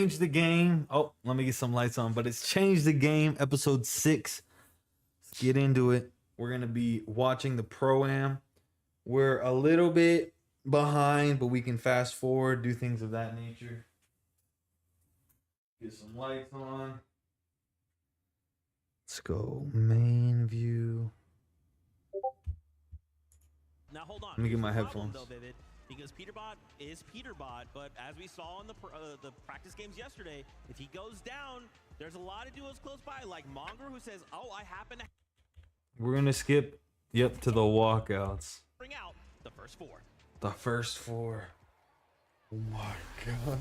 changed the game. Oh, let me get some lights on. But it's changed the game. Episode 6. Let's get into it. We're gonna be watching the Pro-Am. We're a little bit behind, but we can fast forward, do things of that nature. Get some lights on. Let's go main view. Now hold on. Let me get my Here's the problem, headphones. though, Vivid, because Peterbot is Peterbot, but as we saw in the practice games yesterday, if he goes down, there's a lot of duos close by, like Monger, who says, "Oh, I happen to We're gonna skip, yep, to the walkouts. bring out the first 4." The first 4. Oh my god.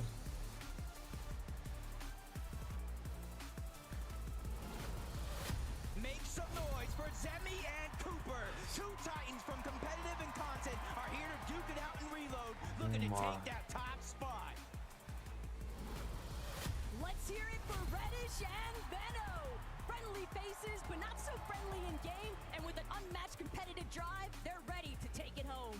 Make some noise for Zemi and Cooper. 2 Titans from competitive and content are here to duke it out and reload, looking to take that top spot. Let's hear it for Reddish and Venno. Friendly faces, but not so friendly in game. And with an unmatched competitive drive, they're ready to take it home.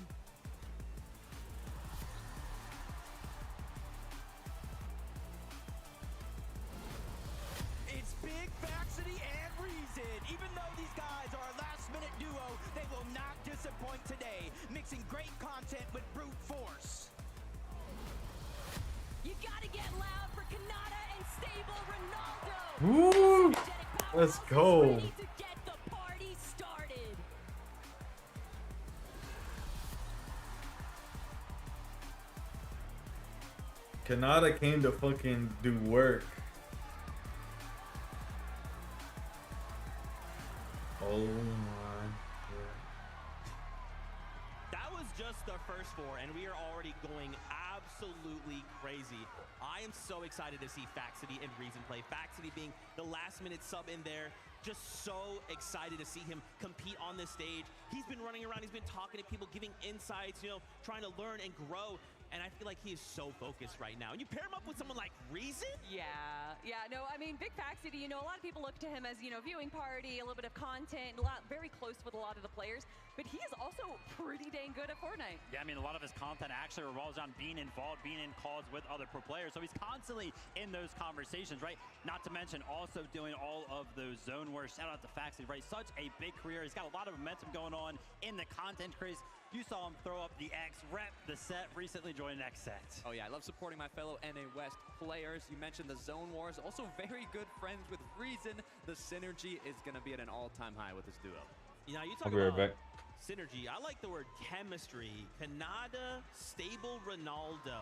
It's Big Vaxity and Reason. Even though these guys are a last-minute duo, they will not disappoint today, mixing great content with brute force. You gotta get loud for Kanata and Stable Ronaldo. Woo! Energetic Let's powerhouse is go. ready to get the party started. Kanata came to fucking do work. Oh my god. That was just the first 4, and we are already going absolutely crazy. I am so excited to see Faxity and Reason play. Faxity being the last-minute sub in there. Just so excited to see him compete on this stage. He's been running around, he's been talking to people, giving insights, you know, trying to learn and grow. And I feel like he is so focused right now. And you pair him up with someone like Reason? Yeah, no, I mean, Big Faxity, you know, a lot of people look to him as, you know, viewing party, a little bit of content, very close with a lot of the players, but he is also pretty dang good at Fortnite. Yeah, I mean, a lot of his content actually revolves around being involved, being in calls with other pro players, so he's constantly in those conversations, right? Not to mention also doing all of those zone wars. Shout out to Faxity, right? Such a big career. He's got a lot of momentum going on in the content craze. You saw him throw up the X, rep the set, recently joined X set. Oh yeah, I love supporting my fellow NA West players. You mentioned the Zone Wars, also very good friends with Reason. The synergy is gonna be at an all-time high with this duo. You know, you I'll talk be right about back. synergy. I like the word chemistry. Kanada, Stable Ronaldo.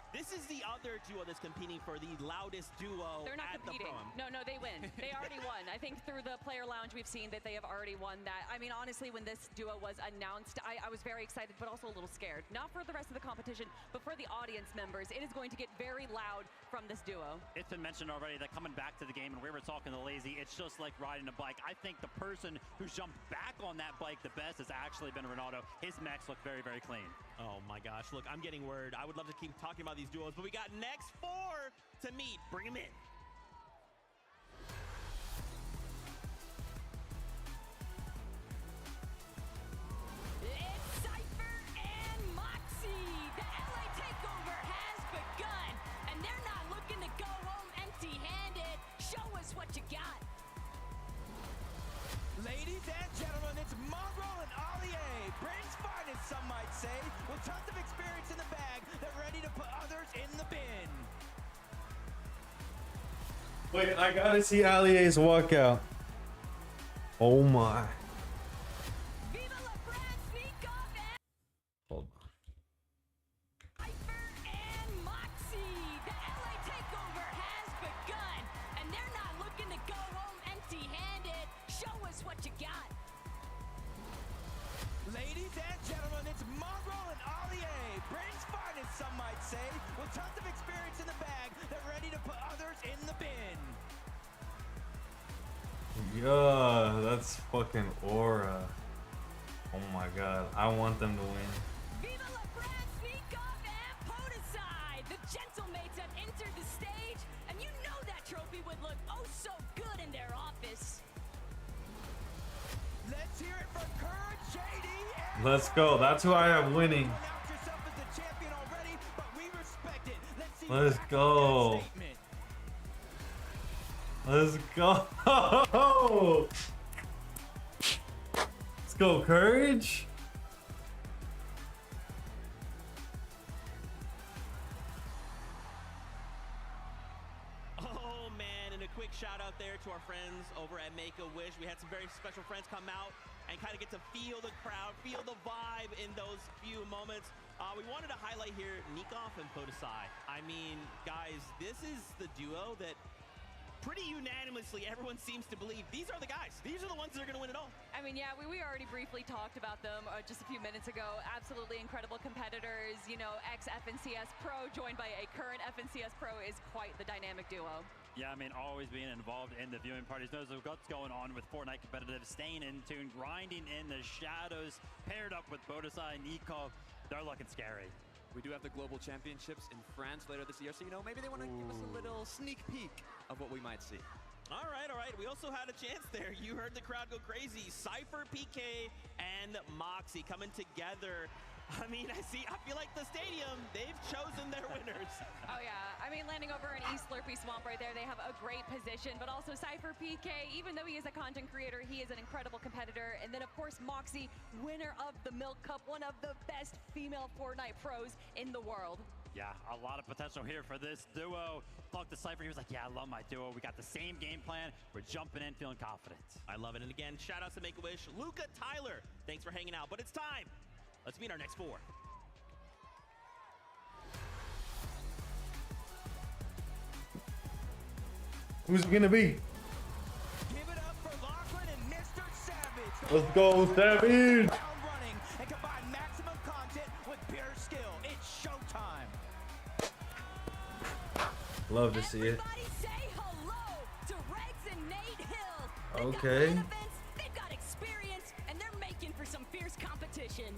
This is the other duo that's competing for the loudest duo They're not at competing. the Pro-Am. No, they win. They already won. I think through the player lounge, we've seen that they have already won that. I mean, honestly, when this duo was announced, I was very excited, but also a little scared. Not for the rest of the competition, but for the audience members. It is going to get very loud from this duo. It's been mentioned already that coming back to the game, and we were talking to Lazy, it's just like riding a bike. I think the person who's jumped back on that bike the best has actually been Ronaldo. His mechs look very, very clean. Oh my gosh, look, I'm getting word. I would love to keep talking about these duos, but we got next 4 to meet. Bring them in. It's Cypher and Moxie. The LA takeover has begun, and they're not looking to go home empty-handed. Show us what you got. Ladies and gentlemen, it's Mongrel and Allier, Britain's finest, some might say, with tons of experience in the bag. They're ready to put others in the bin. Wait, I gotta see Allier's walkout. Oh my. Viva la France, sneak off and Hold on. Cypher and Moxie. The LA takeover has begun, and they're not looking to go home empty-handed. Show us what you got. Ladies and gentlemen, it's Mongrel and Allier, Britain's finest, some might say, with tons of experience in the bag. They're ready to put others in the bin. Yeah, that's fucking aura. Oh my god, I want them to win. Viva la France, sneak off and Podicide. The Gentlemates have entered the stage, and you know that trophy would look oh so good in their office. Let's hear it for Courage, JD, and Let's go. That's who I have winning. Announce yourself as the champion already, but we respect it. Let's see Let's you back on go. that statement. Let's go. Let's go, Courage. Oh man, and a quick shout out there to our friends over at Make-A-Wish. We had some very special friends come out and kind of get to feel the crowd, feel the vibe in those few moments. We wanted to highlight here Nikov and Podesai. I mean, guys, this is the duo that pretty unanimously everyone seems to believe these are the guys. These are the ones that are going to win it all. I mean, yeah, we already briefly talked about them just a few minutes ago. Absolutely incredible competitors. You know, ex-FNCS Pro joined by a current FNCS Pro is quite the dynamic duo. Yeah, I mean, always being involved in the viewing parties, knows what's going on with Fortnite competitive, staying in tune, grinding in the shadows, paired up with Bodasai and Nikov. They're looking scary. We do have the Global Championships in France later this year, so you know, maybe they want to give us a little sneak peek of what we might see. All right, all right. We also had a chance there. You heard the crowd go crazy. Cypher, PK, and Moxie coming together. I mean, I feel like the stadium, they've chosen their winners. Oh yeah, I mean, landing over an East Slurpee Swamp right there, they have a great position, but also Cypher PK, even though he is a content creator, he is an incredible competitor. And then of course, Moxie, winner of the Milk Cup, one of the best female Fortnite pros in the world. Yeah, a lot of potential here for this duo. Talked to Cypher, he was like, yeah, I love my duo. We got the same game plan. We're jumping in, feeling confident. I love it. And again, shout out to Make-A-Wish. Luca, Tyler, thanks for hanging out. But it's time. Let's meet our next four. Who's it gonna be? Give it up for Lachlan and Mr. Savage. Let's go, Savage. Running and combine maximum content with pure skill. It's showtime. Love to see it. Everybody say hello to Regs and Nate Hill. They've got Okay. main events, they've got experience, and they're making for some fierce competition.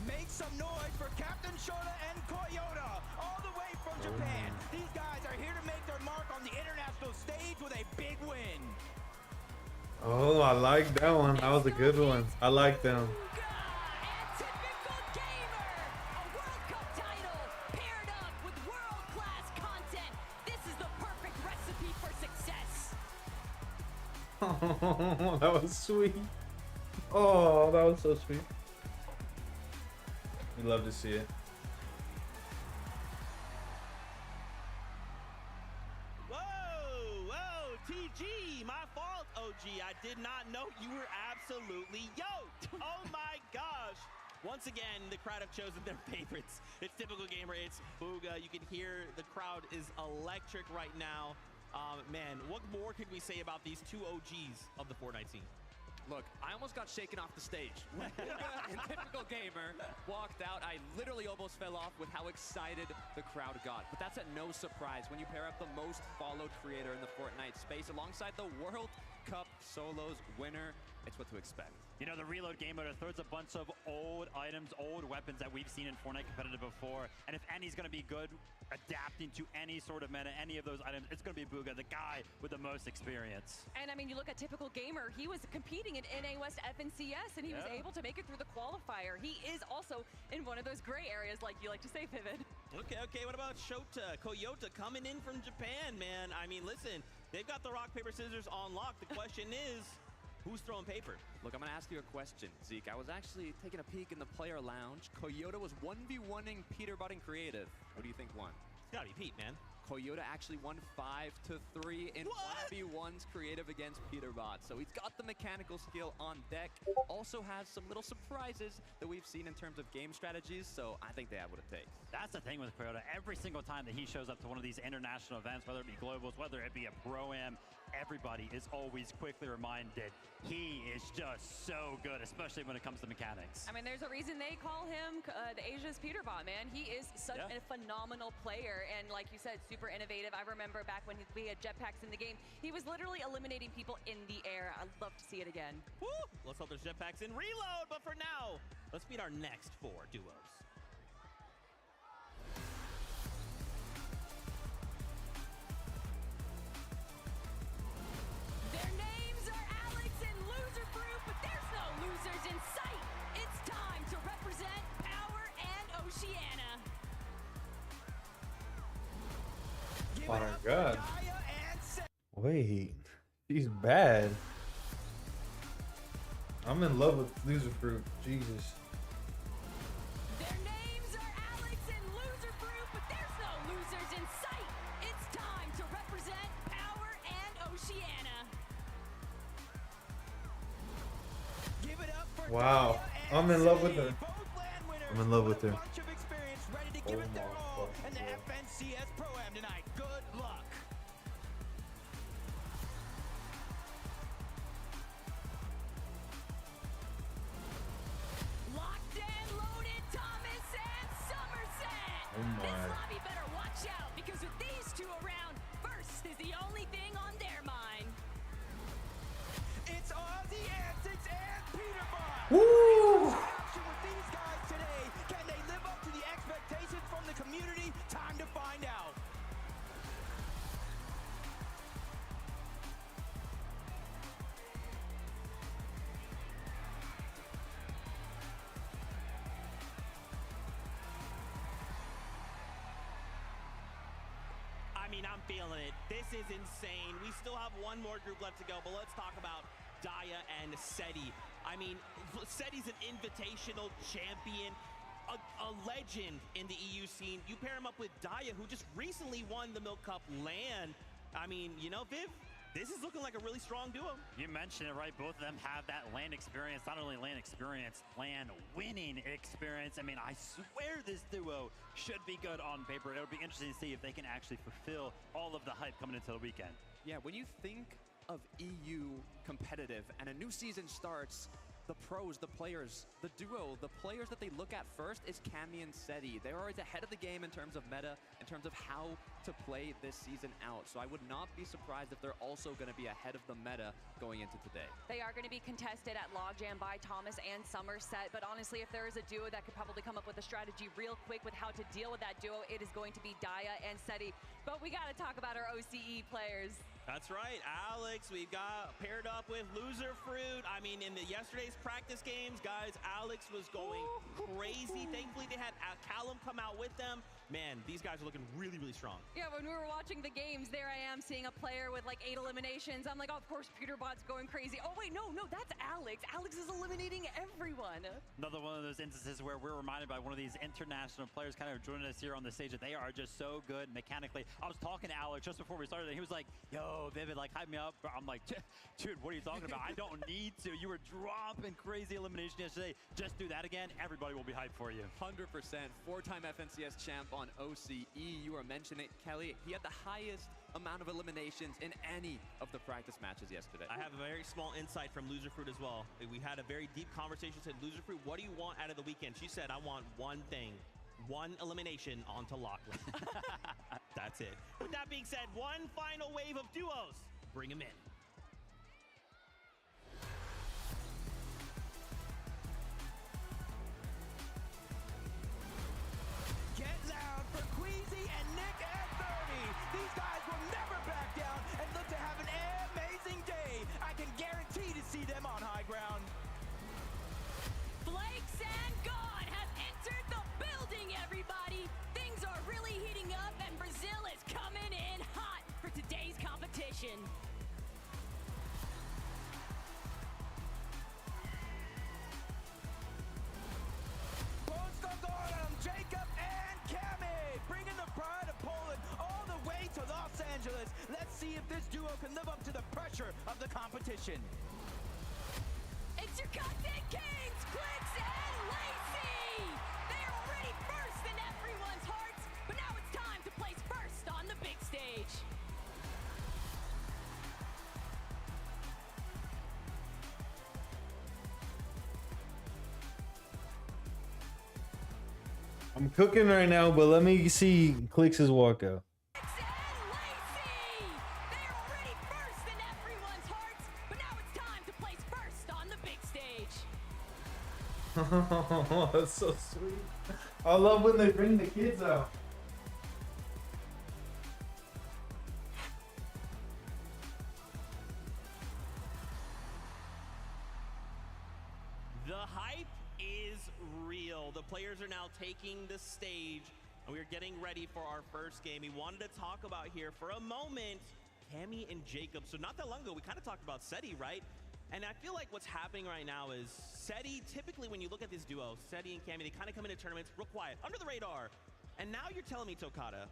Make some noise for Captain Shota and Koyota, all the way from Japan. These guys are here to make their mark on the international stage with a big win. Oh, I like that one. That was a good one. I like them. Atypical Gamer, a World Cup title paired up with world-class content. This is the perfect recipe for success. Oh, that was sweet. Oh, that was so sweet. We love to see it. Whoa, TG, my fault, OG. I did not know you were absolutely yoked. Oh my gosh. Once again, the crowd have chosen their favorites. It's Typical Gamer, it's Bugha. You can hear the crowd is electric right now. Man, what more could we say about these two OGs of the Fortnite scene? Look, I almost got shaken off the stage. When Bugha and Typical Gamer walked out, I literally almost fell off with how excited the crowd got. But that's at no surprise when you pair up the most followed creator in the Fortnite space alongside the World Cup Solos winner. It's what to expect. You know, the reload game mode throws a bunch of old items, old weapons that we've seen in Fortnite competitive before. And if any's going to be good adapting to any sort of meta, any of those items, it's going to be Bugha, the guy with the most experience. And I mean, you look at Typical Gamer, he was competing in NA West FNCS, and he was able to make it through the qualifier. He is also in one of those gray areas, like you like to say, Vivid. Okay, what about Shota, Koyota coming in from Japan, man? I mean, listen, they've got the rock, paper, scissors on lock. The question is, who's throwing paper? Look, I'm going to ask you a question, Zeke. I was actually taking a peek in the player lounge. Koyota was 1v1ing Peterbot in creative. Who do you think won? It's gotta be Pete, man. Koyota actually won 5-3 in 1v1s creative against Peterbot. So he's got the mechanical skill on deck. Also has some little surprises that we've seen in terms of game strategies. So I think they have what it takes. That's the thing with Koyota. Every single time that he shows up to one of these international events, whether it be globals, whether it be a pro-am, everybody is always quickly reminded he is just so good, especially when it comes to mechanics. I mean, there's a reason they call him the Asia's Peterbot, man. He is such a phenomenal player, and like you said, super innovative. I remember back when we had jetpacks in the game, he was literally eliminating people in the air. I'd love to see it again. Woo! Let's hope there's jetpacks in reload, but for now, let's meet our next four duos. Their names are Alex and Loser Fruit, but there's no losers in sight. It's time to represent power Give Oh it my up for God. Daya and Seth. Wait, she's bad. I'm in love with Loser Fruit. Jesus. Their names are Alex and Loser Fruit, but there's no losers in sight. It's time to represent Power and Oceania. Give it up for Wow. Daya I'm and in love with Sadie, her. both land winners. I'm in love What with a her. bunch of experience, ready to give Oh it their my all in the fucking God. FNCS Pro-Am tonight. Good luck. Locked and loaded, Thomas and Somerset. Oh my. This lobby better watch out because with these two around, first is the only thing on their mind. It's Aussie Antics and Peterbot. Woo! Action with these guys today. Can they live up to the expectations from the community? Time to find out. I mean, I'm feeling it. This is insane. We still have one more group left to go, but let's talk about Daya and Seti. I mean, Seti's an invitational champion, a legend in the EU scene. You pair him up with Daya, who just recently won the Milk Cup LAN. I mean, you know, Viv, this is looking like a really strong duo. You mentioned it, right? Both of them have that LAN experience, not only LAN experience, LAN winning experience. I mean, I swear this duo should be good on paper. It'll be interesting to see if they can actually fulfill all of the hype coming into the weekend. Yeah, when you think of EU competitive and a new season starts, the pros, the players, the duo, the players that they look at first is Cammy and Seti. They're always ahead of the game in terms of meta, in terms of how to play this season out. So I would not be surprised if they're also going to be ahead of the meta going into today. They are going to be contested at Logjam by Thomas and Somerset, but honestly, if there is a duo that could probably come up with a strategy real quick with how to deal with that duo, it is going to be Daya and Seti. But we got to talk about our OCE players. That's right, Alex. We've got paired up with Loser Fruit. I mean, in yesterday's practice games, guys, Alex was going crazy. Thankfully, they had Callum come out with them. Man, these guys are looking really, really strong. Yeah, when we were watching the games, there I am seeing a player with like 8 eliminations. I'm like, oh, of course, Peterbot's going crazy. Oh, wait, no, that's Alex. Alex is eliminating everyone. Another one of those instances where we're reminded by one of these international players kind of joining us here on the stage that they are just so good mechanically. I was talking to Alex just before we started, and he was like, yo, Vivid, like, hype me up. I'm like, dude, what are you talking about? I don't need to. You were dropping crazy elimination yesterday. Just do that again. Everybody will be hyped for you. 100%. Four-time FNCS champ on OCE. You were mentioning it, Kelly. He had the highest amount of eliminations in any of the practice matches yesterday. I have a very small insight from Loser Fruit as well. We had a very deep conversation. Said, Loser Fruit, what do you want out of the weekend? She said, I want one thing. One elimination onto Lachlan. That's it. With that being said, one final wave of duos. Bring them in. Get loud for Queasy and Nick and 30. These guys will never back down and look to have an amazing day. I can guarantee to see them on high ground. Flakes and God have entered the building, everybody. Things are really heating up, and Brazil is coming in hot for today's competition. Post on Gordon, Jacob and Cammy, bringing the pride of Poland all the way to Los Angeles. Let's see if this duo can live up to the pressure of the competition. It's your content kings, Clicks and Lacey. They are already first in everyone's hearts, but now it's time to place first on the big stage. I'm cooking right now, but let me see Clicks' walkout. Clicks and Lacey. They are already first in everyone's hearts, but now it's time to place first on the big stage. Oh, that's so sweet. I love when they bring the kids out. The hype is real. The players are now taking the stage and we are getting ready for our first game. We wanted to talk about here for a moment Cammy and Jacob. So not that long ago, we kind of talked about Seti, right? And I feel like what's happening right now is Seti, typically when you look at this duo, Seti and Cammy, they kind of come into tournaments real quiet, under the radar. And now you're telling me, Tokata,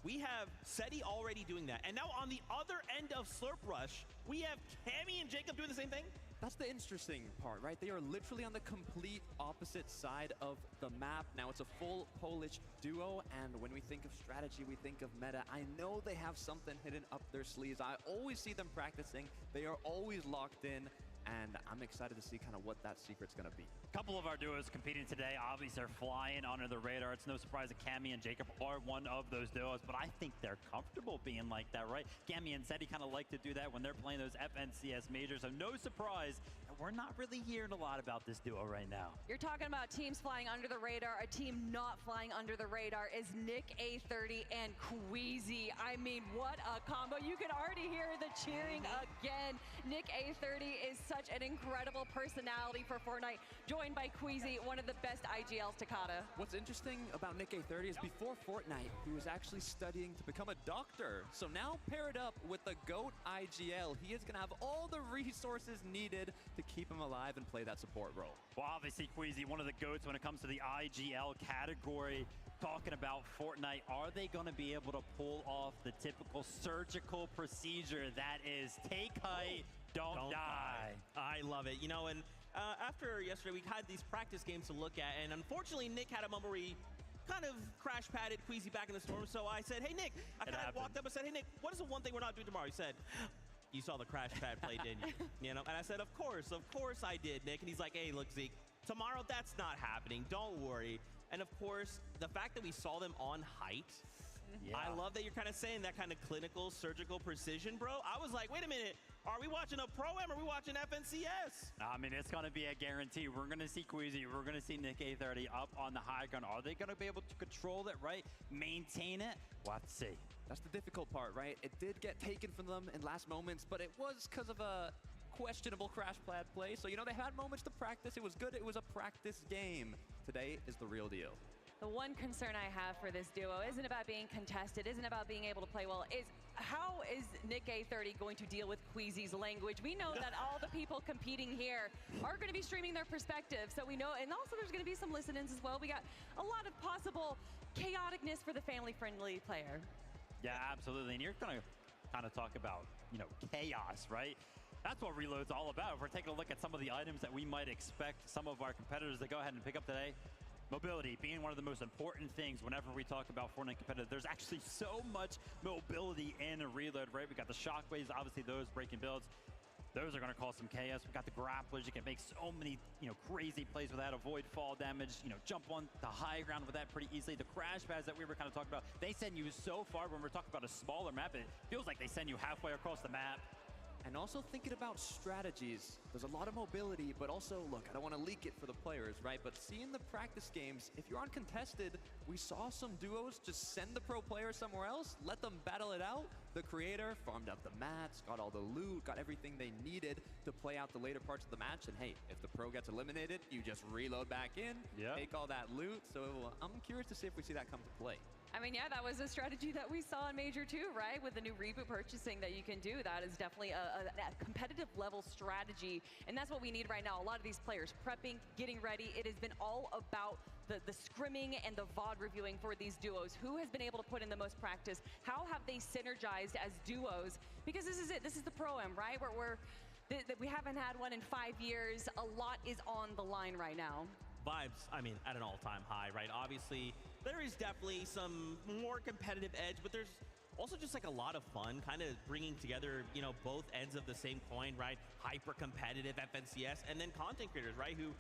we have Seti already doing that. And now on the other end of Slurp Rush, we have Cammy and Jacob doing the same thing? That's the interesting part, right? They are literally on the complete opposite side of the map. Now it's a full Polish duo, and when we think of strategy, we think of meta. I know they have something hidden up their sleeves. I always see them practicing. They are always locked in, and I'm excited to see kind of what that secret's gonna be. A couple of our duos competing today, obviously they're flying under the radar. It's no surprise that Cammy and Jacob are one of those duos, but I think they're comfortable being like that, right? Cammy and Seti kind of like to do that when they're playing those FNCS majors, so no surprise. And we're not really hearing a lot about this duo right now. You're talking about teams flying under the radar. A team not flying under the radar is Nick A30 and Queasy. I mean, what a combo. You can already hear the cheering again. Nick A30 is such an incredible personality for Fortnite, joined by Queasy, one of the best IGLs, Takata. What's interesting about Nick A30 is before Fortnite, he was actually studying to become a doctor. So now paired up with the GOAT IGL, he is gonna have all the resources needed to keep him alive and play that support role. Well, obviously, Queasy, one of the GOATs when it comes to the IGL category. Talking about Fortnite, are they going to be able to pull off the typical surgical procedure that is take height, don't die? I love it. You know, and after yesterday, we had these practice games to look at, and unfortunately, Nick had a moment where he kind of crash padded Queasy back in the storm. So I said, hey, Nick, I kind of walked up and said, hey, Nick, what is the one thing we're not doing tomorrow? He said, you saw the crash pad play, didn't you? You know, and I said, of course I did, Nick. And he's like, hey, look, Zeke, tomorrow that's not happening. Don't worry. And of course, the fact that we saw them on height, yeah. I love that you're kind of saying that kind of clinical, surgical precision, bro. I was like, wait a minute, are we watching a Pro-Am or are we watching FNCS? I mean, it's going to be a guarantee. We're going to see Queasy. We're going to see Nick A30 up on the high ground. Are they going to be able to control it, right? Maintain it? We'll have to see. That's the difficult part, right? It did get taken from them in last moments, but it was because of a questionable crash pad play. So, you know, they had moments to practice. It was good. It was a practice game. Today is the real deal. The one concern I have for this duo isn't about being contested, isn't about being able to play well, is how is Nick A30 going to deal with Queasy's language? We know that all the people competing here are going to be streaming their perspective, so we know, and also there's going to be some listen-ins as well. We got a lot of possible chaoticness for the family-friendly player. Yeah, absolutely. And you're going to kind of talk about, you know, chaos, right? That's what Reload's all about. If we're taking a look at some of the items that we might expect some of our competitors to go ahead and pick up today, mobility being one of the most important things whenever we talk about Fortnite competitive. There's actually so much mobility in a Reload, right? We got the shockwaves, obviously those breaking builds. Those are going to cause some chaos. We got the grapplers. You can make so many, you know, crazy plays with that. Avoid fall damage. You know, jump on the high ground with that pretty easily. The crash pads that we were kind of talking about, they send you so far. When we're talking about a smaller map, it feels like they send you halfway across the map. And also thinking about strategies. There's a lot of mobility, but also, look, I don't want to leak it for the players, right? But seeing the practice games, if you're uncontested, we saw some duos just send the pro player somewhere else, let them battle it out. The creator farmed out the mats, got all the loot, got everything they needed to play out the later parts of the match. And hey, if the pro gets eliminated, you just reload back in, take all that loot. So I'm curious to see if we see that come to play. I mean, yeah, that was a strategy that we saw in Major 2, right? With the new reboot purchasing that you can do. That is definitely a competitive level strategy. And that's what we need right now. A lot of these players prepping, getting ready. It has been all about the scrimming and the VOD reviewing for these duos. Who has been able to put in the most practice? How have they synergized as duos? Because this is it. This is the Pro-Am, right? We haven't had one in 5 years. A lot is on the line right now. Vibes, I mean, at an all-time high, right? Obviously, there is definitely some more competitive edge, but there's also just like a lot of fun, kind of bringing together, you know, both ends of the same coin, right? Hyper competitive FNCS, and then content creators, right? Who,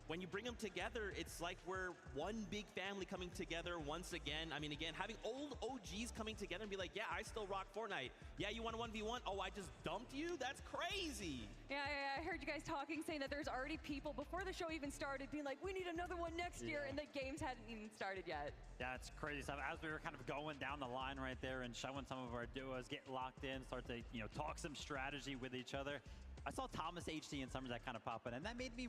when you bring them together, it's like we're one big family coming together once again. I mean, again, having old OGs coming together and be like, yeah, I still rock Fortnite. Yeah, you want a 1v1? Oh, I just dumped you? That's crazy. Yeah, I heard you guys talking, saying that there's already people before the show even started being like, we need another one next year, and the games hadn't even started yet. Yeah, it's crazy stuff. As we were kind of going down the line right there and showing some of our duos get locked in, start to, you know, talk some strategy with each other. I saw Thomas HD and Somerset kind of pop in, and that made me,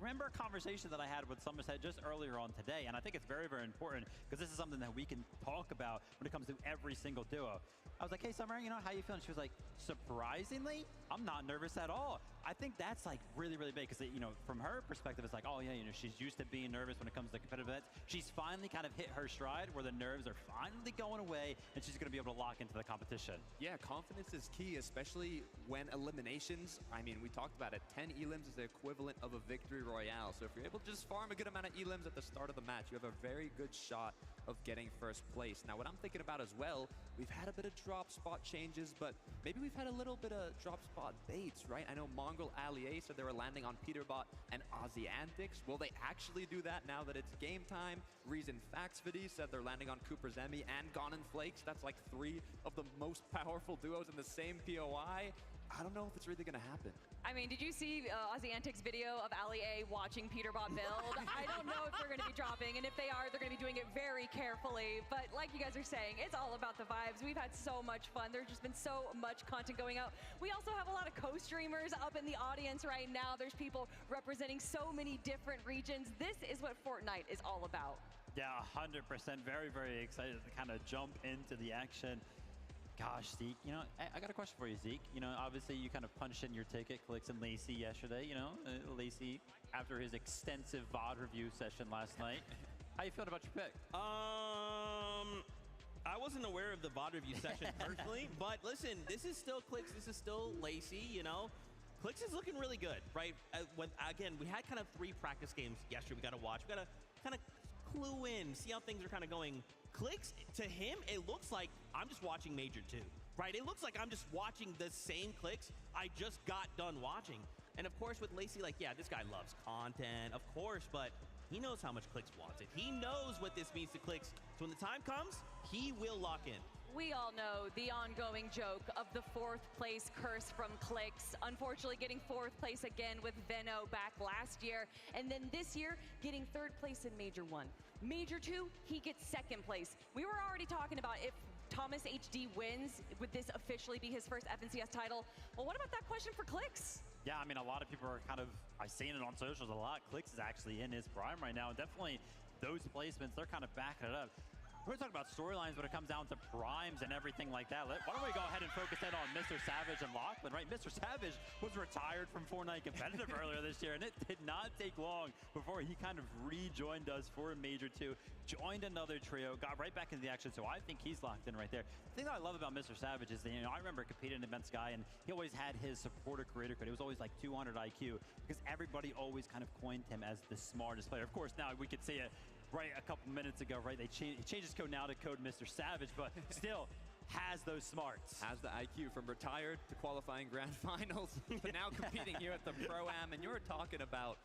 remember a conversation that I had with Somerset just earlier on today, and I think it's very, very important because this is something that we can talk about when it comes to every single duo. I was like, hey, Summer, how you feeling? She was like, surprisingly, I'm not nervous at all. I think that's like really, really big because, from her perspective, it's like, oh yeah, she's used to being nervous when it comes to competitive events. She's finally kind of hit her stride where the nerves are finally going away and she's going to be able to lock into the competition. Yeah, confidence is key, especially when eliminations, I mean, we talked about it, 10 elims is the equivalent of a victory royale. So if you're able to just farm a good amount of elims at the start of the match, you have a very good shot of getting first place. Now, what I'm thinking about as well, we've had a bit of drop spot changes, but maybe we've had a little bit of drop spot baits, right? I know Mongrel Allier said they were landing on Peterbot and Aussie Antics. Will they actually do that now that it's game time? Reason Faxvidi said they're landing on Cooper's Emmy and Gone and Flakes. That's like 3 of the most powerful duos in the same POI. I don't know if it's really going to happen. I mean, did you see Aussie Antics video of Ali A watching Peterbot build? I don't know if they're going to be dropping, and if they are, they're going to be doing it very carefully. But like you guys are saying, it's all about the vibes. We've had so much fun. There's just been so much content going out. We also have a lot of co-streamers up in the audience right now. There's people representing so many different regions. This is what Fortnite is all about. Yeah, 100%. Very, very excited to kind of jump into the action. Gosh, Zeke, I got a question for you, Zeke. Obviously you kind of punched in your ticket, Clix and Lacey yesterday. Lacey, after his extensive VOD review session last night. How you feeling about your pick? I wasn't aware of the VOD review session personally, but listen, this is still Clix, this is still Lacey, Clix is looking really good, right? Again, we had kind of 3 practice games yesterday we got to watch. We got to kind of clue in, see how things are kind of going. Clix, to him, it looks like I'm just watching Major 2, right? It looks like I'm just watching the same Clix I just got done watching. And of course with Lacey, like, yeah, this guy loves content, of course, but he knows how much Clix wants it. He knows what this means to Clix. So when the time comes, he will lock in. We all know the ongoing joke of the 4th place curse from Clix. Unfortunately, getting 4th place again with Veno back last year. And then this year, getting 3rd place in Major 1. Major 2, he gets 2nd place. We were already talking about if Thomas HD wins, would this officially be his first FNCS title? Well, what about that question for Clix? Yeah, I mean, a lot of people are kind of, I've seen it on socials a lot. Clix is actually in his prime right now. And definitely those placements, they're kind of backing it up. We're talking about storylines when it comes down to primes and everything like that. Why don't we go ahead and focus in on Mr. Savage and Lachlan, right? Mr. Savage was retired from Fortnite Competitive earlier this year, and it did not take long before he kind of rejoined us for Major 2, joined another trio, got right back into the action, so I think he's locked in right there. The thing that I love about Mr. Savage is that, I remember competing in Event Sky, and he always had his supporter creator code. It was always like 200 IQ, because everybody always kind of coined him as the smartest player. Of course, now we could see it right a couple minutes ago, right? He changed his code now to code Mr. Savage, but still has those smarts. Has the IQ from retired to qualifying grand finals to now competing here at the Pro-Am. And you were talking about,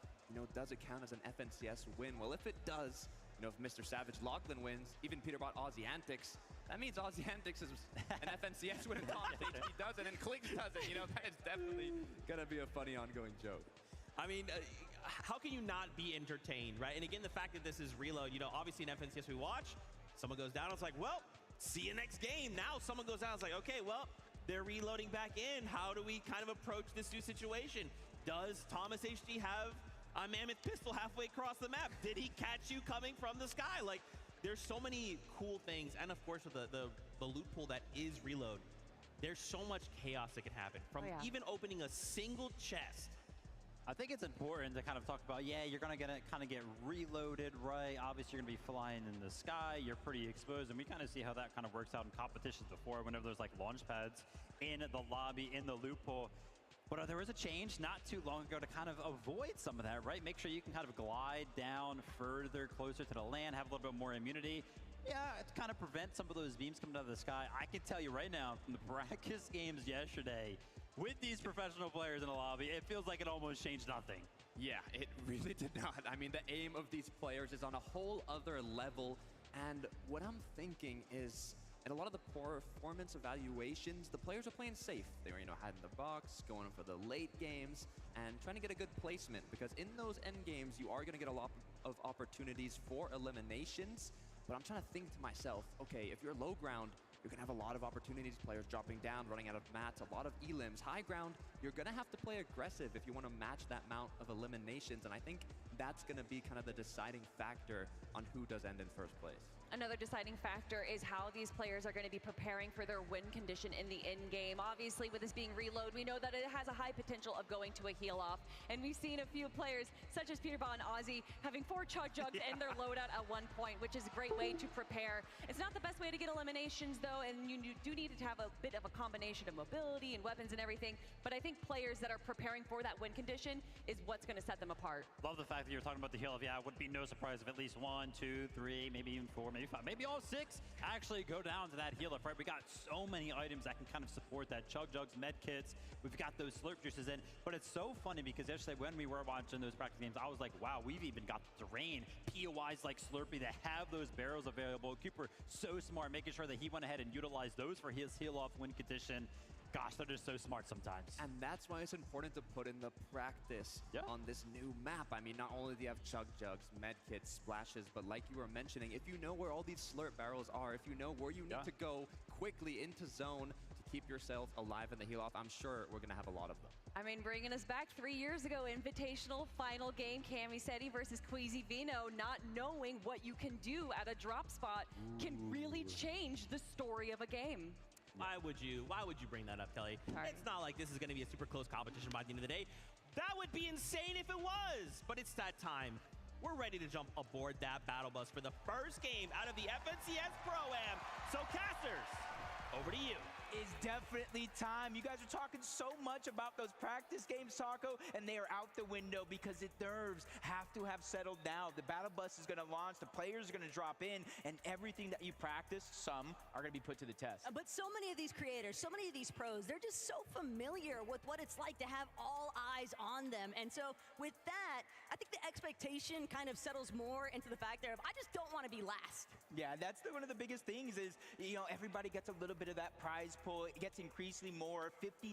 does it count as an FNCS win? Well, if it does, if Mr. Savage Lachlan wins, even Peterbot Aussie Antics, that means Aussie Antics is an FNCS win. Thomas HD does it and Clix does it. That is definitely going to be a funny ongoing joke. I mean, how can you not be entertained, right? And again, the fact that this is reload, obviously in FNCS we watch, someone goes down, it's like, well, see you next game. Now someone goes down, it's like, okay, well, they're reloading back in. How do we kind of approach this new situation? Does Thomas HD have a mammoth pistol halfway across the map? Did he catch you coming from the sky? Like, there's so many cool things. And of course, with the loot pool that is reload, there's so much chaos that can happen. From even opening a single chest. I think it's important to kind of talk about, yeah, you're going to kind of get reloaded, right? Obviously, you're going to be flying in the sky. You're pretty exposed. And we kind of see how that kind of works out in competitions before, whenever there's like launch pads in the lobby, in the loot pool. But there was a change not too long ago to kind of avoid some of that, right? Make sure you can kind of glide down further, closer to the land, have a little bit more immunity. Yeah, to kind of prevent some of those beams coming out of the sky. I can tell you right now, from the practice games yesterday, with these professional players in the lobby, it feels like it almost changed nothing. Yeah, it really did not. I mean, the aim of these players is on a whole other level. And what I'm thinking is, in a lot of the performance evaluations, the players are playing safe. They were, hiding the box, going for the late games, and trying to get a good placement. Because in those end games, you are going to get a lot of opportunities for eliminations. But I'm trying to think to myself, okay, if you're low ground, you're going to have a lot of opportunities, players dropping down, running out of mats, a lot of elims. High ground, you're going to have to play aggressive if you want to match that amount of eliminations, and I think that's going to be kind of the deciding factor on who does end in first place. Another deciding factor is how these players are going to be preparing for their win condition in the end game. Obviously, with this being reload, we know that it has a high potential of going to a heal off. And we've seen a few players, such as Peterbot and Ozzy, having 4 Chug Jugs in their loadout at one point, which is a great way to prepare. It's not the best way to get eliminations, though, and you do need to have a bit of a combination of mobility and weapons and everything. But I think players that are preparing for that win condition is what's going to set them apart. Love the fact that you're talking about the heal off. Yeah, it would be no surprise if at least 1, 2, 3, maybe even 4, maybe 5, maybe all 6 actually go down to that heal off, right? We got so many items that can kind of support that. Chug Jugs, med kits, we've got those slurp juices in. But it's so funny because yesterday when we were watching those practice games, I was like, wow, we've even got Drain, POIs like Slurpee that have those barrels available. Cooper so smart, making sure that he went ahead and utilized those for his heal off win condition. Gosh, they're just so smart sometimes. And that's why it's important to put in the practice on this new map. I mean, not only do you have Chug Jugs, medkits, splashes, but like you were mentioning, if you know where all these slurp barrels are, if you know where you need to go quickly into zone to keep yourself alive in the heal off, I'm sure we're going to have a lot of them. I mean, bringing us back 3 years ago, Invitational final game, Camiseti versus Queasy Vino, not knowing what you can do at a drop spot can really change the story of a game. Why would you bring that up, Kelly? Sorry. It's not like this is going to be a super close competition by the end of the day. That would be insane if it was, but it's that time. We're ready to jump aboard that battle bus for the first game out of the FNCS Pro-Am. So casters, over to you. Is definitely time. You guys are talking so much about those practice games, Taco, and they are out the window because the nerves have to have settled down. The battle bus is going to launch, the players are going to drop in, and everything that you practice, some are going to be put to the test. But so many of these creators, so many of these pros, they're just so familiar with what it's like to have all eyes on them. And so with that, I think the expectation kind of settles more into the fact that I just don't want to be last. Yeah, that's one of the biggest things is, everybody gets a little bit of that prize pool. It gets increasingly more, $50,000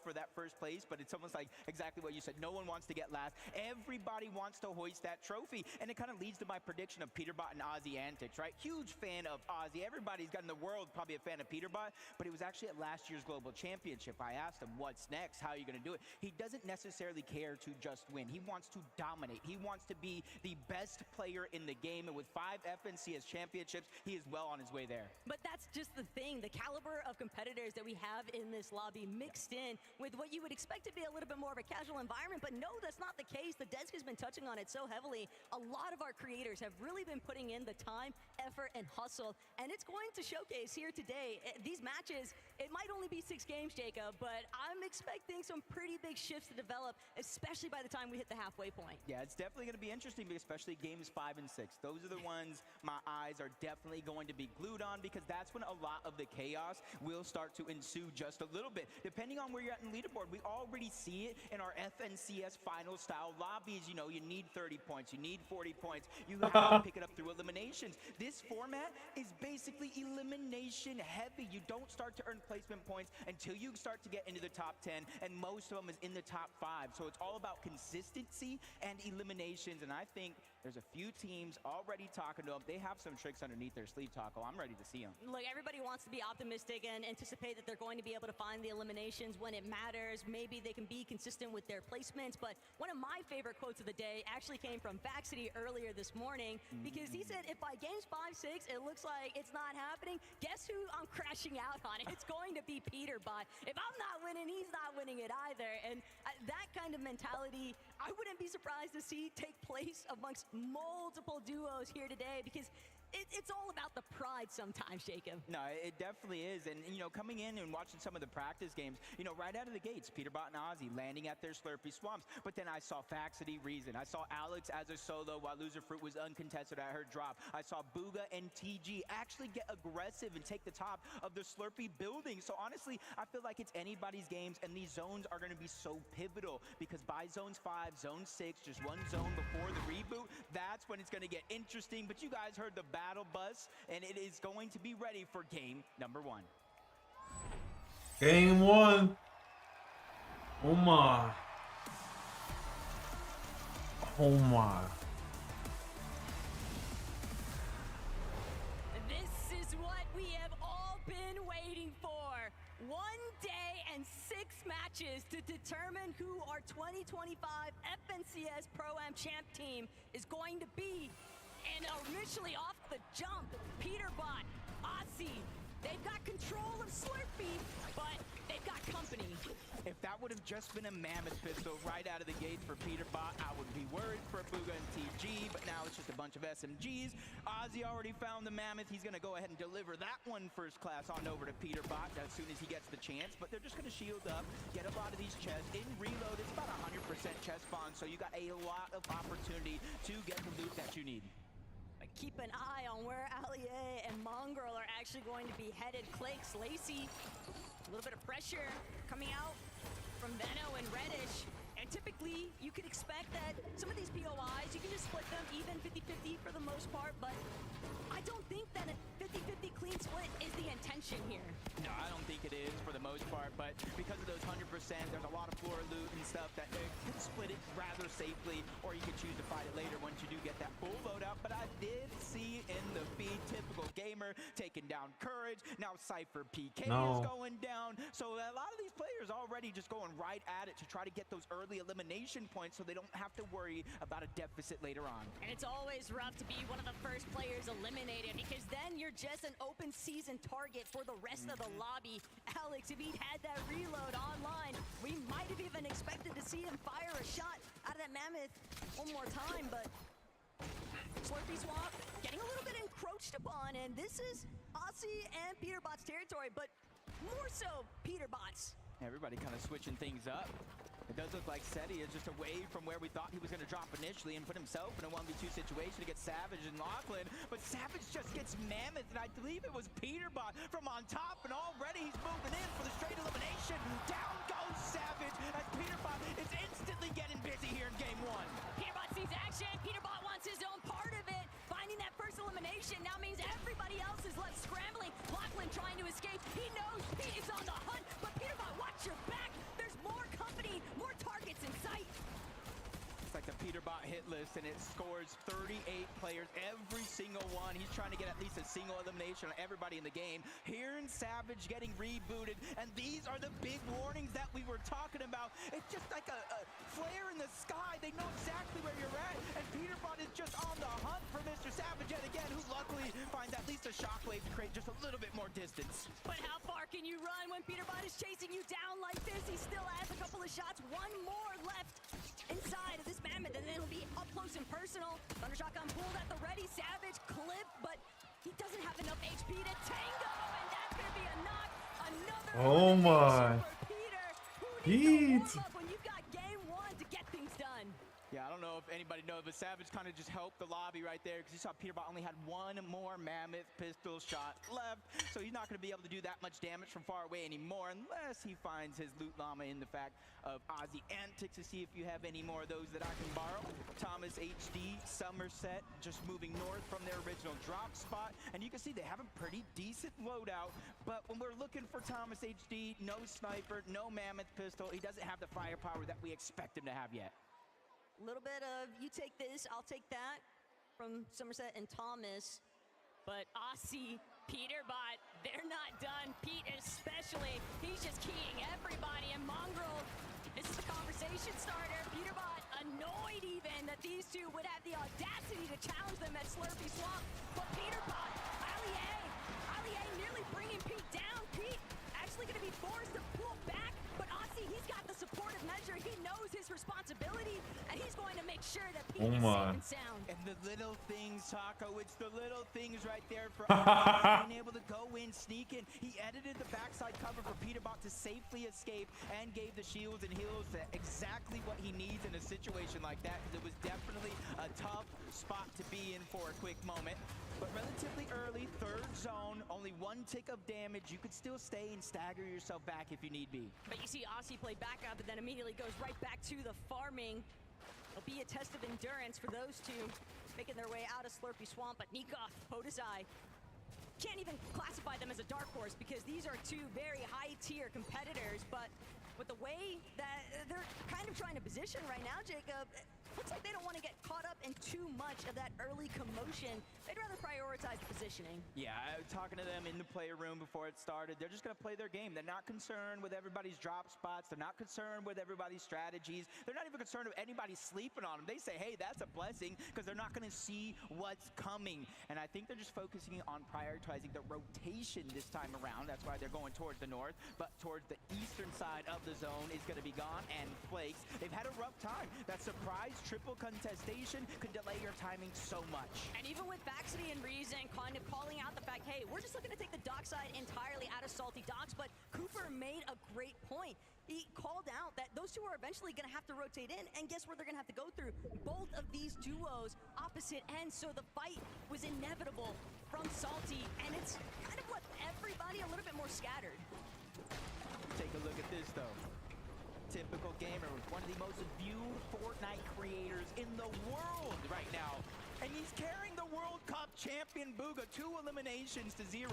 for that first place, but it's almost like exactly what you said. No one wants to get last. Everybody wants to hoist that trophy, and it kind of leads to my prediction of Peterbot and Ozzy antics, right? Huge fan of Ozzy. Everybody's got in the world probably a fan of Peterbot, but it was actually at last year's Global Championship. I asked him, what's next? How are you going to do it? He doesn't necessarily care to just win. He wants to dominate. He wants to be the best player in the game, and with 5 FNCS championships, he is well on his way there. But that's just the thing. The caliber of competitors that we have in this lobby mixed in with what you would expect to be a little bit more of a casual environment, but no, that's not the case. The desk has been touching on it so heavily. A lot of our creators have really been putting in the time, effort, and hustle, and it's going to showcase here today. These matches, it might only be 6 games, Jacob, but I'm expecting some pretty big shifts to develop, especially by the time we hit the halfway point. Yeah, it's definitely going to be interesting, especially games 5 and 6. Those are the ones my eyes are definitely going to be glued on, because that's when a lot of the chaos will start to ensue just a little bit. Depending on where you're at in leaderboard, we already see it in our FNCS final style lobbies. You need 30 points, you need 40 points. You have to pick it up through eliminations. This format is basically elimination heavy. You don't start to earn placement points until you start to get into the top 10, and most of them is in the top 5. So it's all about consistency and eliminations, and I think there's a few teams already talking to them. They have some tricks underneath their sleeve, Taco. I'm ready to see them. Look, everybody wants to be optimistic and anticipate that they're going to be able to find the eliminations when it matters. Maybe they can be consistent with their placements, but one of my favorite quotes of the day actually came from Vaxity earlier this morning, because he said, if by games 5, 6, it looks like it's not happening, guess who I'm crashing out on? It's going to be Peterbot. If I'm not winning, he's not winning it either. And that kind of mentality, I wouldn't be surprised to see take place amongst multiple duos here today, because it's all about the pride sometimes, Jacob. No, it definitely is. And, coming in and watching some of the practice games, right out of the gates, Peterbot and Ozzy landing at their Slurpee Swamps. But then I saw Faxity Reason. I saw Alex as a solo while Loser Fruit was uncontested at her drop. I saw Booga and TG actually get aggressive and take the top of the Slurpee building. So honestly, I feel like it's anybody's games, and these zones are going to be so pivotal, because by zones 5, zone 6, just one zone before the reboot, that's when it's going to get interesting. But you guys heard the battle bus, and it is going to be ready for game number 1. Game 1. Oh my. Oh my. This is what we have all been matches to determine who our 2025 FNCS Pro-Am Champ team is going to be. And initially off the jump, Peterbot, Aussie, they've got control of Slurpee, but they've got company. If that would have just been a Mammoth pistol right out of the gate for Peterbot, I would be worried for Bugha and TG, but now it's just a bunch of SMGs. Ozzy already found the Mammoth. He's going to go ahead and deliver that one first class on over to Peterbot as soon as he gets the chance, but they're just going to shield up, get a lot of these chests. In reload, it's about 100% chest spawn, so you got a lot of opportunity to get the loot that you need. Keep an eye on where Allier and Mongrel are actually going to be headed. Clake's Lacey, a little bit of pressure coming out from Veno and Reddish. And typically, you could expect that some of these POIs, you can just split them even 50-50 for the most part, but I don't think that a 50-50 clean split is the intention here. No, I don't think it is for the most part, but because of those 100%, there's a lot of floor loot and stuff that they can split it rather safely, or you can choose to fight it later once you do get that full loadout. But I did see in the feed, typical gamer taking down Courage. Now Cypher PK is going down. So a lot of these players already just going right at it to try to get those early elimination points so they don't have to worry about a deficit later on. And it's always rough to be one of the first players eliminated because then you're just an open season target for the rest of the lobby. Alex, if he'd had that reload online, we might have even expected to see him fire a shot out of that Mammoth one more time, but Slurpee Swamp getting a little bit encroached upon, and this is Aussie and Peterbot's territory, but more so Peterbot's. Everybody kind of switching things up. It does look like Seti is just away from where we thought he was going to drop initially and put himself in a 1v2 situation against Savage and Lachlan. But Savage just gets Mammoth, and I believe it was Peterbot from on top, and already he's moving in for the straight elimination. Down goes Savage as Peterbot is instantly getting busy here in game one. Peterbot sees action. Peterbot wants his own part of it. Finding that first elimination now means everybody else is left scrambling. Lachlan trying to escape. He knows he is on the hunt, but Peterbot, watch your back. There's more company, more targets in sight. It's like the Peterbot hit list, and it scores 38 players, every single one. He's trying to get at least a single elimination on everybody in the game. Here in Savage getting rebooted, and these are the big warnings that we were talking about. It's just like a flare in the sky. They know exactly where you're at, and Peterbot is just on the hunt for Mr. Savage yet again, who luckily finds at least a shockwave to create just a little bit more distance. But how far can you run when Peterbot is chasing you down like this? He still has a couple of shots, one more left inside of this Mammoth, and then it'll be up close and personal. Thunder Shotgun pulled at the ready. Savage clip, but he doesn't have enough HP to tango, and that's gonna be a knock. Another Oh my. for Peter. Who needs to warm up when you've got game one to get things done? Yeah, I don't know if anybody knows, but Savage kind of just helped the lobby right there because you saw Peterbot only had one more Mammoth pistol shot left, so he's not going to be able to do that much damage from far away anymore unless he finds his loot llama in the fact of Aussie Antics to see if you have any more of those that I can borrow. Thomas HD, Somerset, just moving north from their original drop spot, and you can see they have a pretty decent loadout, but when we're looking for Thomas HD, no sniper, no Mammoth pistol, he doesn't have the firepower that we expect him to have yet. A little bit of you take this, I'll take that from Somerset and Thomas. But Aussie, Peterbot, they're not done. Pete especially, he's just keying everybody. And Mongrel, this is the conversation starter. Peterbot annoyed even that these two would have the audacity to challenge them at Slurpee Swamp. But Peterbot, Allier nearly bringing Pete down. Pete actually going to be forced to pull back. But Aussie, he's got the supportive measure. He knows his responsibility, and he's going to make sure that Pete is safe and sound. And the little things, Taco, it's the little things right there for us being able to go in, sneak in. He edited the backside cover for Peterbot to safely escape and gave the shields and heals exactly what he needs in a situation like that, because it was definitely a tough spot to be in for a quick moment. But relatively early, third zone, only one tick of damage. You could still stay and stagger yourself back if you need be. But you see Aussie play back up and then immediately goes right back to the farming. It'll be a test of endurance for those two making their way out of Slurpee Swamp. But Nikoff, Podesai, can't even classify them as a dark horse because these are two very high-tier competitors. But with the way that they're kind of trying to position right now, Jacob, looks like they don't want to get caught up in too much of that early commotion. They'd rather prioritize the positioning. Yeah, talking to them in the player room before it started, they're just going to play their game. They're not concerned with everybody's drop spots. They're not concerned with everybody's strategies. They're not even concerned with anybody sleeping on them. They say, hey, that's a blessing because they're not going to see what's coming. And I think they're just focusing on prioritizing the rotation this time around. That's why they're going towards the north, but towards the eastern side of the zone is going to be gone. And Flakes, they've had a rough time. That surprise triple contestation could delay your timing so much. And even with Baxity and Reason kind of calling out the fact, hey, we're just looking to take the dockside entirely out of Salty Docks, but Cooper made a great point. He called out that those two are eventually going to have to rotate in, and guess where they're going to have to go through? Both of these duos opposite ends, so the fight was inevitable from Salty, and it's kind of left everybody a little bit more scattered. Take a look at this, though. Typical gamer, one of the most viewed Fortnite creators in the world right now. And he's carrying the World Cup champion Bugha 2 eliminations to 0.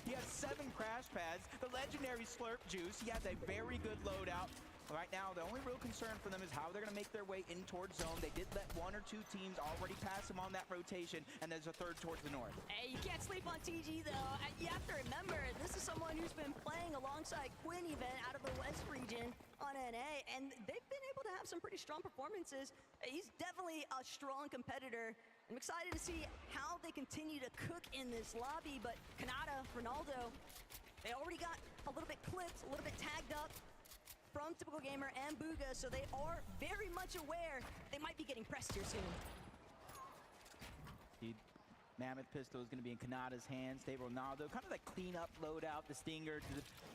He has 7 crash pads, the legendary Slurp Juice. He has a very good loadout. Right now, the only real concern for them is how they're going to make their way in towards zone. They did let 1 or 2 teams already pass them on that rotation, and there's a third towards the north. Hey, you can't sleep on TG, though. You have to remember, this is someone who's been playing alongside Quinn even out of the West region on NA, and they've been able to have some pretty strong performances. He's definitely a strong competitor. I'm excited to see how they continue to cook in this lobby, but Kanata, Ronaldo, they already got a little bit clipped, a little bit tagged up from Typical Gamer and Bugha, so they are very much aware they might be getting pressed here soon. Mammoth pistol is going to be in Kanata's hands. Dave Ronaldo, kind of that cleanup loadout, the Stinger.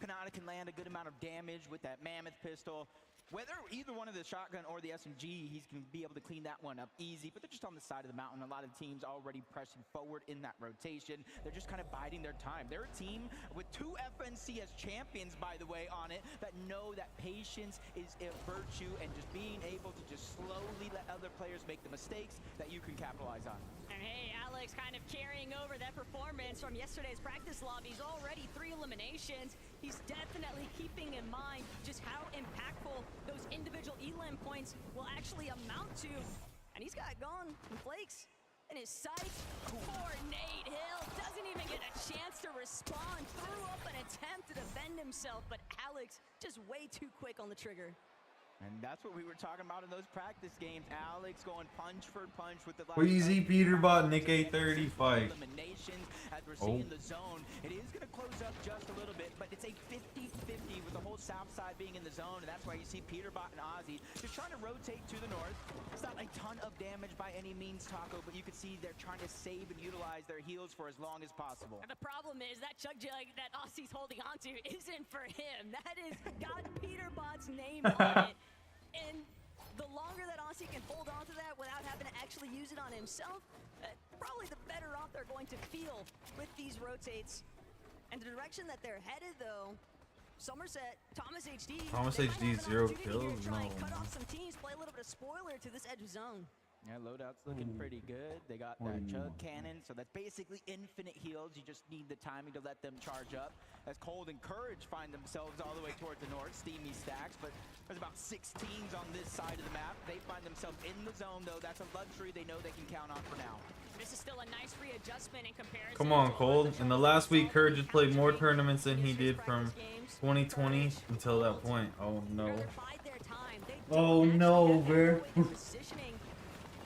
Kanata can land a good amount of damage with that Mammoth pistol. Whether either one of the shotgun or the SMG, he's going to be able to clean that one up easy, but they're just on the side of the mountain. A lot of teams already pressing forward in that rotation. They're just kind of biding their time. They're a team with 2 FNC as champions, by the way, on it, that know that patience is a virtue, and just being able to just slowly let other players make the mistakes that you can capitalize on. And hey, Alex kind of carrying over that performance from yesterday's practice lobbies. Already 3 eliminations. He's definitely keeping in mind just how impactful those individual elim points will actually amount to. And he's got Gone and Flakes in his sights. Poor Nate Hill doesn't even get a chance to respond. Threw up an attempt to defend himself, but Alex just way too quick on the trigger. And that's what we were talking about in those practice games. Alex going punch for punch with the Wheezy, Peterbot, Nick A30 fight. Eliminations as we're seeing the zone. It is going to close up just a little bit, but it's a 50-50 with the whole south side being in the zone, and that's why you see Peterbot and Ozzy just trying to rotate to the north. It's not a ton of damage by any means, Taco, but you can see they're trying to save and utilize their heals for as long as possible. And the problem is that Chug Jug that Ozzy's holding onto isn't for him. That has got Peterbot's name on it. And the longer that Ozzy can hold on to that without having to actually use it on himself, probably the better off they're going to feel with these rotates. And the direction that they're headed, though, Somerset, Thomas HD. Thomas HD 0 kills? Try and No. cut off some teams, play a little bit of spoiler to this edge zone. Yeah, loadout's looking pretty good. They got that Chug Cannon, so that's basically infinite heals. You just need the timing to let them charge up. As Cold and Courage find themselves all the way towards the north, Steamy stacks, but there's about 6 teams on this side of the map. They find themselves in the zone, though. That's a luxury they know they can count on for now. This is still a nice readjustment in comparison. Come on, to Cold. In the last week, Courage has played more capturing tournaments than he did from 2020 until that point. Oh no. Rather bide their time. They Oh, don't no, actually Bear. have to go into positioning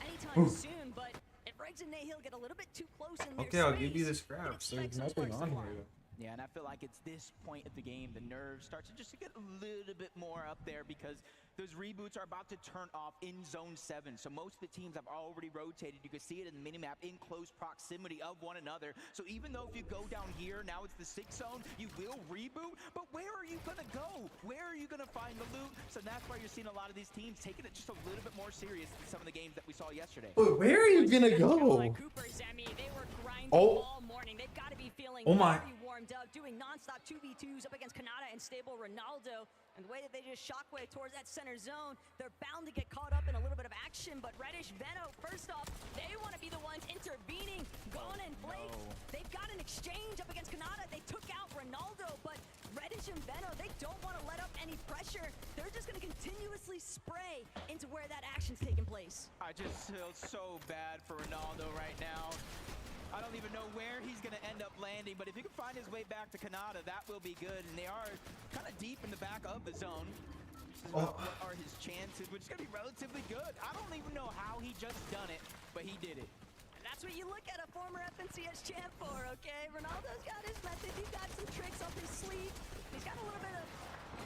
anytime soon, but if Reggs and Nahil get a little bit too close in their Okay, I'll give you the space, scraps. it There's expects nothing those on sparks to here. fly. Yeah, and I feel like it's this point of the game, the nerves start to just get a little bit more up there because those reboots are about to turn off in Zone 7. So most of the teams have already rotated. You can see it in the minimap in close proximity of one another. So even though if you go down here, now it's the 6 zone, you will reboot. But where are you going to go? Where are you going to find the loot? So that's why you're seeing a lot of these teams taking it just a little bit more serious than some of the games that we saw yesterday. But where are you gonna go? Like Cooper, Zemi, they were grinding Oh. all morning. They've got to be feeling Oh my. very warmed up, doing non-stop 2v2s up against Kanata and stable Ronaldo. And the way that they just shockwave towards that center zone, they're bound to get caught up in a little bit of action. But Reddish, Veno, first off, they want to be the ones intervening. Gone and Blake, they've got an exchange up against Kanata. They took out Ronaldo, but Reddish and Veno, they don't want to let up any pressure. They're just going to continuously spray into where that action eliminations taking place. I just feel so bad for Ronaldo right now. I don't even know where he's going to end up landing, but if he can find his way back to Canada, that will be good. And they are kind of deep in the back of the zone. What are his chances? Which is going to be relatively good. I don't even know how he just done it, but he did it. And that's what you look at a former FNCS champ for, okay? Ronaldo's got his method. He's got some tricks up his sleeve. He's got a little bit of...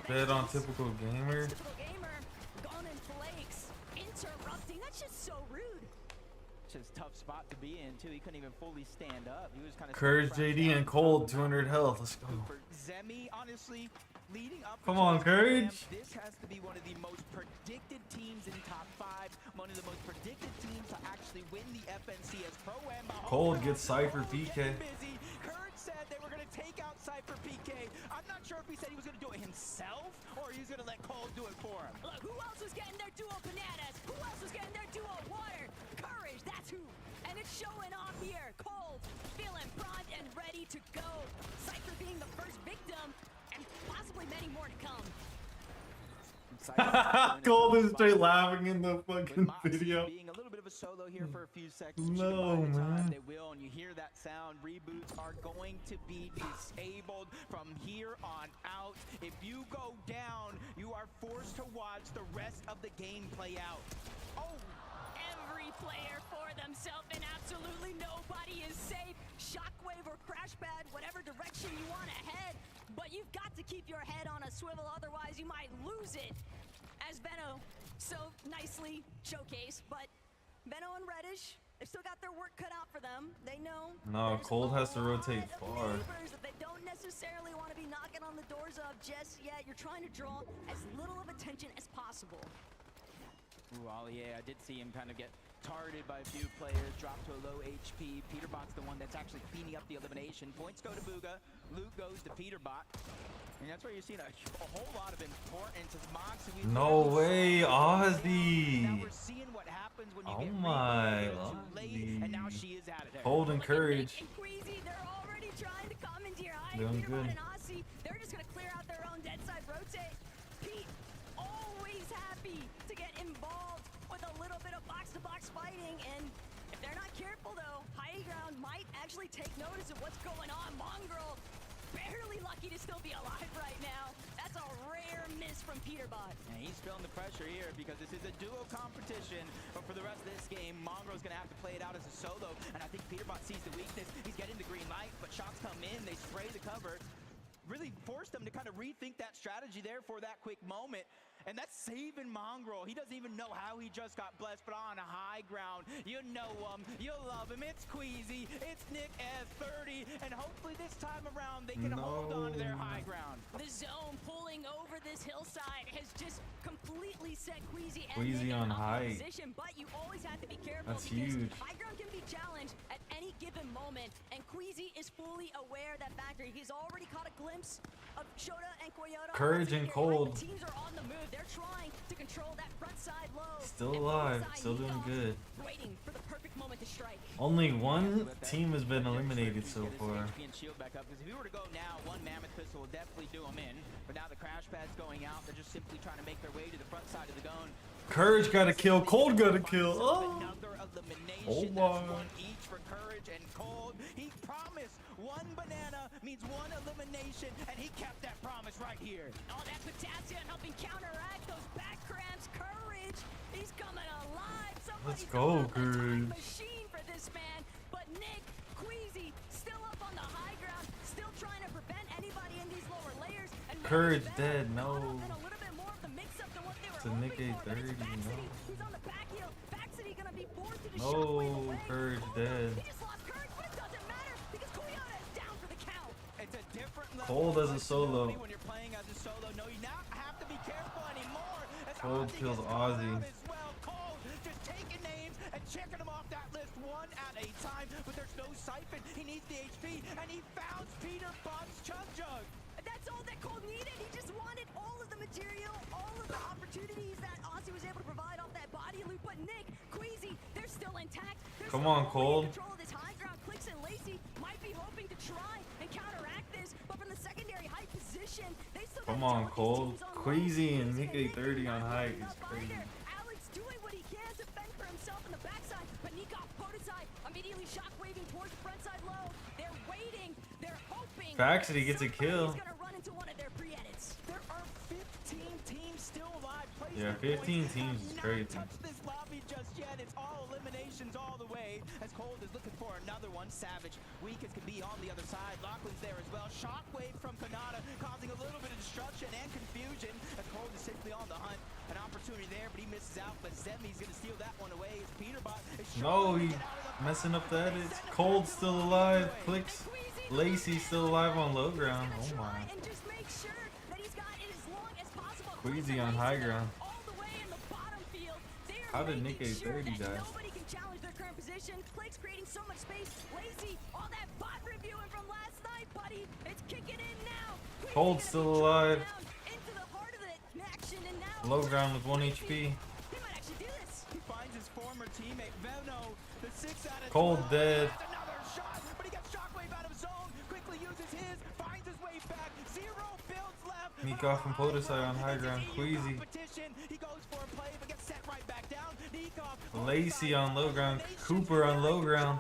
Dead on typical gamer. Typical gamer. Gone in flakes. Interrupting. That's just so rude. Just tough spot to be in too. He couldn't even fully stand up. He was kind of Courage, JD, and Cold, 200 health. Let's go. Zemi, honestly, leading up. Come to on, this program, Courage. This has to be one of the most predicted teams in top 5. One of the most predicted teams to actually win the FNCS Pro-Am. Cold gets Cypher PK. Courage said they were going to take out Cypher PK. I'm not sure if he said he was going to do it himself or he was going to let Cold do it for him. Look, who else was getting their duo bananas? Who else was getting their duo water? Courage, that's who. And it's showing off here. Cold, feeling primed and ready to go. Cypher being the first victim, and possibly many more to come. Cold is straight laughing in the fucking Moxie video. being a little bit of a solo here for a few seconds. No, By the time man. They will, and you hear that sound. Reboots are going to be disabled from here on out. If you go down, you are forced to watch the rest of the game play out. Oh, Every player for themselves, and absolutely nobody is safe. Shockwave or crash pad, whatever direction you want to head. But you've got to keep your head on a swivel, otherwise you might lose it. As Benno so nicely showcased, but Benno and Reddish, they've still got their work cut out for them. They know. No, there's Cold has to a rotate lot of far. neighbors that they don't necessarily want to be knocking on the doors of just yet. You're trying to draw as little of attention as possible. Ooh, Ollie, yeah, I did see him kind of get targeted by a few players, drop to a low HP. Peterbot's the one that's actually cleaning up the elimination. Points go to Bugha, loot goes to Peterbot. And that's where you're seeing a whole lot of importance as Moxie. No way, Ozzy. Now we're seeing what happens when you Oh get my, too late, and now she is out of there. Cold and Look at Courage. Nick and Queasy, they're already trying to commandeer high. Doing Peterbot good. and Aussie, they're just going to clear out their own dead side rotate. Pete, always happy to get involved with a little bit of box-to-box fighting, and if they're not careful, though, High Ground might actually take notice of what's going on. Mongrel, barely lucky to still be alive right now. That's a rare miss from Peterbot. And he's feeling the pressure here because this is a duo competition. But for the rest of this game, Mongrel's going to have to play it out as a solo. And I think Peterbot sees the weakness. He's getting the green light, but shots come in. They spray the cover. Really forced them to kind of rethink that strategy there for that quick moment. And that's saving Mongrel. He doesn't even know how he just got blessed, but on a high ground. You know him. You love him. It's Queasy. It's Nick S30. And hopefully this time around, they can hold on to their high ground. The zone pulling over this hillside has just completely set Queasy and Queasy Nick in on a high. position, but you always have to be careful That's because huge. high ground can be challenged at any given moment, and Queasy is fully aware of that factor. He's already caught a glimpse of Shota and Koyota. Courage and Cold. The teams are on the move. They're trying to control that front side low. Still and alive, inside still doing Neos, good. Waiting for the perfect moment to strike. Only one team has been eliminated so far. HP and shield back up, because if we were to go now, one Mammoth Pistol will definitely do them in. But now the crash pad's going out. They're just simply trying to make their way to the front side of the gun. Courage got a kill, Cold got a kill. Oh, Another elimination. Oh That's my. one each for Courage and Cold. He promised one banana means one elimination, and he kept that promise right here. Oh, that potassium helping counteract those back cramps. Courage, he's coming alive. Let's Somebody's go, going up with a time Courage. machine for this man. But Nick, Queasy, still up on the high ground, still trying to prevent anybody in these lower layers. And Courage Reddish dead, caught no. up in a little bit more of the mix-up than what they were To Nick hoping for. But A30, it's Vaxity no. who's on the back heel. Vaxity gonna be forced to just No, shockwave away. Courage Oh, dead. He just lost Courage, but it doesn't matter because Koyota is down for the count. It's a different level Cold of as a solo. flexibility when you're playing as a solo. No, you now have to be careful anymore. As Cold Ozzy kills gets called Ozzy. out as well. Cold just taking names and checking them off that list one at a time. But there's no siphon. He needs the HP, and he found Peter Bot's Chug Jug. That's all that Cold needed. He just wanted all of the material, all of the opportunities that Aussie was able to provide off that body loop. But Nick, Queasy, they're still intact. They're Come still on, fully Cold. in control of this high ground. Clicks and Lacey might be hoping to try and counteract this, but from the secondary height position, they still Come got on, both these Cold. teams on Queasy lock. and Queasy Nick A30 on Nick height moving is up crazy. either. Alex doing what he can. Side immediately shockwaving towards frontside low. They're waiting. They're hoping. Faxity gets a somebody's kill. gonna run into one of their pre-edits. There are 15 teams still alive. Place Yeah, their 15 points. teams Have is not crazy. touched this lobby just yet. It's all eliminations all the way. As Cold is looking for another one. Savage, weak as can be on the other side. Lachlan's there as well. Shockwave from Kanata, causing a little bit of destruction and confusion. As Cold is simply on the hunt. An opportunity there, but he misses out. But Zemi's gonna steal that one away. As Peterbot is No, struggling to he get out of the messing up the fight. edits. Cold's still alive. Clicks. Lacey still alive on low ground. Oh my. And just make sure that he's got it as long as possible. Queasy on high ground. All the way in the bottom field. They are How did making Nick sure A30 that die? Nobody can challenge their current position. Clicks creating so much space. Lazy, all that bot reviewing from last night, buddy. It's kicking in now. Queasy Cold's gonna still be drawn alive. down into the heart of the action, and now Low ground with 1 Queasy, HP. He might actually do this. He finds his former teammate Veno, the 6 out of Cold 12. dead. That's another shot, but he gets shockwave out of zone. Quickly uses his, finds his way back. 0 builds left. Nikov and Podesai on high ground. It's Queasy. EU competition. He goes for a play, but gets set right back down. Nikov, Lacey Podesai, on low ground. elimination. Cooper on low ground.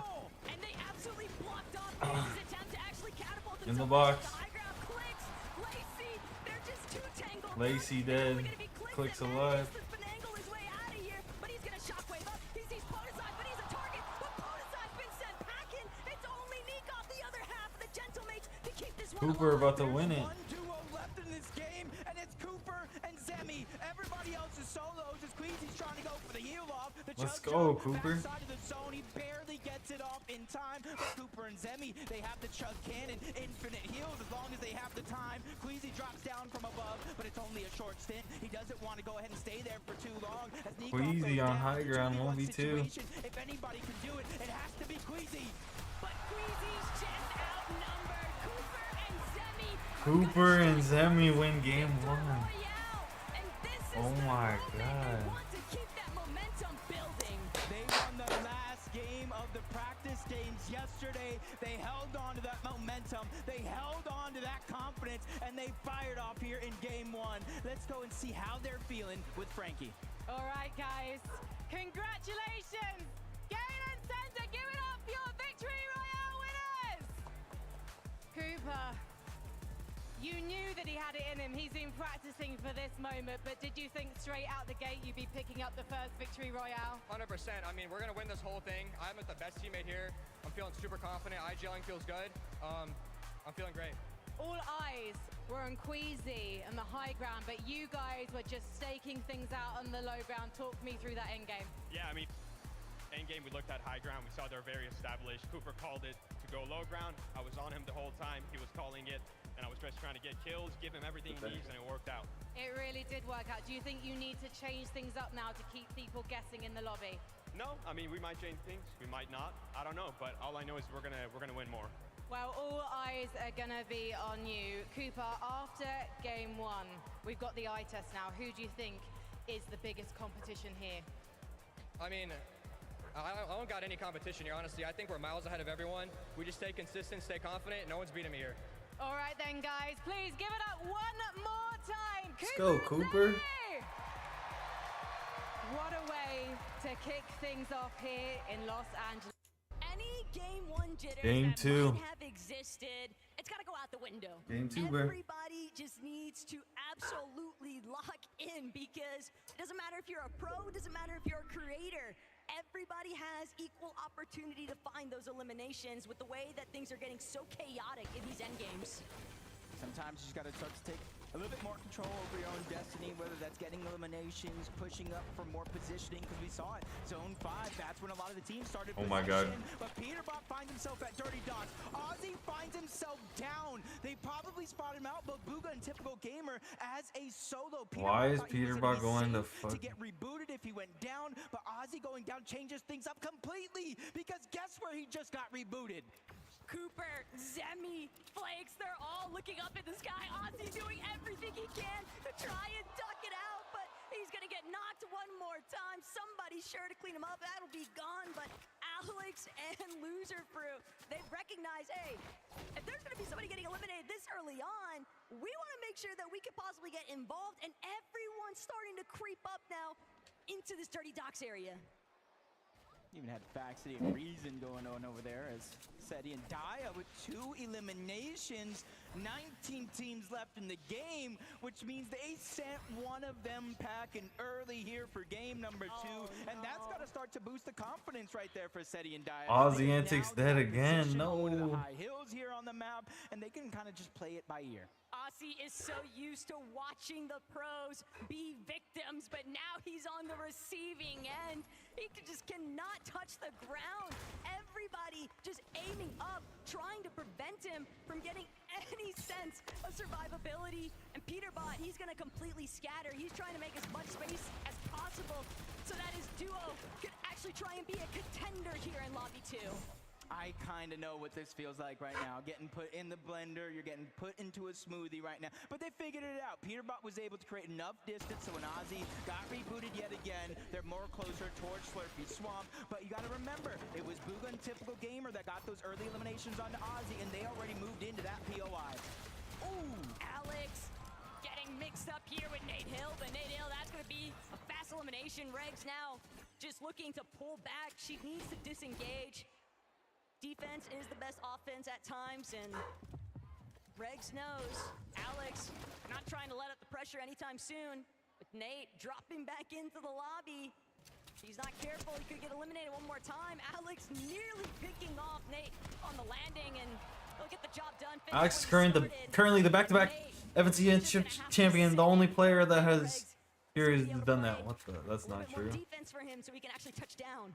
And they absolutely blocked off Queasy's attempt to actually catapult In the themselves box. to high ground. Clicks, Lacey, they're just too tangled. Lacey Now it's dead. gonna be Clicks that alive. manages to finagle his way out of here, but he's gonna shockwave up. He sees Podesai, but he's a target. But Podesai's been sent packing. It's only Nikov, the other half of the Gentlemates, to keep this one Cooper alive. about to win it. One duo left in this game, and it's Cooper and Zemi. Everybody else is solos as Queasy's trying to go for the heel off. The Let's chug go, jump, Cooper. backside of the zone. He barely gets it off in time. But Cooper and Zemi, they have the chug cannon, infinite heals as long as they have the time. Queasy drops down from above, but it's only a short stint. He doesn't want to go ahead and stay there for too long. As Nikov Queasy goes on down. high ground, 2v1 1v2. situation. If anybody can do it, it has to be Queasy. But Queasy's just outnumbered. Cooper and Zemi win game 1. Royale. And this is Oh the my moment they God. want to keep that momentum building. They won the last game of the practice games yesterday. They held on to that momentum. They held on to that confidence, and they fired off here in game 1. Let's go and see how they're feeling with Frankie. All right, guys. Congratulations. Galen Center, give it up for your Victory Royale winners. Cooper, you knew that he had it in him. He's been practicing for this moment, but did you think straight out the gate you'd be picking up the first Victory Royale? 100%. I mean, we're going to win this whole thing. I'm with the best teammate here. I'm feeling super confident. IGLing feels good. I'm feeling great. All eyes were on Queasy and the high ground, but you guys were just staking things out on the low ground. Talk me through that end game. Yeah, I mean, end game we looked at high ground. We saw they're very established. Cooper called it to go low ground. I was on him the whole time. He was calling it, and I was just trying to get kills, give him everything he needs, and it worked out. It really did work out. Do you think you need to change things up now to keep people guessing in the lobby? No, I mean, we might change things. We might not. I don't know, but all I know is we're gonna win more. Well, all eyes are gonna be on you. Cooper, after game 1, we've got the eye test now. Who do you think is the biggest competition here? I mean, I don't got any competition here, honestly. I think we're miles ahead of everyone. We just stay consistent, stay confident. No one's beating me here. All right then, guys, please give it up one more time. Let's go, Cooper. Zemi! What a way to kick things off here in Los Angeles. Any game 1 jitters Game that 2. might have existed, it's got to go out the window. Game 2, bro. Everybody just needs to absolutely lock in, because it doesn't matter if you're a pro, it doesn't matter if you're a creator. Everybody has equal opportunity to find those eliminations with the way that things are getting so chaotic in these end games. Sometimes you just got to start to take a little bit more control over your own destiny, whether that's getting eliminations, pushing up for more positioning, because we saw it. Zone 5, that's when a lot of the teams started Oh my God. possession, but Peterbot finds himself at Dirty Dots. Ozzy finds himself down. They probably spotted him out, but Bugha and Typical Gamer as a solo. Why is thought he was Peterbot gonna be going to safe fuck- get rebooted if he went down, but Ozzy going down changes things up completely, because guess where he just got rebooted? Cooper, Zemi, Flakes, they're all looking up at the sky. Ozzy doing everything he can to try and duck it out, but he's gonna get knocked one more time. Somebody's sure to clean him up. That'll be gone, but Alex and Loser Fruit, they've recognized, hey, if there's gonna be somebody getting eliminated this early on, we wanna make sure that we could possibly get involved, and everyone's starting to creep up now into this Dirty Docks area. Even had Faxity and Reason going on over there as Seti and Daya with 2 eliminations. 19 teams left in the game, which means they sent one of them packing early here for game number 2. And that's got to start to boost the confidence right there for Seti and Daya. Aussie They Antics now dead got again. position on one of the No. high hills here on the map, and they can kind of just play it by ear. Aussie is so used to watching the pros be victims, but now he's on the receiving end. He just cannot touch the ground. Everybody just aiming up, trying to prevent him from getting any sense of survivability. And Peterbot, he's gonna completely scatter. He's trying to make as much space as possible so that his duo could actually try and be a contender here in Lobby 2. I kind of know what this feels like right now. Getting put in the blender, you're getting put into a smoothie right now. But they figured it out. Peterbot was able to create enough distance so when Aussie got rebooted yet again, they're more closer towards Slurpy Swamp. But you got to remember, it was Booga and Typical Gamer that got those early eliminations onto Aussie, and they already moved into that POI. Ooh, Alex getting mixed up here with Nate Hill, but Nate Hill, that's going to be a fast elimination. Regs now just looking to pull back. She needs to disengage. Defense is the best offense at times, and Regs knows. Alex not trying to let up the pressure anytime soon, with Nate dropping back into the lobby. He's not careful, he could get eliminated one more time. Alex nearly picking off Nate on the landing, and he'll get the job done. Alex is currently the back-to-back FNC champion, the only player that has done that. What the? That's not true. Defense for him so he can actually touch down.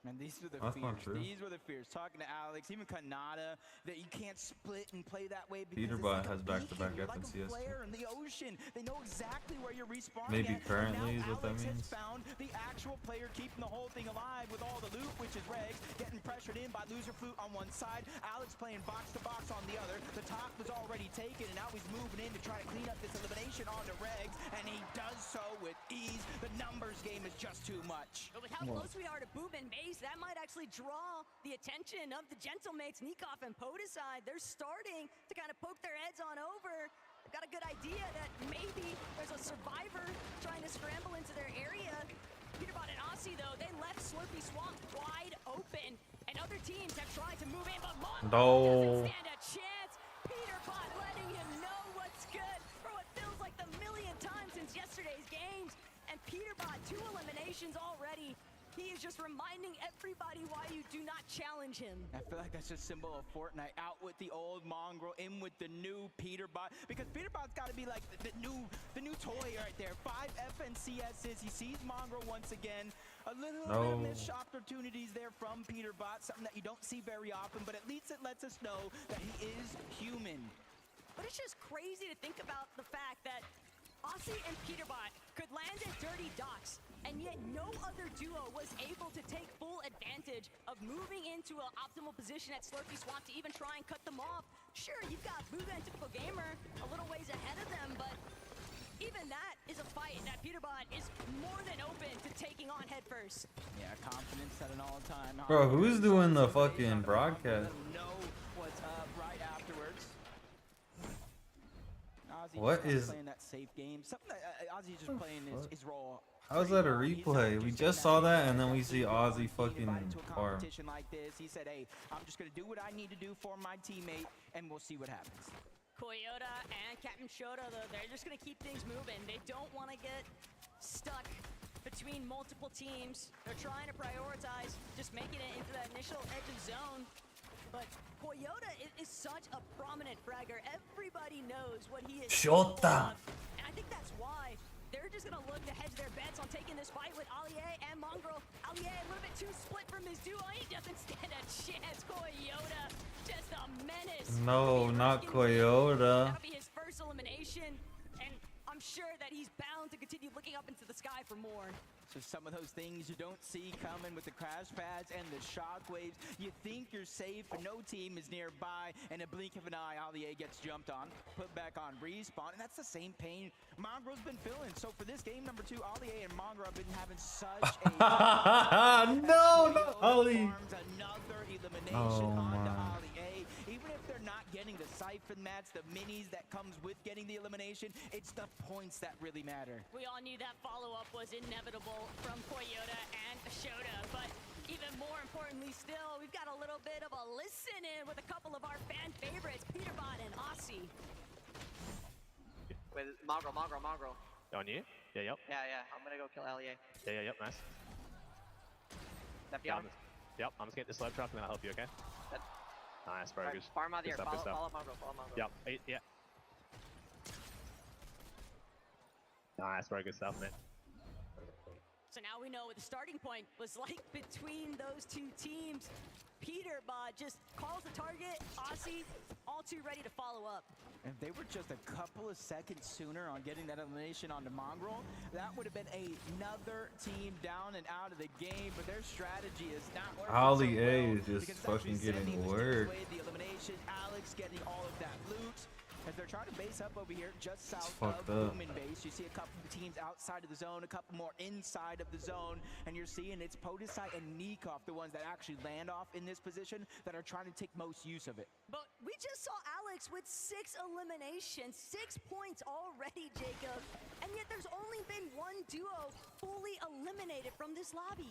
Man, these were the That's not fears. true. These were the fears. Talking to Alex, even Kanata, that you can't split and play that way because Peterbot it's like has a back-to-back beacon, like a FNCS. flare in the ocean. They know exactly where you're respawning Maybe at. currently is Now what that Alex has means. found the actual player keeping the whole thing alive with all the loot, which is Regs, getting pressured in by Loser Flute on one side, Alex playing box to box on the other. The top was already taken, and now he's moving in to try to clean up this elimination onto Regs, and he does so with ease. The numbers game is just too much. But with how close we are to Boom and Maze, that might actually draw the attention of the Gentlemates, Nikov and Podicide. They're starting to kind of poke their heads on over. They've got a good idea that maybe there's a survivor trying to scramble into their area. Peterbot and Aussie, though, they left Slurpy Swamp wide open. And other teams have tried to move in, but Mongo doesn't stand a chance. Peterbot letting him know what's good for what feels like the millionth time since yesterday's games. And Peterbot, 2 eliminations already. He is just reminding everybody why you do not challenge him. I feel like that's a symbol of Fortnite. Out with the old Mongrel, in with the new Peterbot. Because Peterbot's got to be like the new toy right there. 5 FNCSs. He sees Mongrel once again. A little bit of missed opportunities there from Peterbot. Something that you don't see very often, but at least it lets us know that he is human. But it's just crazy to think about the fact that Aussie and Peterbot could land at Dirty Docks, and yet no other duo was able to take full advantage of moving into an optimal position at Slurpy Swamp to even try and cut them off. Sure, you've got Booga and Typical Gamer a little ways ahead of them, but even that is a fight that Peterbot is more than open to taking on head first. Yeah, confidence at an all-time high. Bro, who's doing the fucking broadcast? Let him know what's up right afterwards. Ozzy What just is- playing that safe game? Something that Ozzy's just playing his role. How's that a replay? We just saw that, and then we see Aussie fucking invited to a farm. competition like this. He said, "Hey, I'm just gonna do what I need to do for my teammate, and we'll see what happens." Koyota and Captain Shota, though, they're just going to keep things moving. They don't want to get stuck between multiple teams. They're trying to prioritize just making it into that initial edge of zone. But Koyota is such a prominent fragger. Everybody knows what he is. Shota. And I think that's why they're just going to look to hedge their bets on taking this fight with Allier and Mongrel. Allier a little bit too split from his duo. He doesn't stand a chance. Koyota, just a menace. No, not Koyota. That'll be his first elimination, and I'm sure that he's bound to continue looking up into the sky for more. So some of those things you don't see coming with the crash pads and the shockwaves. You think you're safe, but no team is nearby. And a blink of an eye, Allier gets jumped on, put back on respawn, and that's the same pain Mongrel's been feeling. So for this game number 2, Allier and Mongrel have been having such a No, not Ollie. Another elimination Oh, onto my. Allier. Even if they're not getting the siphon mats, the minis that comes with getting the elimination, it's the points that really matter. We all knew that follow-up was inevitable from Koyota and Shota, but Even more importantly still, we've got a little bit of a listen in with a couple of our fan favorites, Peterbot and Aussie. With Mongrel. On you? Yeah, yep. Yeah. I'm gonna go kill LEA. Yeah, yep, nice. Left Yeah, yard. yep, I'm just getting the slow trap and then I'll help you, okay? Dead. Nice, bro. Alright, farm out good here. stuff, good Follow stuff. Mongrel. Yep, yeah. Nice, bro. Good stuff, man. So now we know what the starting point was like between those two teams. Peterbot just calls the target, Aussie, all too ready to follow up. If they were just a couple of seconds sooner on getting that elimination onto Mongrel, that would have been another team down and out of the game, but their strategy is not working Ali so A well is just because it's fucking actually getting sending worked. away the elimination, Alex getting all of that loot. As they're trying to base up over here just south fucked of up. Lumen base. You see a couple of teams outside of the zone, a couple more inside of the zone, and you're seeing it's Podesite and Nikov, the ones that actually land off in this position, that are trying to take most use of it. But we just saw Alex with 6 eliminations, 6 points already, Jacob. And yet there's only been one duo fully eliminated from this lobby.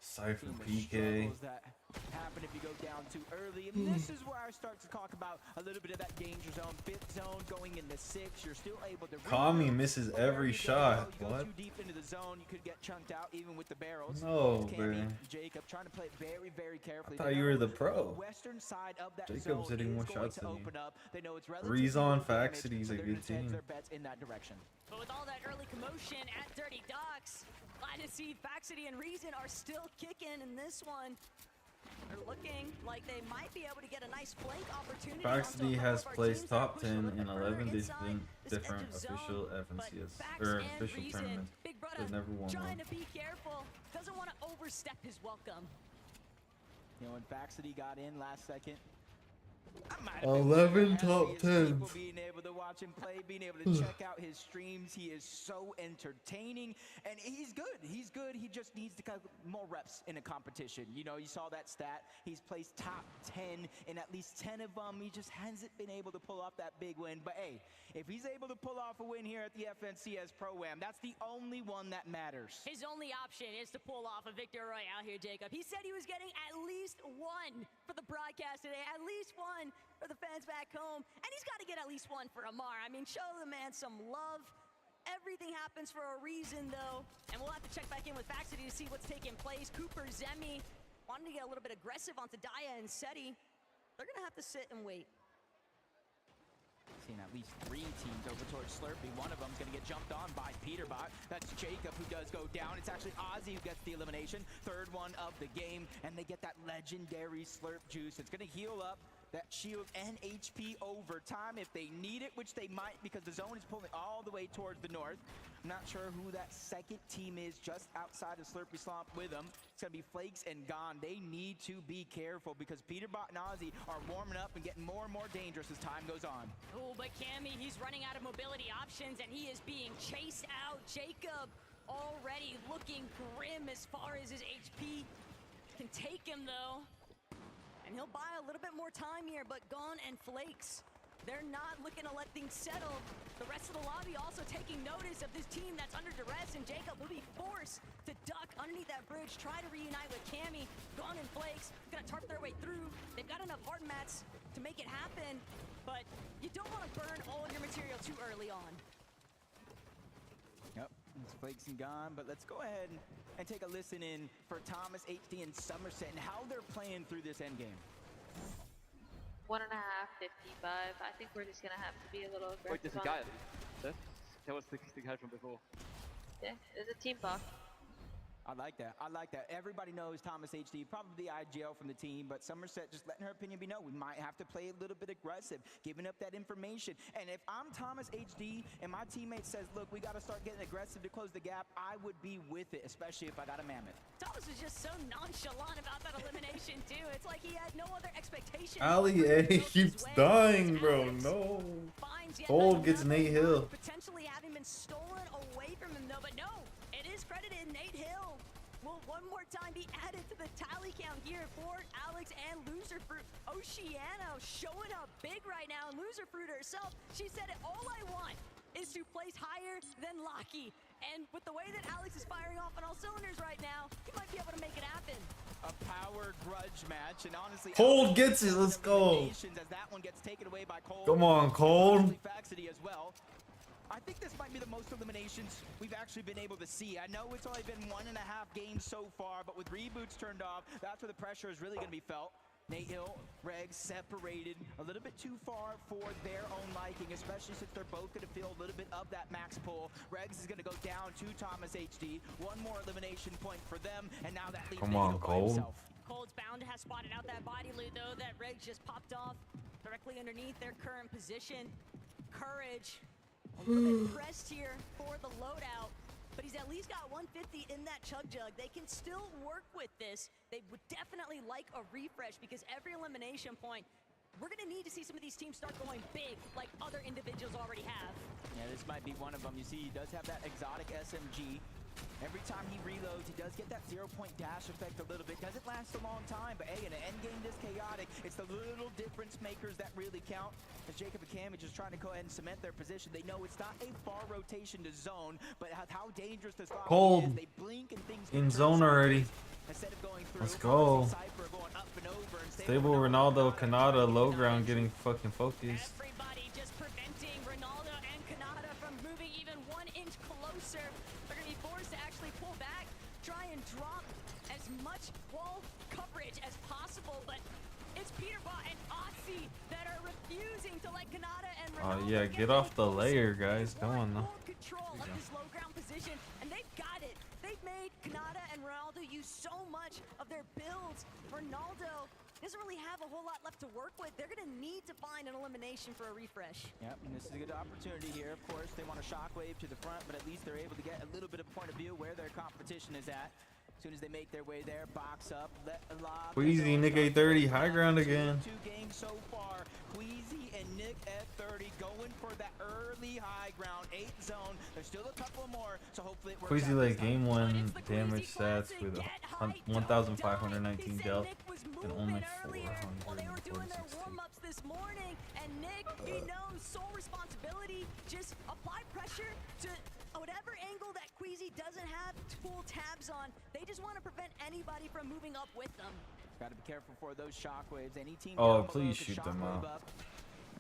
Cypher Seeing the PK. struggles that happen if you go down too early. And this is where I start to talk about a little bit of that danger zone, 5th zone, going into 6. You're still able to Kami rebuild. misses But wherever every you shot. You go What? too deep into the zone, you could get chunked out even with the barrels. No, Cammy, man. Jacob trying to play it very, very carefully. I thought you were the The pro. western side of that Jacob's zone hitting is more going shots to than you. open up. They know it's relatively Rezon low damage, Faxity's so a they're good gonna hedge team. their bets in that direction. But with all that early commotion at Dirty Docks, glad to see Faxity and Reason are still kicking in this one. They're looking like they might be able to get a nice flank opportunity. Faxity has placed top 10 in 11 different different official FNCS or official tournaments. Big brother They've never won trying one. to be careful, doesn't want to overstep his welcome. You know, when Faxity got in last second, I might have 11 been top happy as people 10s. being able to watch him play, being able to check out his streams. He is so entertaining, and he's good. He's good. He just needs to get more reps in a competition. You know, you saw that stat. He's placed top 10 in at least 10 of them. He just hasn't been able to pull off that big win. But hey, if he's able to pull off a win here at the FNCS Pro-Am, that's the only one that matters. His only option is to pull off a Victor Royale here, Jacob. He said he was getting at least one for the broadcast today, at least one for the fans back home, and he's got to get at least one for Amar. I mean, show the man some love. Everything happens for a reason, though, and we'll have to check back in with Faxity to see what's taking place. Cooper Zemi wanted to get a little bit aggressive onto Daya and Seti. They're going to have to sit and wait. Seen at least 3 teams over towards Slurpee. One of them's going to get jumped on by Peterbot. That's Jacob who does go down. It's actually Ozzy who gets the elimination. 3rd one of the game, and they get that legendary Slurp juice. It's going to heal up that shield and HP over time if they need it, which they might because the zone is pulling all the way towards the north. I'm not sure who that second team is just outside of Slurpee Swamp with them. It's going to be Flakes and Gone. They need to be careful because Peterbot and Ozzy are warming up and getting more and more dangerous as time goes on. Oh, but Cammy, he's running out of mobility options, and he is being chased out. Jacob already looking grim as far as his HP can take him, though. And he'll buy a little bit more time here, but Gone and Flakes, they're not looking to let things settle. The rest of the lobby also taking notice of this team that's under duress, and Jacob will be forced to duck underneath that bridge, try to reunite with Cammy. Gone and Flakes gonna tarp their way through. They've got enough hard mats to make it happen, but you don't want to burn all of your material too early on. Yep, it's Flakes and Gone, but let's go ahead and take a listen in for Thomas HD and Somerset and how they're playing through this endgame. 1.5, 55. I think we're just gonna have to be a little aggressive. Wait, there's a on guy. it. That was the guy from before. Yeah, there's a team buff. I like that. I like that. Everybody knows Thomas HD, probably the IGL from the team, but Somerset just letting her opinion be known. We might have to play a little bit aggressive, giving up that information. And if I'm Thomas HD and my teammate says, look, we got to start getting aggressive to close the gap, I would be with it, especially if I got a Mammoth. Thomas is just so nonchalant about that elimination, too. It's like he had no other expectation. Ali A keeps dying, bro. No. Gold gets Nate Hill. Potentially having been stolen away from him, though, but no, it is credited Nate Hill. Will one more time be added to the tally count here for Alex and Loserfruit. Oceano showing up big right now, and Loserfruit herself, she said, all I want is to place higher than Lockie. And with the way that Alex is firing off on all cylinders right now, he might be able to make it happen. A power grudge match, and honestly, Cold gets it. Let's go. as that one gets taken away by Cold. Come on, Cold. Faxity as well. I think this might be the most eliminations we've actually been able to see. I know it's only been 1.5 games so far, but with reboots turned off, that's where the pressure is really going to be felt. Nate Hill, Regs separated a little bit too far for their own liking, especially since they're both going to feel a little bit of that max pull. Regs is going to go down to Thomas HD. One more elimination point for them, and now that leaves Come Nate on, Hill by Cole. himself. Cold's bound to have spotted out that body loot, though, that Regs just popped off directly underneath their current position. Courage, a little bit pressed here for the loadout, but he's at least got 150 in that chug jug. They can still work with this. They would definitely like a refresh because every elimination point, we're going to need to see some of these teams start going big like other individuals already have. Yeah, this might be one of them. You see, he does have that exotic SMG. Every time he reloads, he does get that 0-point dash effect a little bit. Doesn't last a long time, but hey, in an endgame this chaotic, it's the little difference makers that really count. As Jacob and Cam are just trying to go ahead and cement their position, they know it's not a far rotation to zone, but how dangerous this lobby Cold. is. They blink and things In get zone turned already. instead of going through. Let's go. Cypher going up and over and Stable Ronaldo, Kanata, low ground getting fucking focused. Everybody just preventing Ronaldo and Kanata from moving even 1 inch closer. They're going to be forced to actually pull back, try and drop as much wall coverage as possible, but it's Peterbot and Otzi that are refusing to let Kanata and Ronaldo Yeah, get off the layer, guys. Come on now. full control of this low ground position, and they've got it. They've made Kanata and Ronaldo use so much of their builds. Ronaldo doesn't really have a whole lot left to work with. They're going to need to find an elimination for a refresh. Yep, and this is a good opportunity here. Of course, they want a shockwave to the front, but at least they're able to get a little bit of point of view where their competition is at. As soon as they make their way there, box up, let a lob. Queasy, Nick A30, high ground again. 2 games so far. Queasy and Nick at 30 going for that early high ground, 8 zone. There's still a couple more, so hopefully it works. Queasy out like this time. game 1 damage stats with 1,519 dealt and only 446 warm-ups this morning, and Nick, he knows sole responsibility, just apply pressure to whatever angle that Queasy doesn't have full tabs on. They just want to prevent anybody from moving up with them. Gotta be careful for those shockwaves. Any team Oh, down below please could shoot them shockwave out. up.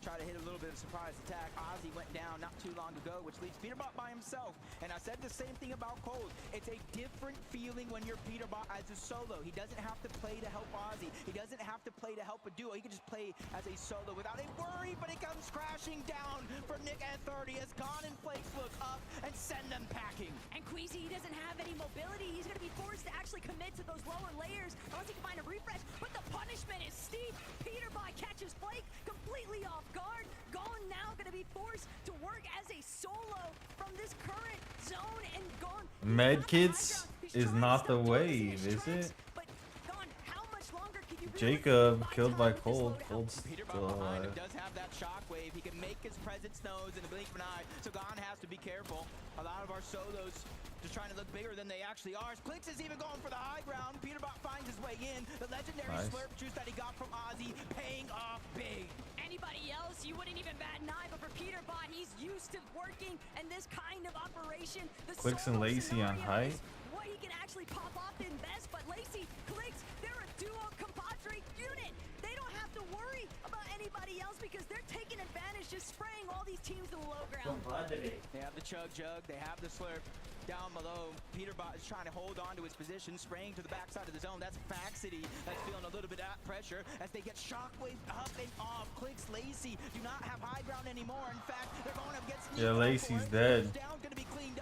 Try to hit a little bit of surprise attack. Ozzy went down not too long ago, which leaves Peterbot by himself. And I said the same thing about Cold. It's a different feeling when you're Peterbot as a solo. He doesn't have to play to help Ozzy. He doesn't have to play to help a duo. He can just play as a solo without a worry, but it comes crashing down for Nick at 30 as Gone and Flakes look up and send them packing. And Queasy, he doesn't have any mobility. He's going to be forced to actually commit to those lower layers unless he can find a refresh. But the punishment is steep. Peterbot catches Flake completely off guard. Gone now going to be forced to work as a solo from this current zone, and Gone. Med kits is not the wave, is it? But Gone, how much longer can you Jacob killed by Cold. Cold's Peterbot still behind him alive. does have that shockwave. He can make his presence known in the blink of an eye, so Gone has to be careful. A lot of our solos just trying to look bigger than they actually are. Clicks is even going for the high ground. Peterbot finds his way in. The legendary Nice. slurp juice that he got from Ozzy paying off big. Anybody else, you wouldn't even bat an eye, but for Peterbot, he's used to working in this kind of operation. The Clicks and solo Lacey on scenario height. is what he can actually pop off in best, but Lacey, Clicks, they're a duo compadre unit. They don't have to worry about anybody else because they're taking advantage, just spraying all these teams to the low ground. They have the chug jug, they have the slurp down below. Peterbot is trying to hold on to his position, spraying to the backside of the zone. That's Faxity that's feeling a little bit of pressure as they get shockwave up and off. Clicks, Lacey do not have high ground anymore. In fact, they're going up against Yeah, Lacey's dead.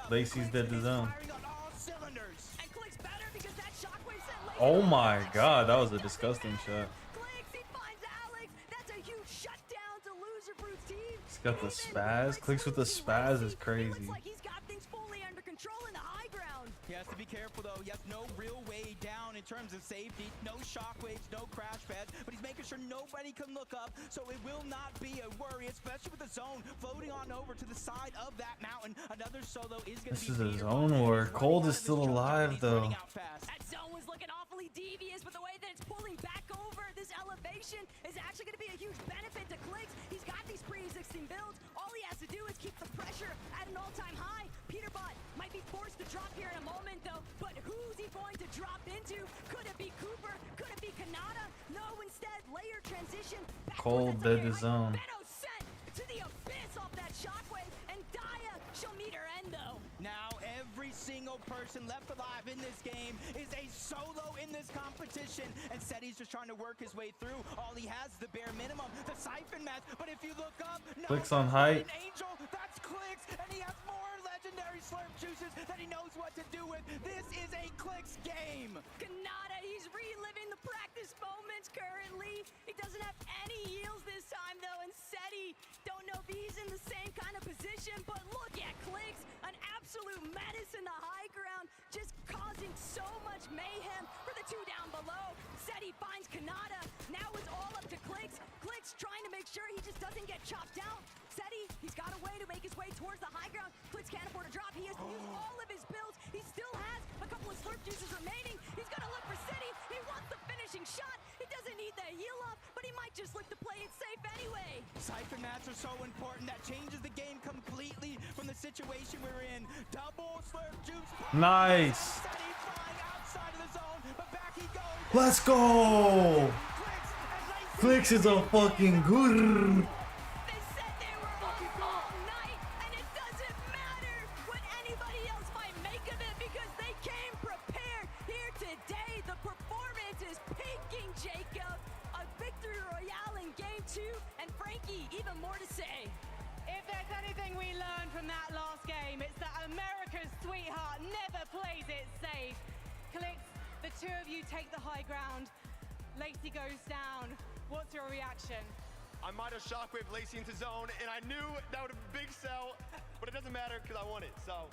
Lacey's dead to zone. And Clicks better because that shockwave sent Lacey Oh my god, that was a disgusting shot. Clicks, he finds Alex. That's a huge shutdown to Loser Fruit's team. He's got the spaz. Clicks with the spaz is crazy. Looks like he's got things fully under control in the high ground. He has to be careful though. He has no real way down in terms of safety. No shockwaves, no crash pads, but he's making sure nobody can look up, so it will not be a worry, especially with the zone floating on over to the side of that mountain. Another solo is going to This is a zone war. Cold is still alive though. That zone was looking awfully devious, but the way that it's pulling back over this elevation is actually going to be a huge benefit to Clicks. He's got these pre-existing builds. All he has to do is keep the pressure at an all-time high. Peterbot might be forced to drop here in a moment, though. But who's he going to drop into? Could it be Cooper? Could it be Kanata? No, instead, layer transition. Cold dead the zone. Benno sent to the abyss off that shockwave, and Daya, she'll meet her end, though. Now every single person left alive in this game is a solo in this competition, and Seti's just trying to work his way through. All he has is the bare minimum, the Siphon match. But if you look up, no, Clicks on that's height. not an Angel, that's Clicks, and he has more legendary slurp juices that he knows what to do with. This is a Clicks game. Kanata, he's reliving the practice moments currently. He doesn't have any heals this time, though, and Seti, don't know if he's in the same kind of position, but look at Clicks, an absolute menace in the high ground, just causing so much mayhem for the two down below. Seti finds Kanata, now it's all up to Clicks. Clicks trying to make sure he just doesn't get chopped down. Seti, he's got a way to make his way towards the high ground. Clicks can't afford to drop, he has to use all of his builds. He still has a couple of slurp juices remaining. He's gonna look for Seti, he wants the finishing shot. He doesn't need the heal up, but he might just look to play it safe anyway. Siphon mats are so important, that changes the game completely from the situation we're in. Double slurp juice. Nice. Seti flying outside of the zone, but back he goes. Let's go. Clicks is a fucking good. They said they were up all night, and it doesn't matter what anybody else might make of it because they came prepared here today. The performance is peaking, Jacob. A victory royale in game 2, and Frankie, even more to say. If there's anything we learned from that last game, it's that America's sweetheart never plays it safe. Clicks, the two of you take the high ground. Lacey goes down. What's your reaction? I might have shockwave Lacey into zone, and I knew that would have been a big sell, but it doesn't matter because I won it, so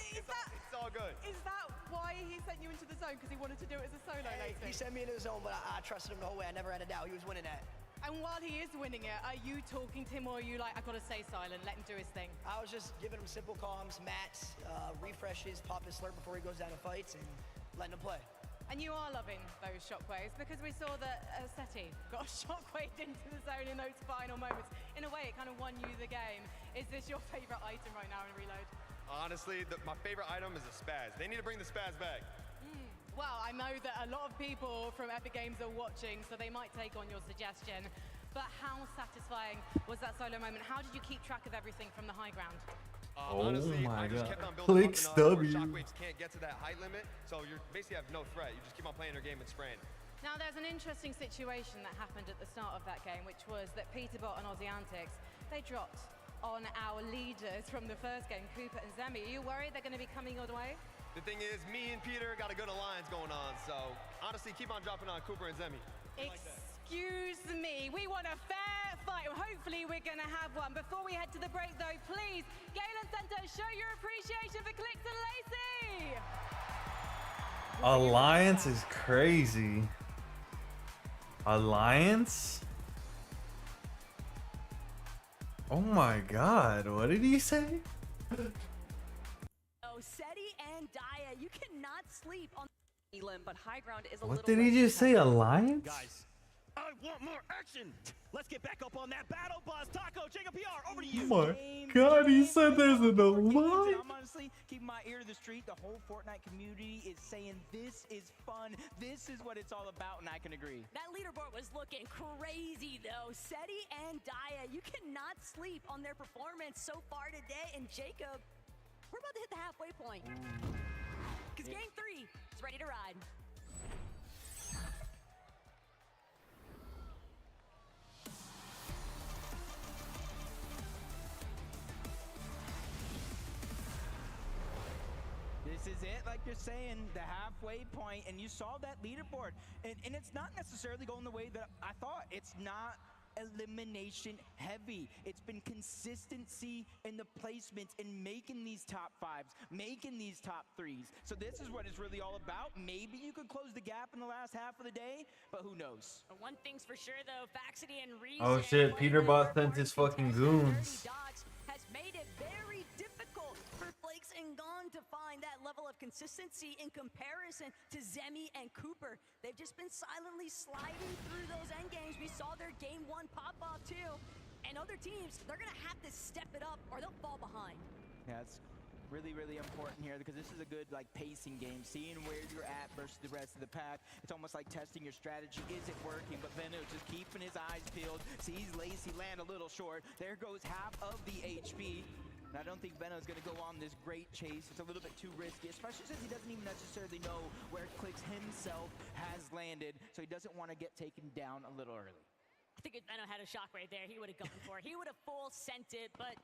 it's all good. Is that why he sent you into the zone? Because he wanted to do it as a solo, Lacey? He sent me into the zone, but I trusted him the whole way. I never had a doubt he was winning that. And while he is winning it, are you talking to him, or are you like, I gotta stay silent, let him do his thing? I was just giving him simple comms, mats, refreshes, pop his slurp before he goes down and fights, and letting him play. And you are loving those shockwaves because we saw that Seti got shockwaved into the zone in those final moments. In a way, it kind of won you the game. Is this your favorite item right now in Reload? Honestly, my favorite item is a spaz. They need to bring the spaz back. Well, I know that a lot of people from Epic Games are watching, so they might take on your suggestion. But how satisfying was that solo moment? How did you keep track of everything from the high ground? Honestly, my I just God. kept on building Clicks up and up, where W. shockwaves can't get to that height limit, so you basically have no threat. You just keep on playing your game and spraying. Now, there's an interesting situation that happened at the start of that game, which was that Peterbot and Aussie Antics, they dropped on our leaders from the first game, Cooper and Zemi. Are you worried they're going to be coming your way? The thing is, me and Peter got a good alliance going on, so honestly, keep on dropping on Cooper and Zemi. Excuse me, we want a fair fight. Hopefully we're going to have one. Before we head to the break though, please, Galen Center, show your appreciation for Clicks and Lacey. Alliance is crazy. Alliance? Oh my god, what did he say? Oh, Seti and Daya, you cannot sleep on Elim, but high ground is a What little did he just say? Alliance? Guys, I want more action. Let's get back up on that battle bus. Taco, Jacob PR, over to you. Oh my god, he said there's an alliance. I'm honestly keeping my ear to the street. The whole Fortnite community is saying this is fun. This is what it's all about, and I can agree. That leaderboard was looking crazy, though. Seti and Daya, you cannot sleep on their performance so far today. And Jacob, we're about to hit the halfway point. Because game 3 is ready to ride. This is it, like you're saying, the halfway point, and you saw that leaderboard. And it's not necessarily going the way that I thought. It's not elimination heavy. It's been consistency in the placements and making these top 5s, making these top 3s. So this is what it's really all about. Maybe you could close the gap in the last half of the day, but who knows? One thing's for sure, though, Faxity and Reason. Oh shit, Peterbot sent his fucking goons. Has made it very difficult for Flakes and Gone to find that level of consistency in comparison to Zemi and Cooper. They've just been silently sliding through those end games. We saw their game 1 pop off too. And other teams, they're gonna have to step it up or they'll fall behind. Yeah, it's Really, really important here because this is a good like pacing game. Seeing where you're at versus the rest of the pack. It's almost like testing your strategy. Is it working? But Veno just keeping his eyes peeled. Sees Lacey land a little short. There goes half of the HP. And I don't think Veno's going to go on this great chase. It's a little bit too risky, especially since he doesn't even necessarily know where Clix himself has landed. So he doesn't want to get taken down a little early. I think if Veno had a shock right there, he would have gone for it. He would have full sent it, but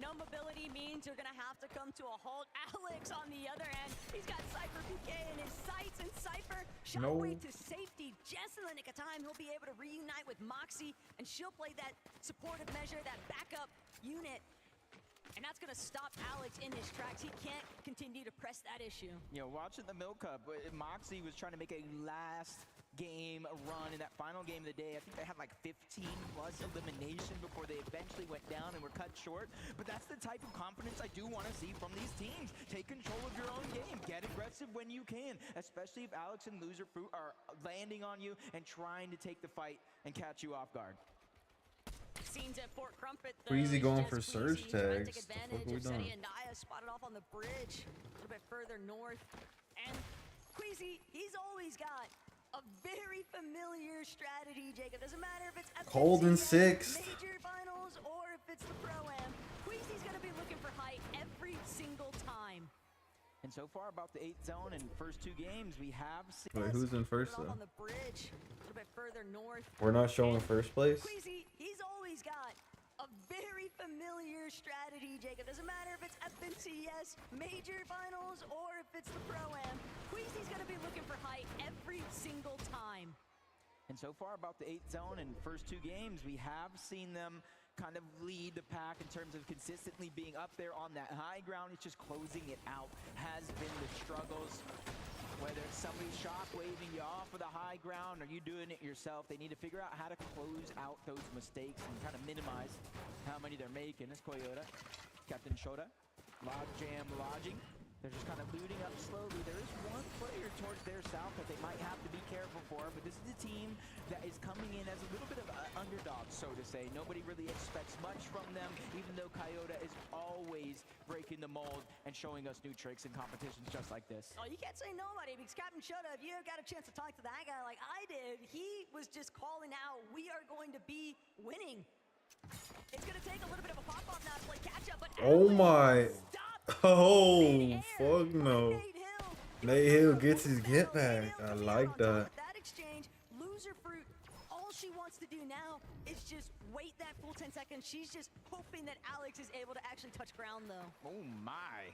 no mobility means you're going to have to come to a halt. Alex on the other end, he's got Cypher PK in his sights, and Cypher shockwave to safety just in the nick of time. He'll be able to reunite with Moxie, and she'll play that supportive measure, that backup unit. And that's going to stop Alex in his tracks. He can't continue to press that issue. You know, watching the Milk Cup, Moxie was trying to make a last game run in that final game of the day. I think they had like 15 plus elimination before they eventually went down and were cut short. But that's the type of confidence I do want to see from these teams. Take control of your own game. Get aggressive when you can, especially if Alex and Loser Fruit are landing on you and trying to take the fight and catch you off guard. Scenes at Fort Crumpet. Queasy going for Queasy surge trying to tags. take The fuck advantage are we of Seti doing? and Naya spotted off on the bridge a little bit further north. And Queasy, he's always got a very familiar strategy, Jacob. Doesn't matter if it's Cold in FNCS, sixth. major finals, or if it's the Pro-Am. Queasy's going to be looking for height every single time. And so far, about the 8th zone in first 2 games, we have seen... Wait, who's in first Off though? on the bridge a little bit further north. We're not showing first place. Queasy, he's always got a very familiar strategy, Jacob. Doesn't matter if it's FNCS, major finals, or if it's the Pro-Am. Queasy's going to be looking for height every single time. And so far, about the 8th zone in first 2 games, we have seen them kind of lead the pack in terms of consistently being up there on that high ground. It's just closing it out has been the struggles. Whether it's somebody shock waving you off of the high ground or you doing it yourself, they need to figure out how to close out those mistakes and kind of minimize how many they're making. It's Koyota, Captain Shota, Log Jam lodging. They're just kind of looting up slowly. There is one player towards their south that they might have to be careful for, but this is a team that is coming in as a little bit of an underdog, so to say. Nobody really expects much from them, even though Coyote is always breaking the mold and showing us new tricks in competitions just like this. Oh, you can't say nobody, because Captain Shota, if you got a chance to talk to that guy like I did, he was just calling out, we are going to be winning. It's going to take a little bit of a pop-off now to play catch-up, but Oh my. Oh, fuck no. Nate Hill gets his get back. I like that. that exchange, Loser Fruit, all she wants to do now is just wait that full 10 seconds. She's just hoping that Alex is able to actually touch ground, though. Oh my.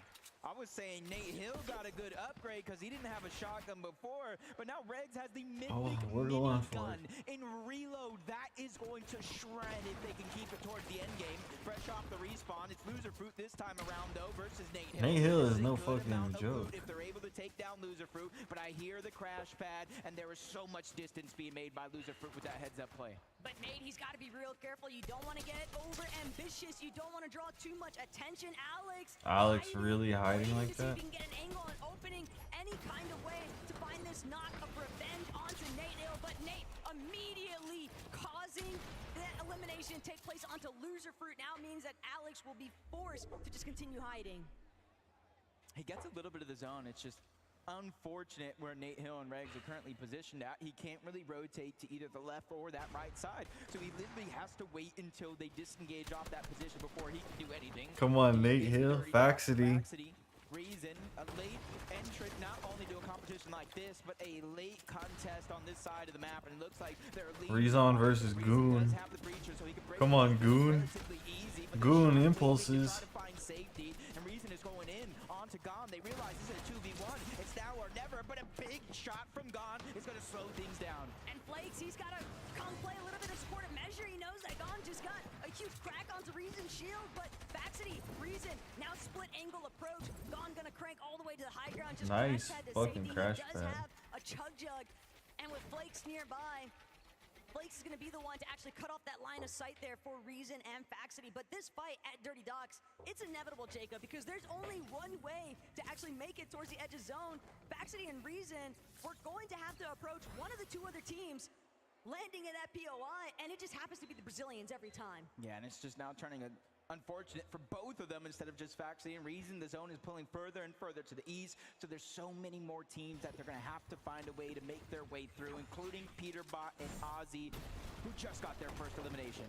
I was saying Nate Hill got a good upgrade because he didn't have a shotgun before, but now Regs has the mythic we're going for gun in reload. That is going to shred if they can keep it towards the end game. Fresh off the respawn, it's Loser Fruit this time around though versus Nate Hill. Nate Hill This is no a good fucking amount of joke. loot if they're able to take down Loser Fruit, but I hear the crash pad and there is so much distance being made by Loser Fruit with that heads up play. But Nate, he's got to be real careful. You don't want to get over ambitious. You don't want to draw too much attention. Alex really hiding like to see if that? he can get an angle on opening any kind of way to find this knock of revenge onto Nate Hill. But Nate immediately causing that elimination to take place onto Loser Fruit now means that Alex will be forced to just continue hiding. He gets a little bit of the zone. It's just unfortunate where Nate Hill and Regs are currently positioned at. He can't really rotate to either the left or that right side. So he literally has to wait until they disengage off that position before he can do anything. Come on, Nate Hill, Faxity. Reason, a late entrant, not only to a competition like this, but a late contest on this side of the map, and it looks like they're Rezon versus Goon. Come on, Goon. Goon impulses. Safety, and Reason is going in onto Gon. They realize this is a 2v1. It's now or never, but a big shot from Gon is going to slow things down. And Flakes, he's got to come play a little bit of supportive measure. He knows that Gon just got a huge crack onto Reason's shield, but Faxity, Reason, now split angle approach. Gon gonna crank all the way to the high ground. Just Nice crash pad to fucking safety. crash He does pad. have a chug jug, and with Flakes nearby, Flakes is going to be the one to actually cut off that line of sight there for Reason and Faxity. But this fight at Dirty Docks, it's inevitable, Jacob, because there's only one way to actually make it towards the edge of zone. Faxity and Reason, we're going to have to approach one of the two other teams landing in that POI, and it just happens to be the Brazilians every time. Yeah, and it's just now turning unfortunate for both of them instead of just Faxi and Reason. The zone is pulling further and further to the east, so there's so many more teams that they're going to have to find a way to make their way through, including Peterbot and Ozzy, who just got their first elimination.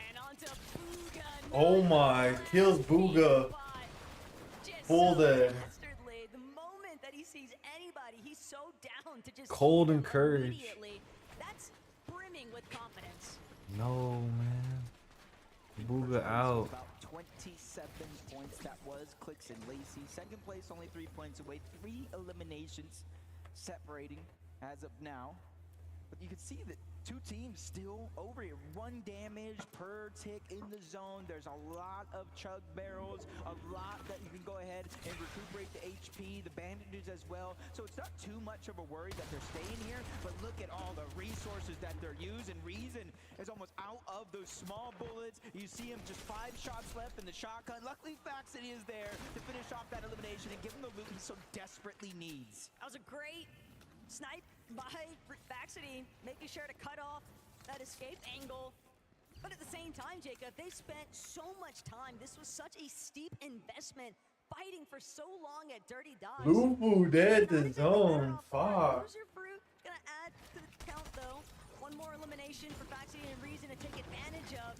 And on to Booga. Oh my, kills Booga. Full dead. Dastardly. The moment that he sees anybody, he's so down to just Cold kill and them courage. immediately. That's brimming with confidence. No, man. Booga So out. about 27 points. That was Clicks and Lacey. Second place, only 3 points away. 3 eliminations separating as of now. But you can see that 2 teams still over here. 1 damage per tick in the zone. There's a lot of chug barrels, a lot that you can go ahead and recuperate the HP, the bandages as well. So it's not too much of a worry that they're staying here, but look at all the resources that they're using. Reason is almost out of those small bullets. You see him just 5 shots left in the shotgun. Luckily, Faxity is there to finish off that elimination and give him the loot he so desperately needs. That was a great snipe by Faxity, making sure to cut off that escape angle. But at the same time, Jacob, they spent so much time. This was such a steep investment, fighting for so long at Dirty Dogs. Lufu dead the zone. Fuck. Loser Fruit gonna add to the count though. 1 more elimination for Faxity and Reason to take advantage of.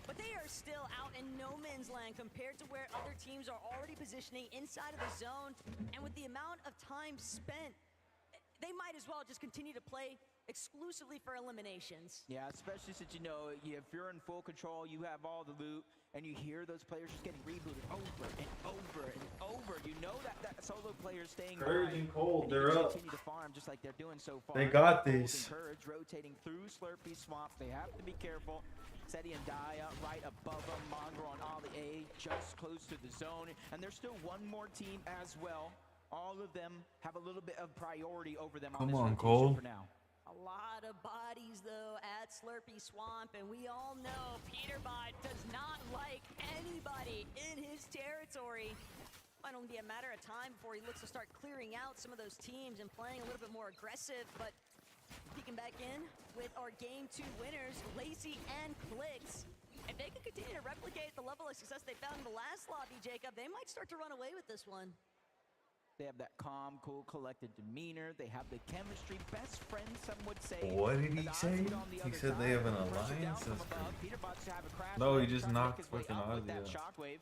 But they are still out in no man's land compared to where other teams are already positioning inside of the zone. And with the amount of time spent, they might as well just continue to play exclusively for eliminations. Yeah, especially since you know, if you're in full control, you have all the loot, and you hear those players just getting rebooted over and over and over. You know that solo player is staying Courage alive, and Cold, and you they're can up. continue to farm just like they're doing so far. They got Cold and this. Courage rotating through Slurpee Swamp. They have to be careful. Seti and Daya right above them. Mongrel and Ollie A just close to the zone, and there's still 1 more team as well. All of them have a little bit of priority over them on Come this on, rotation Cole. for now. A lot of bodies though at Slurpee Swamp, and we all know Peterbot does not like anybody in his territory. Might only be a matter of time before he looks to start clearing out some of those teams and playing a little bit more aggressive. But peeking back in with our Game 2 winners, Lacey and Clicks. If they can continue to replicate the level of success they found in the last lobby, Jacob, they might start to run away with this one. They have that calm, cool, collected demeanor. They have the chemistry. Best friends, some would say. What did he And say? Ozzy on the He other said they have an side. Pressure down alliance? from That's above. crazy. Peterbot's to have a crash. No, he Trying just to make knocked his way fucking up with Ozzy that out. shockwave.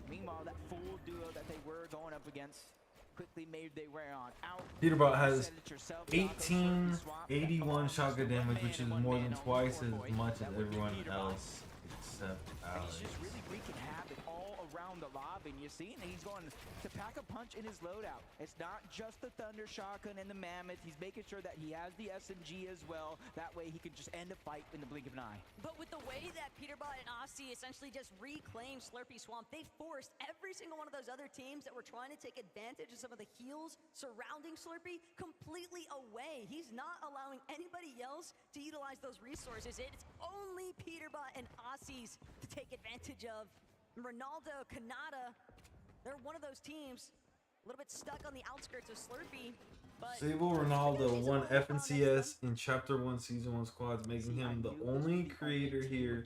Meanwhile, that full duo that they were going up against quickly made their way on out. Peterbot You has said it yourself, Taco, 1881 Slurpee Swamp, shotgun that damage, one which is man, more one than man, twice only as boy. much as That would be everyone Peterbot. else except And Alex. he's just really wreaking havoc all around the lobby. And you see, and he's going to pack a punch in his loadout. It's not just the Thunder Shotgun and the Mammoth. He's making sure that he has the SMG as well. That way he can just end a fight in the blink of an eye. But with the way that Peterbot and Aussie essentially just reclaimed Slurpee Swamp, they forced every single one of those other teams that were trying to take advantage of some of the heals surrounding Slurpee completely away. He's not allowing anybody else to utilize those resources. It's only Peterbot and Aussies to take advantage of. Ronaldo, Kanata, they're one of those teams a little bit stuck on the outskirts of Slurpee. But Sable Ronaldo won FNCS in Chapter 1 Season 1 squads, making him the only creator here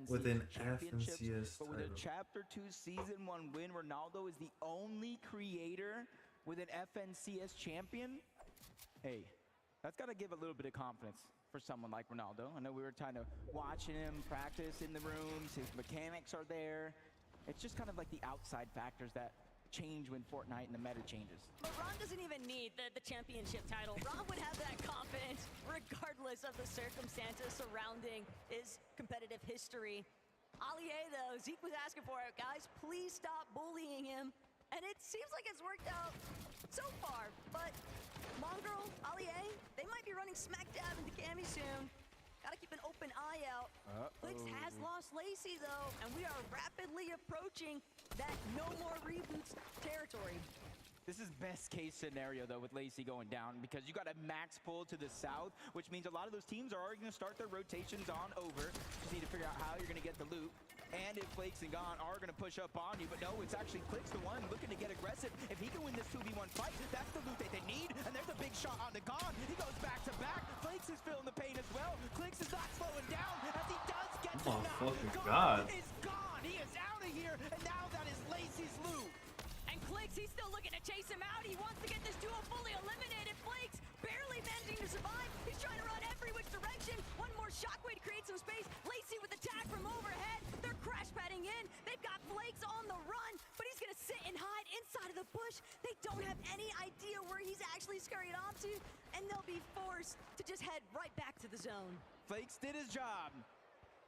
with an FNCS But with a title. Chapter 2 Season 1 win, Ronaldo is the only creator with an FNCS champion. Hey, that's got to give a little bit of confidence for someone like Ronaldo. I know we were kind of watching him practice in the rooms. His mechanics are there. It's just kind of like the outside factors that change when Fortnite and the meta changes. But Ron doesn't even need the championship title. Ron would have that confidence regardless of the circumstances surrounding his competitive history. Alie, though, Zeke was asking for it. Guys, please stop bullying him. And it seems like it's worked out so far. But Mongrel, Alie, they might be running smack dab into Cammy soon. Gotta keep an open eye out. Clicks has lost Lacey, though, and we are rapidly approaching that no more reboots territory. This is best case scenario, though, with Lacey going down, because you got a max pull to the south, which means a lot of those teams are already going to start their rotations on over. Just need to figure out how you're going to get the loot. And if Flakes and Gone are going to push up on you, but no, it's actually Clicks the one looking to get aggressive. If he can win this 2v1 fight, that's the loot that they need. And there's a big shot on the Gone. He goes back to back. Flakes is feeling the pain as well. Clicks is not slowing down as he does get the knock. Fucking God. Is gone. He is out of Flakes, he's still looking to chase him out. He wants to get this duo fully eliminated. Flakes barely managing to survive. He's trying to run every which direction. One more shockwave to create some space. Lacey with the tag from overhead. They're crash padding in. They've got Flakes on the run, but he's gonna sit and hide inside of the bush. They don't have any idea where he's actually scurried off to, and they'll be forced to just head right back to the zone. Flakes did his job.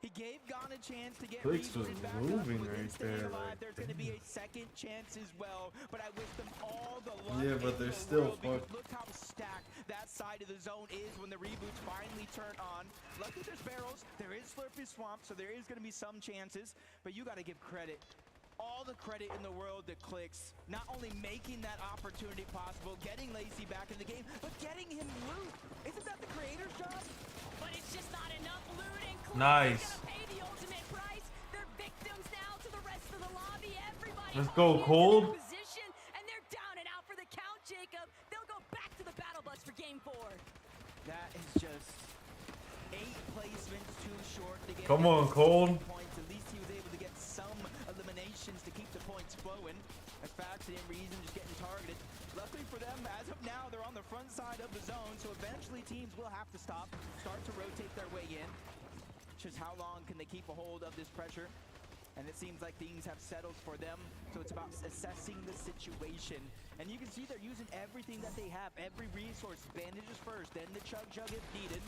He gave Gon a chance to get Flakes was rebooted back moving up. With right him staying there, alive, like, there's going to be a second chance as well. But I wish them all the luck. Yeah, but in they're the still world, because fucked. look how stacked that side of the zone is when the reboots finally turn on. Luckily, there's barrels. There is Slurpy Swamp, so there is going to be some chances. But you got to give credit. All the credit in the world to Clix, not only making that opportunity possible, getting Lacey back in the game, but getting him loot. Isn't that the creator's job? But it's just not enough loot, and Clix Nice. is gonna pay the ultimate price. They're victims now to the rest of the lobby. Everybody Let's go, in Cold. their position, and they're down and out for the count, Jacob. They'll go back to the battle bus for game 4. That is just 8 placements too short to get Come on, that Cold. points. At least he was able to get some eliminations to keep the points flowing. As Faxi and Reason just getting targeted. Luckily for them, as of now, they're on the front side of the zone, so eventually teams will have to start to rotate their way in. Just how long can they keep a hold of this pressure? And it seems like things have settled for them, so it's about assessing the situation. And you can see they're using everything that they have, every resource. Bandages first, then the chug if needed.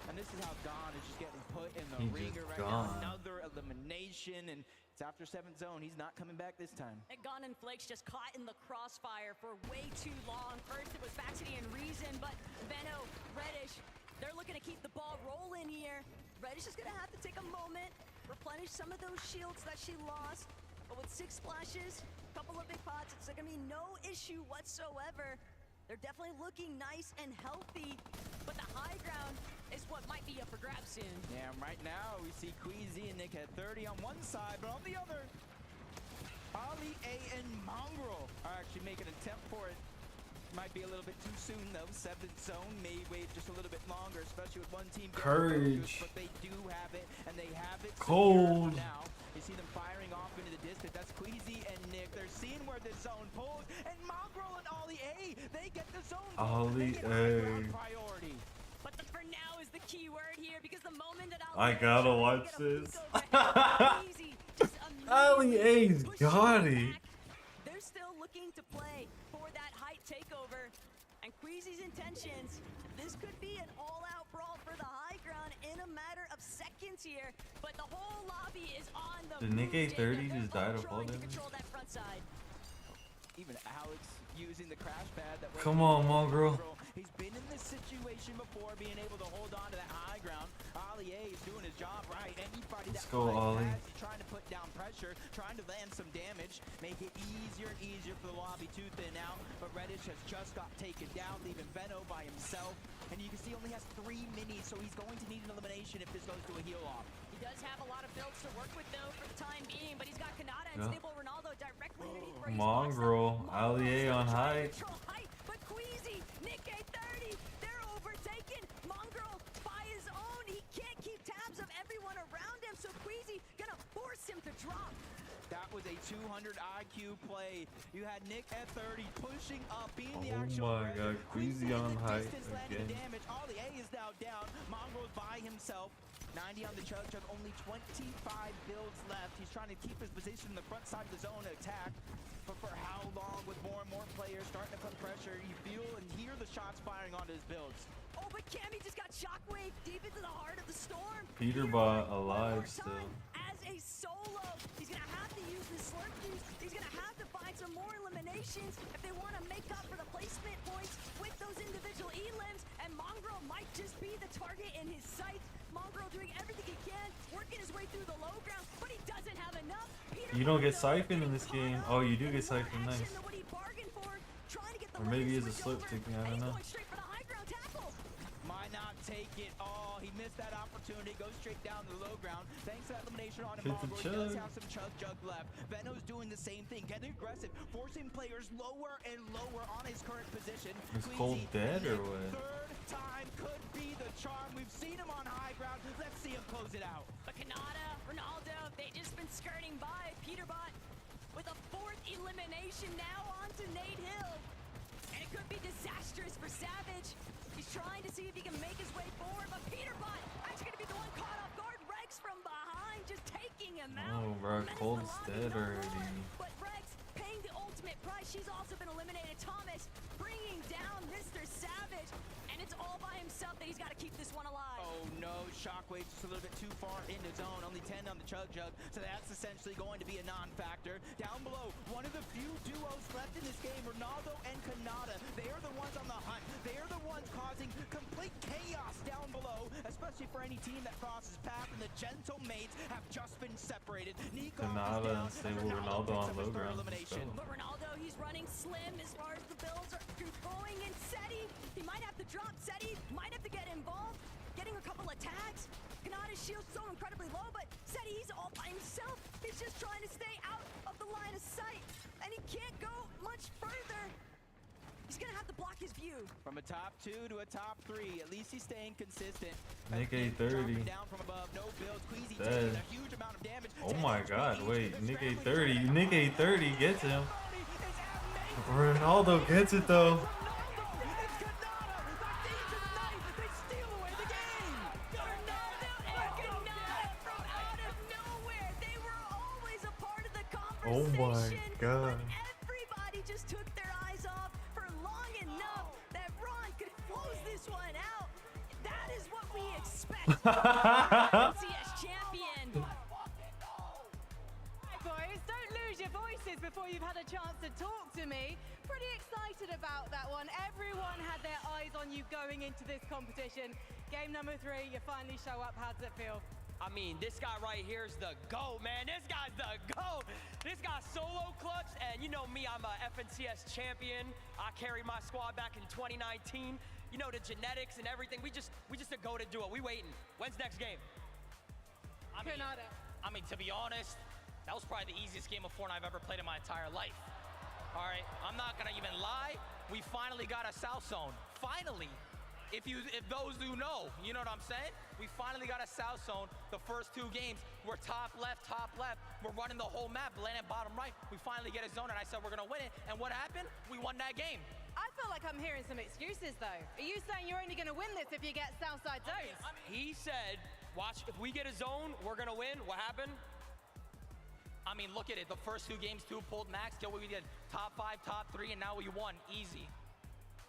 And this is how Gon is just getting put in the He ringer just right now. gone. Another elimination, and it's after 7th zone. He's not coming back this time. And Gon and Flakes just caught in the crossfire for way too long. First it was Faxity and Reason, but Veno, Reddish, they're looking to keep the ball rolling here. Reddish is gonna have to take a moment, replenish some of those shields that she lost. But with 6 splashes, a couple of big pots, it's gonna be no issue whatsoever. They're definitely looking nice and healthy, but the high ground is what might be up for grabs soon. Yeah, right now we see Queasy and Nick at 30 on one side, but on the other, Ali A and Mongrel are actually making an attempt for it. Might be a little bit too soon though. 7th zone may wait just a little bit longer, especially with one team getting Courage. focused, but they do have it, and they have it Cold. secure now. You see them firing off into the distance. That's Queasy and Nick. They're seeing where the zone pulls, and Mongrel and Ollie A, they get the zone. Ollie They get high ground A. priority. But the for now is the key word here, because the moment that I gotta watch this. easy, just Ali A's pushing got back. it. They're still looking to play for that height takeover. And Queasy's intentions, this could be an all-out brawl for the high ground in a matter of seconds here. But the whole lobby is on the Did Nick move, A30 Jacob. just They're die all to fall trying to damage? control that front side. Even Alex using the crash pad that Come on, Mongrel. He's been in this situation before, being able to hold on to that high ground. Ali A is doing his job right. Anybody Let's that go, flies Ollie. past, he's trying to put down pressure, trying to land some damage, make it easier and easier for the lobby to thin out. But Reddish has just got taken down, leaving Veno by himself. And you can see he only has 3 minis, so he's going to need an elimination if this goes to a heal off. He does have a lot of builds to work with, though, for the time being. But he's got Kanata and Yeah. Stable Ronaldo directly underneath where he's Mongrel, Ali A on height. But Queasy, Nick A30, they're overtaken. Mongrel by his own. He can't keep tabs of everyone around him, so Queasy gonna force him to drop. That was a 200 IQ play. You had Nick at 30 pushing up, being the Oh actual my aggressor. God, Queasy in on the height distance, landing the again. damage. Ollie A is now down. Mongrel's by himself. 90 on the chug, only 25 builds left. He's trying to keep his position in the front side of the zone to attack. But for how long, with more and more players starting to put pressure, you feel and hear the shots firing onto his builds. Oh, but Cammy just got shockwave deep into the heart of the storm. Peterbot One alive more still. time, as a solo, he's gonna have to use the slurp juice. He's gonna have to find some more eliminations if they want to make up for the placement points with those individual elims. And Mongrel might just be the target in his sights. Mongrel doing everything he can, working his way through the low ground, but he doesn't have enough. You don't get siphoned in this game. Oh, you do get siphoned. Nice. Or maybe it's a slip taking. I don't know. Might not take it all. He missed that opportunity. Goes straight down to the low ground. Thanks to that elimination on him. Hit the Mongrel. He does chug. have some chug left. Veno's doing the same thing, getting aggressive, forcing players lower and lower on his current position. Is Cole Queasy, dead or Nick, what? Third time could be the charm. We've seen him on high ground. Let's see him close it out. But Kanata, Ronaldo, they just been skirting by. Peterbot with a 4th elimination now on to Nate Hill. And it could be disastrous for Savage. He's trying to see if he can make his way forward, but Peterbot actually going to be the one caught off guard. Rex from behind, just taking him out. Oh, bro, Menace Cold's Milani dead not already. alone, but Rex paying the ultimate price. She's also been eliminated. Thomas bringing down Mr. Savage, and it's all by himself that he's got to keep this one alive. Oh no, Shockwave just a little bit too far into zone, only 10 on the Chug Jug, so that's essentially going to be a non-factor. Down below, one of the few duos left in this game, Ronaldo and Kanata. They are the ones on the hunt. They are the ones causing complete chaos down below, especially for any team that crosses path, and the Gentle Mates have just been separated. Nico Kanata and stable Ronaldo on low ground. But Ronaldo, he's running slim as far as the builds are going, and Seti, he might have to drop. Seti might have to get involved, getting a couple of tags. Kanata's shield's so incredibly low, but Seti, he's all by himself. He's just trying to stay out of the line of sight, and he can't go much further. He's gonna have to block his view. From a top 2 to a top 3, at least he's staying consistent. Nick A30. Down from above, no builds. Queasy Dead. taking a huge amount of damage. Oh my god, wait, Nick A30. Nick A30 gets him. Ronaldo gets it though. Oh my god. Everybody just took their eyes off for long enough that Ron could close this one out. That is what we expect. CS champion. Hey boys, don't lose your voices before you've had a chance to talk to me. Pretty excited about that one. Everyone had their eyes on you going into this competition. Game number 3, you finally show up. How does it feel? I mean, this guy right here is the GOAT, man. This guy's the GOAT. This guy's solo clutch, and you know me, I'm a FNCS champion. I carried my squad back in 2019. You know, the genetics and everything. We just a go-to duo. We waiting. When's next game? I mean, to be honest, that was probably the easiest game of Fortnite I've ever played in my entire life. All right, I'm not gonna even lie. We finally got a South Zone. Finally. If those who know, you know what I'm saying? We finally got a South Zone. The first 2 games, we're top left. We're running the whole map, landing bottom right. We finally get a zone, and I said we're gonna win it. And what happened? We won that game. I feel like I'm hearing some excuses though. Are you saying you're only gonna win this if you get Southside zones? He said, watch, if we get a zone, we're gonna win. What happened? I mean, look at it. The first 2 games, 2 pulled max. Yo, we did top 5, top 3, and now we won. Easy.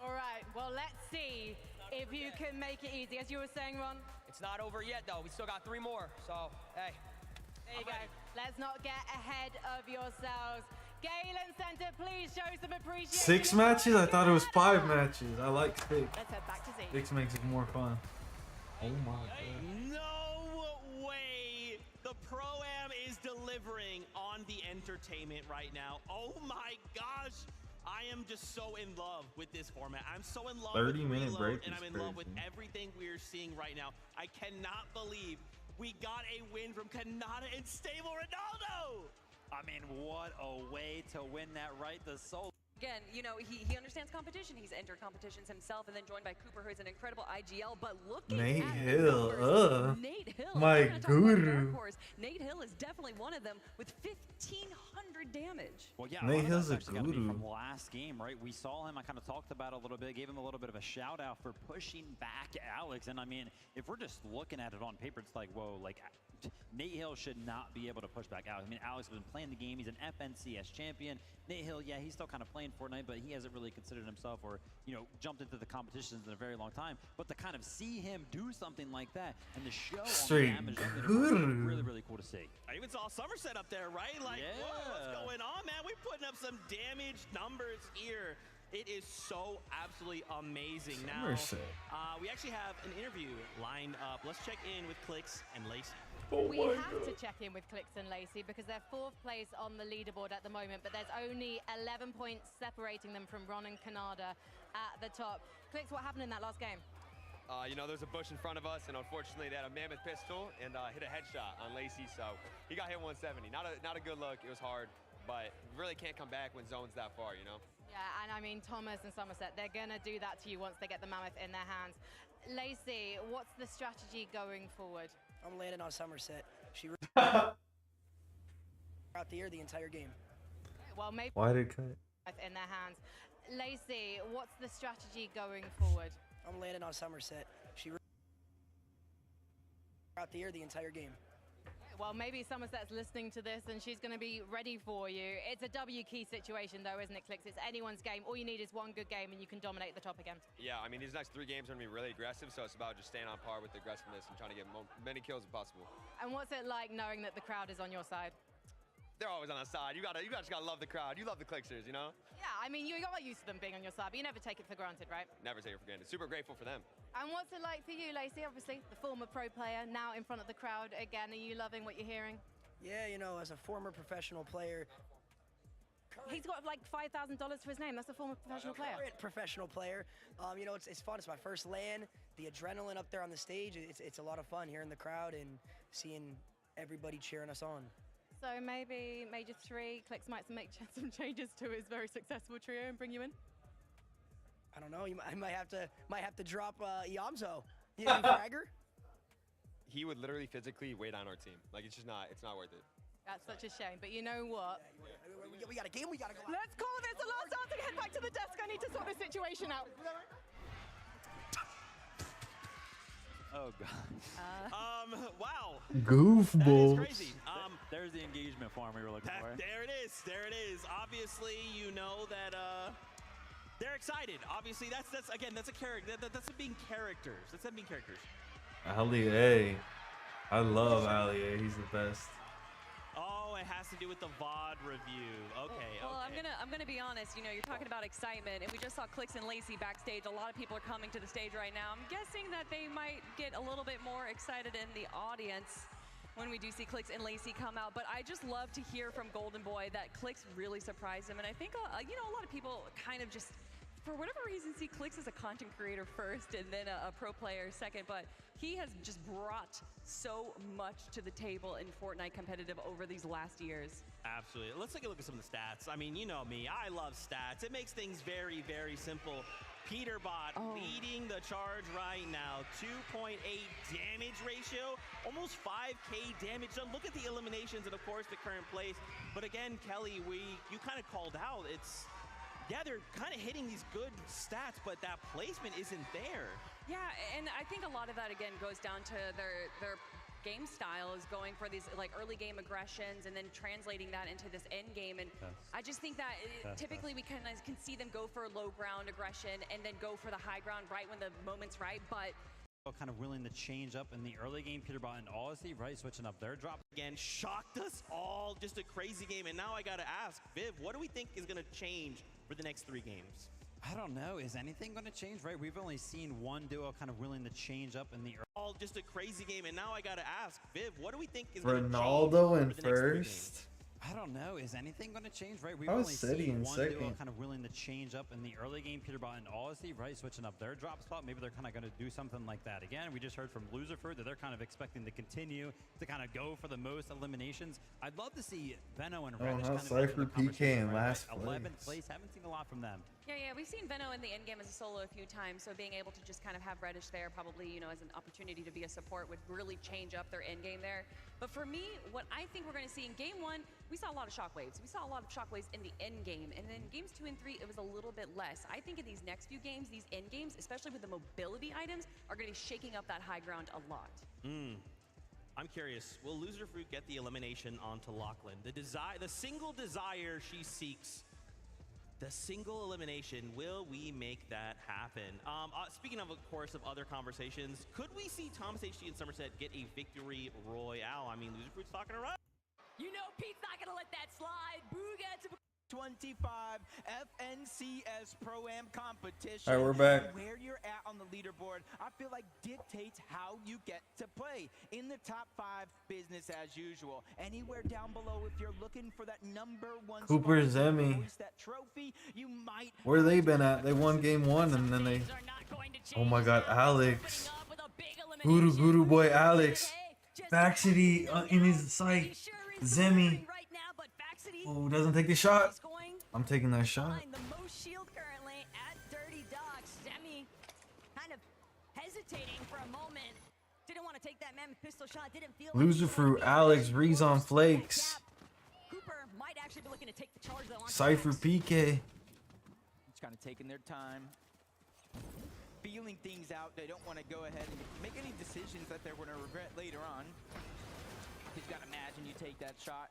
All right, well, let's see if you can make it easy. As you were saying, Ron? It's not over yet, though. We still got 3 more, so, hey. There you go. Let's not get ahead of yourselves. Galen Center, please show some appreciation. 6 matches? I thought it was 5 matches. I like 6. Let's head back to Z. 6 makes it more fun. Oh my god. No way. The Pro-Am is delivering on the entertainment right now. Oh my gosh. I am just so in love with this format. I'm so in love with 30-minute Reload, break and is I'm in love with crazy. everything we're seeing right now. I cannot believe we got a win from Kanata and Stable Ronaldo. I mean, what a way to win that, right? The soul. Again, you know, he understands competition. He's entered competitions himself and then joined by Cooper, who's an incredible IGL. But looking Nate at Hill, the numbers, Nate Hill, my we're gonna talk about guru. Dark Horse. Nate Hill is definitely one of them with 1,500 damage. Well, yeah, Nate a lot of Hill's that's a actually gotta be guru. from last game, right? We saw him. I kind of talked about it a little bit, gave him a little bit of a shout out for pushing back Alex. And I mean, if we're just looking at it on paper, it's like, whoa, like Nate Hill should not be able to push back Alex. I mean, Alex has been playing the game. He's an FNCS champion. Nate Hill, yeah, he's still kind of playing Fortnite, but he hasn't really considered himself or, you know, jumped into the competitions in a very long time. But to kind of see him do something like that and the show Straight on the damage, guru. really, really cool to see. I even saw Somerset up there, right? Like, Yeah. whoa, what's going on, man? We're putting up some damage numbers here. It is so absolutely amazing. Somerset. Now, we actually have an interview lined up. Let's check in with Clicks and Lacey. We have to check in with Clicks and Lacey because they're 4th place on the leaderboard at the moment, but there's only 11 points separating them from Ron and Kanada at the top. Clicks, what happened in that last game? You know, there's a bush in front of us, and unfortunately, they had a mammoth pistol and hit a headshot on Lacey, so he got hit 170. Not a good look. It was hard, but you really can't come back when zone's that far, you know? Yeah, and I mean, Thomas and Somerset, they're going to do that to you once they get the mammoth in their hands. Lacey, what's the strategy going forward? I'm landing on Somerset. She out the air the entire game. Well, maybe Why did it cut? in their hands. Lacey, what's the strategy going forward? I'm landing on Somerset. She out the air the entire game. Well, maybe Somerset's listening to this and she's going to be ready for you. It's a W key situation though, isn't it, Clix? It's anyone's game. All you need is one good game and you can dominate the top again. Yeah, I mean, these next 3 games are going to be really aggressive, so it's about just staying on par with the aggressiveness and trying to get many kills as possible. And what's it like knowing that the crowd is on your side? They're always on the side. You just gotta love the crowd. You love the Clixers, you know? Yeah, I mean, you got used to them being on your side, but you never take it for granted, right? Never take it for granted. Super grateful for them. And what's it like for you, Lacey? Obviously, the former pro player, now in front of the crowd again. Are you loving what you're hearing? Yeah, you know, as a former professional player. He's got like $5,000 to his name. That's a former professional player. Current professional player. You know, it's fun. It's my first LAN. The adrenaline up there on the stage, it's a lot of fun hearing the crowd and seeing everybody cheering us on. So maybe Major 3, Clix might make some changes to his very successful trio and bring you in? I don't know. I might have to drop Yamzo. You know, Fragger? He would literally physically weigh down our team. Like, it's not worth it. That's such a shame. But you know what? We got a game. We got to go. Let's call this the last chance to head back to the desk. I need to sort this situation out. Oh god. Wow. Goofballs. That is crazy. There's the engagement form we were looking for. There it is. There it is. Obviously, you know that they're excited. Obviously, that's again, that's a character. That's them being characters. That's them being characters. Ali A. I love Ali A. He's the best. Oh, it has to do with the VOD review. Okay. Well, okay. I'm gonna be honest. You know, you're talking about excitement, and we just saw Clix and Lacey backstage. A lot of people are coming to the stage right now. I'm guessing that they might get a little bit more excited in the audience when we do see Clix and Lacey come out. But I just love to hear from Golden Boy that Clix really surprised him, and I think you know, a lot of people kind of just, for whatever reason, see Clix as a content creator first and then a pro player second, but he has just brought so much to the table in Fortnite competitive over these last years. Absolutely. Let's take a look at some of the stats. I mean, you know me, I love stats. It makes things very, very simple. Peterbot leading the charge right now. 2.8 damage ratio, almost 5k damage done. Look at the eliminations and of course the current place. But again, Kelly, you kind of called out. Yeah, they're kind of hitting these good stats, but that placement isn't there. Yeah, and I think a lot of that again goes down to their game style is going for these like early game aggressions and then translating that into this end game. And I just think that typically we kind of can see them go for low ground aggression and then go for the high ground right when the moment's right. But kind of willing to change up in the early game. Peterbot and Odyssey, right, switching up their drop. Again, shocked us all. Just a crazy game. And now I got to ask, Viv, what do we think is going to change for the next 3 games? I don't know. Is anything going to change, right? We've only seen one duo kind of willing to change up in the all just a crazy game. And now I got to ask, Viv, what do we think is going to change Ronaldo in for the next 3 games? first. I don't know. Is anything going to change, right? We've How is only City seen in one duo second? kind of willing to change up in the early game. Peterbot and Odyssey, right, switching up their drop spot. Maybe they're kind of going to do something like that again. We just heard from Loserford that they're kind of expecting to continue to kind of go for the most eliminations. I'd love to see Veno and Reddish kind of Cypher PK in last 11th place. Haven't seen a lot from them. yeah, we've seen Veno in the end game as a solo a few times, so being able to just kind of have Reddish there probably, you know, as an opportunity to be a support would really change up their end game there. But for me, what I think we're going to see in game 1, we saw a lot of shockwaves. We saw a lot of shockwaves in the end game, and then games 2 and 3, it was a little bit less. I think in these next few games, these end games, especially with the mobility items, are going to be shaking up that high ground a lot. I'm curious, will Loserfruit get the elimination onto Lachlan? The single desire she seeks, the single elimination, will we make that happen? Speaking of course, of other conversations, could we see Thomas HT and Somerset get a victory royale? I mean, Loserfruit's talking around. You know Pete's not gonna let that slide. Booga to 25 FNCS Pro-Am competition. All right, we're back. Where you're at on the leaderboard, I feel like dictates how you get to play. In the top 5, business as usual. Anywhere down below, if you're looking for that #1 Cooper spot, Zemi. that trophy, you might. Where they been at? They won game 1 and then they. Oh my God, Alex. Guru boy Alex. Baxity in his sight. Zemi. Oh, doesn't take the shot. I'm taking that shot. The most shield currently at Dirty Dogs. Semi kind of hesitating for a moment. Didn't want to take that mammoth pistol shot. Didn't feel Loserfruit, Alex, Reese on Flakes. Cooper might actually be looking to take the charge though. Cypher PK. kind of taking their time, feeling things out. They don't want to go ahead and make any decisions that they're going to regret later on. You've got to imagine you take that shot,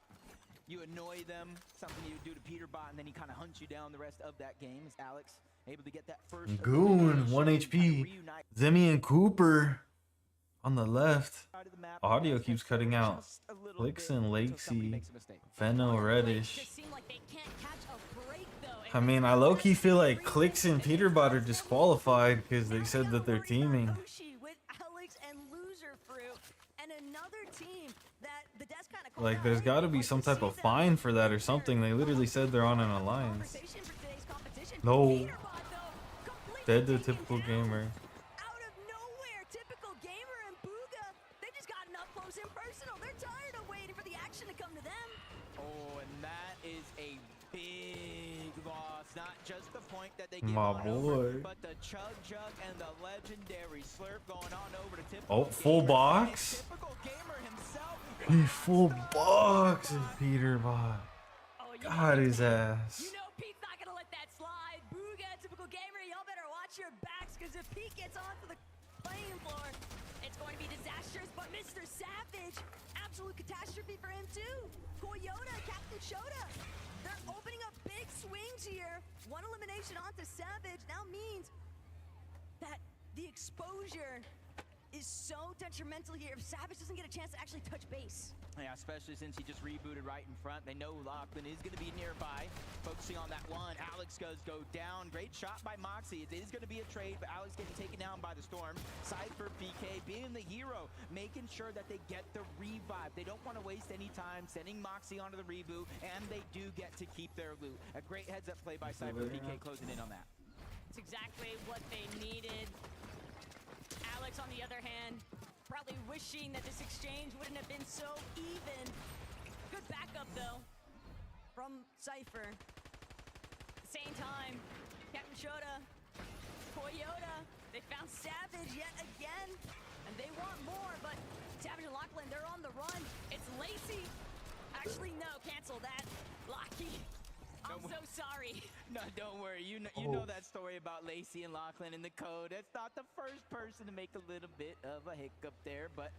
you annoy them, something you do to Peterbot, and then he kind of hunts you down the rest of that game. Is Alex able to get that first Goon, 1 HP. Zemi and Cooper on the left. Audio keeps cutting out. Clixon, Lacey, Feno, Reddish. I mean, I low-key feel like Clixon and Peterbot are disqualified because they said that they're teaming. With Alex and Loser Fruit, and another team that the desk kind of Like, there's got to be some type of fine for that or something. They literally said they're on an alliance. No. Dead to Typical Gamer. out of nowhere, Typical Gamer and Booga, they just got up close and personal. They're tired of waiting for the action to come to them. Oh, and that is a big loss. Not just the point that they get My on over, boy. but the Chug Jug and the legendary Slurp going on over to Typical Oh, full Gamer. box. Typical Gamer himself. He full box of Peterbot. Got his ass. You know Pete's not gonna let that slide. Booga, Typical Gamer, y'all better watch your backs, because if Pete gets onto the playing floor, it's going to be disastrous. But Mr. Savage, absolute catastrophe for him too. Toyota, Captain Shota, they're opening up big swings here. One elimination onto Savage now means that the exposure is so detrimental here if Savage doesn't get a chance to actually touch base. Yeah, especially since he just rebooted right in front. They know Lachlan is going to be nearby. Focusing on that one. Alex goes down. Great shot by Moxie. It is going to be a trade, but Alex getting taken down by the Storm. Cypher, PK being the hero, making sure that they get the revive. They don't want to waste any time sending Moxie onto the reboot, and they do get to keep their loot. A great heads-up play by Cypher, PK closing in on that. It's exactly what they needed. Alex, on the other hand, probably wishing that this exchange wouldn't have been so even. Good backup, though, from Cypher. At the same time, Captain Shota, Toyota, they found Savage yet again, and they want more, but Savage and Lachlan, they're on the run. It's Lacey. Actually, no, cancel that. Lockie, I'm so sorry. No, don't worry. You know that story about Lacey and Lachlan in the code. That's not the first person to make a little bit of a hiccup there, but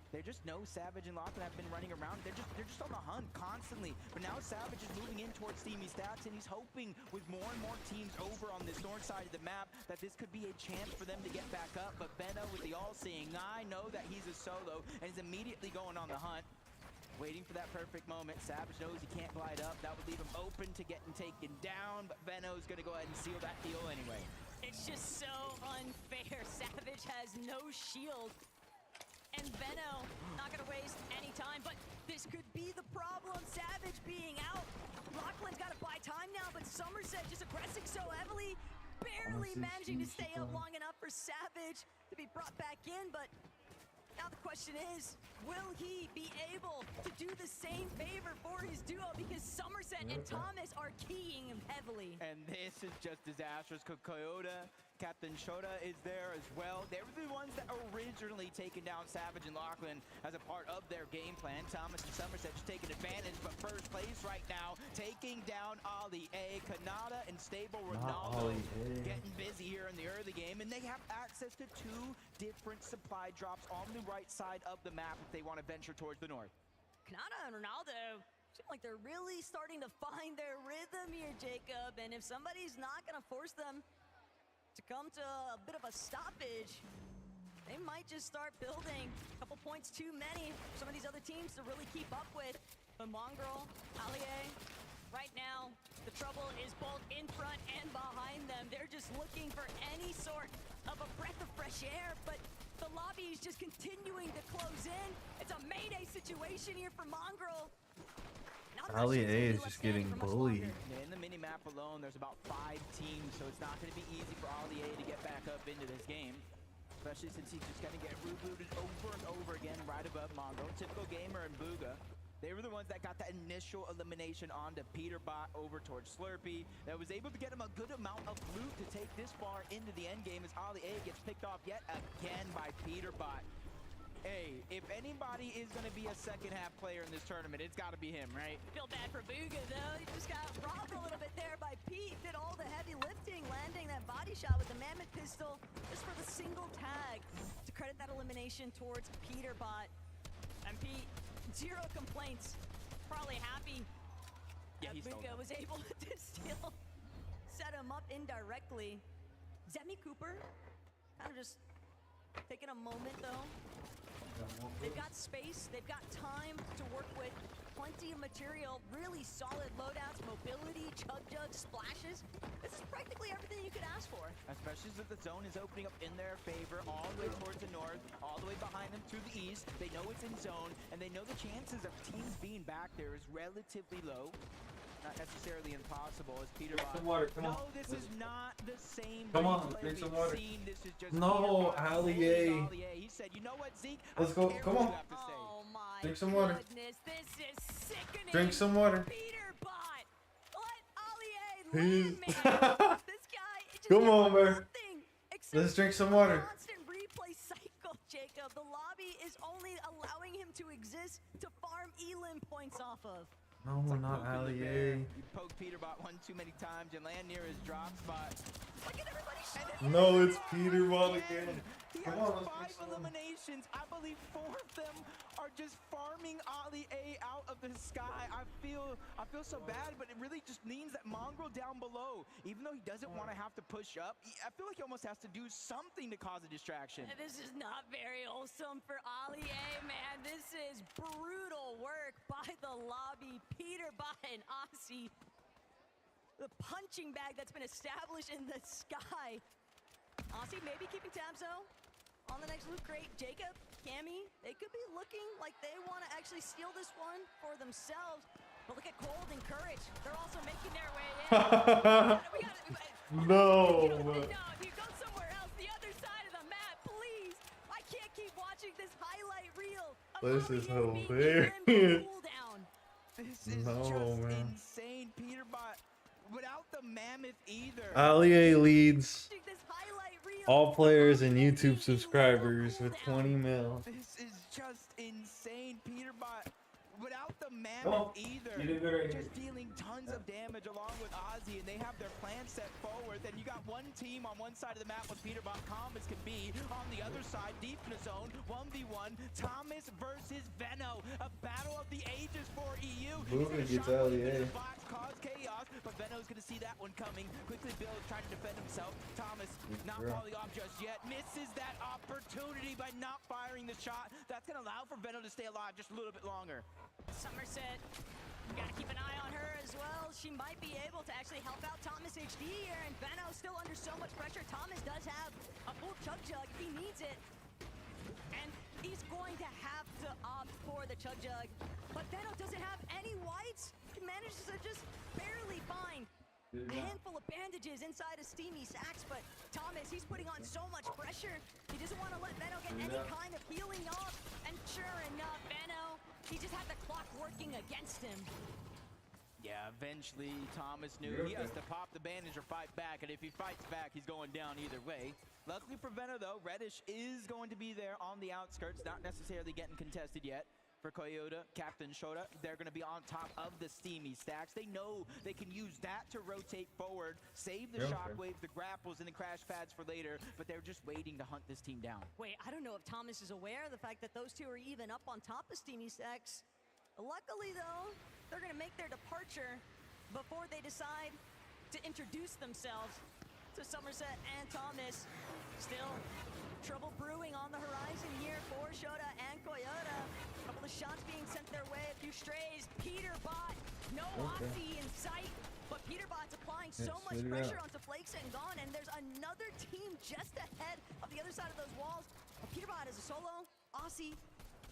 they just know Savage and Lachlan have been running around. They're just on the hunt constantly. But now Savage is moving in towards Steamy Stats, and he's hoping with more and more teams over on this north side of the map that this could be a chance for them to get back up. But Benno with the all-seeing eye know that he's a solo and is immediately going on the hunt. Waiting for that perfect moment. Savage knows he can't glide up. That would leave him open to getting taken down, but Venno's gonna go ahead and seal that deal anyway. It's just so unfair. Savage has no shield, and Venno not gonna waste any time, but this could be the problem. Savage being out. Lachlan's gotta buy time now, but Somerset just aggressing so heavily, barely managing to stay up long enough for Savage to be brought back in, but now the question is, will he be able to do the same favor for his duo, because Somerset and Thomas are keying him heavily. And this is just disastrous. Koyota, Captain Shota is there as well. They were the ones that originally taken down Savage and Lachlan as a part of their game plan. Thomas and Somerset just taking advantage, but first place right now, taking down Ali A. Kanata and Stable Ronaldo getting busy here in the early game, and they have access to 2 different supply drops on the right side of the map if they want to venture towards the north. Kanata and Ronaldo seem like they're really starting to find their rhythm here, Jacob, and if somebody's not going to force them to come to a bit of a stoppage, they might just start building a couple points too many for some of these other teams to really keep up with. But Mongrel, Allier, right now, the trouble is both in front and behind them. They're just looking for any sort of a breath of fresh air, but the lobby is just continuing to close in. It's a mayday situation here for Mongrel. Ali A is just getting bullied. Yeah, in the mini-map alone, there's about 5 teams, so it's not going to be easy for Ali A to get back up into this game. Especially since he's just going to get rebooted over and over again right above Mongrel. Typical Gamer and Booga. They were the ones that got that initial elimination onto Peterbot over towards Slurpee. That was able to get him a good amount of loot to take this far into the end game as Ali A gets picked off yet again by Peterbot. Hey, if anybody is going to be a second half player in this tournament, it's got to be him, right? Feel bad for Booga, though. He just got robbed a little bit there by Pete. Did all the heavy lifting, landing that body shot with the Mammoth pistol just for the single tag to credit that elimination towards Peterbot. And Pete, zero complaints. Probably happy Yeah, that he's Booga was able to still set him up indirectly. Zemi Cooper kind of just taking a moment, though. They've got space, they've got time to work with, plenty of material, really solid loadouts, mobility, chug splashes. This is practically everything you could ask for. Especially as the zone is opening up in their favor, all the way towards the north, all the way behind them to the east. They know it's in zone, and they know the chances of teams being back there is relatively low. Not necessarily impossible as Peter. Some water, come on. No, this is not the same. Come on, replay drink some we've water. seen. This is just No, Allier. He said, you know what, Zeke? Let's I don't go. care Come what on. you have to say. Oh my Drink some water. goodness, this is sickening. Drink some water. Peterbot, let Allier Please. land, man. This guy just Come gets on, man. nothing except Let's drink some a water. constant replay cycle, Jacob. The lobby is only allowing him to exist to farm elim points off of. No, not Allier. You poke Peterbot one too many times and land near his drop spot. Look at everybody. No, it's Peterbot again. He Come has on, let's 5 drink some. eliminations. I believe 4 of them are just farming Ali A out of the sky. I feel so bad, but it really just means that Mongrel down below, even though he doesn't want to have to push up, I feel like he almost has to do something to cause a distraction. This is not very wholesome for Ali A, man. This is brutal work by the lobby. Peterbot and Aussie. The punching bag that's been established in the sky. Aussie maybe keeping tabs, though, on the next loot crate. Jacob, Cammy, they could be looking like they want to actually steal this one for themselves. But look at Cold and Courage. They're also making their way in. No. No, you go somewhere else, the other side of the map, please. I can't keep watching this highlight reel. This is hilarious. This is just insane. Peterbot, without the Mammoth either. Allier leads all players and YouTube subscribers with 20 mil. This is just insane. Peterbot, without the Come Mammoth on. either, You did good right here. just dealing tons of damage along with Ozzy, and they have their plan set forward. Then you got one team on one side of the map with Peterbot calm as can be. On the other side, deep in the zone, 1v1, Thomas versus Veno, a battle of the ages for EU. Booga He's gets gonna shot Allier. into the box, cause chaos, but Veno's gonna see that one coming. Quickly Bill trying to defend himself. Thomas not girl. falling off just yet. Misses that opportunity by not firing the shot. That's gonna allow for Veno to stay alive just a little bit longer. Somerset, gotta keep an eye on her as well. She might be able to actually help out Thomas HD here, and Veno still under so much pressure. Thomas does have a full chug if he needs it, and he's going to have to opt for the chug, but Veno doesn't have any whites. He manages to just barely find a handful of bandages inside of Steamy Sacks, but Thomas, he's putting on so much pressure. He doesn't want to let Veno get any kind of healing off, and sure enough, Veno, he just had the clock working against him. Yeah, eventually Thomas knew he has to pop the bandage or fight back, and if he fights back, he's going down either way. Luckily for Veno, though, Reddish is going to be there on the outskirts, not necessarily getting contested yet. For Koyota, Captain Shota, they're going to be on top of the Steamy Stacks. They know they can use that to rotate forward, save the shockwaves, the grapples, and the crash pads for later, but they're just waiting to hunt this team down. Wait, I don't know if Thomas is aware of the fact that those two are even up on top of Steamy Stacks. Luckily, though, they're going to make their departure before they decide to introduce themselves to Somerset and Thomas. Still, trouble brewing on the horizon here for Shota and Koyota. A couple of shots being sent their way, a few strays. Peterbot, no Aussie in sight, but Peterbot's applying so much pressure onto Flakes and Gone, and there's another team just ahead of the other side of those walls. But Peterbot is a solo. Aussie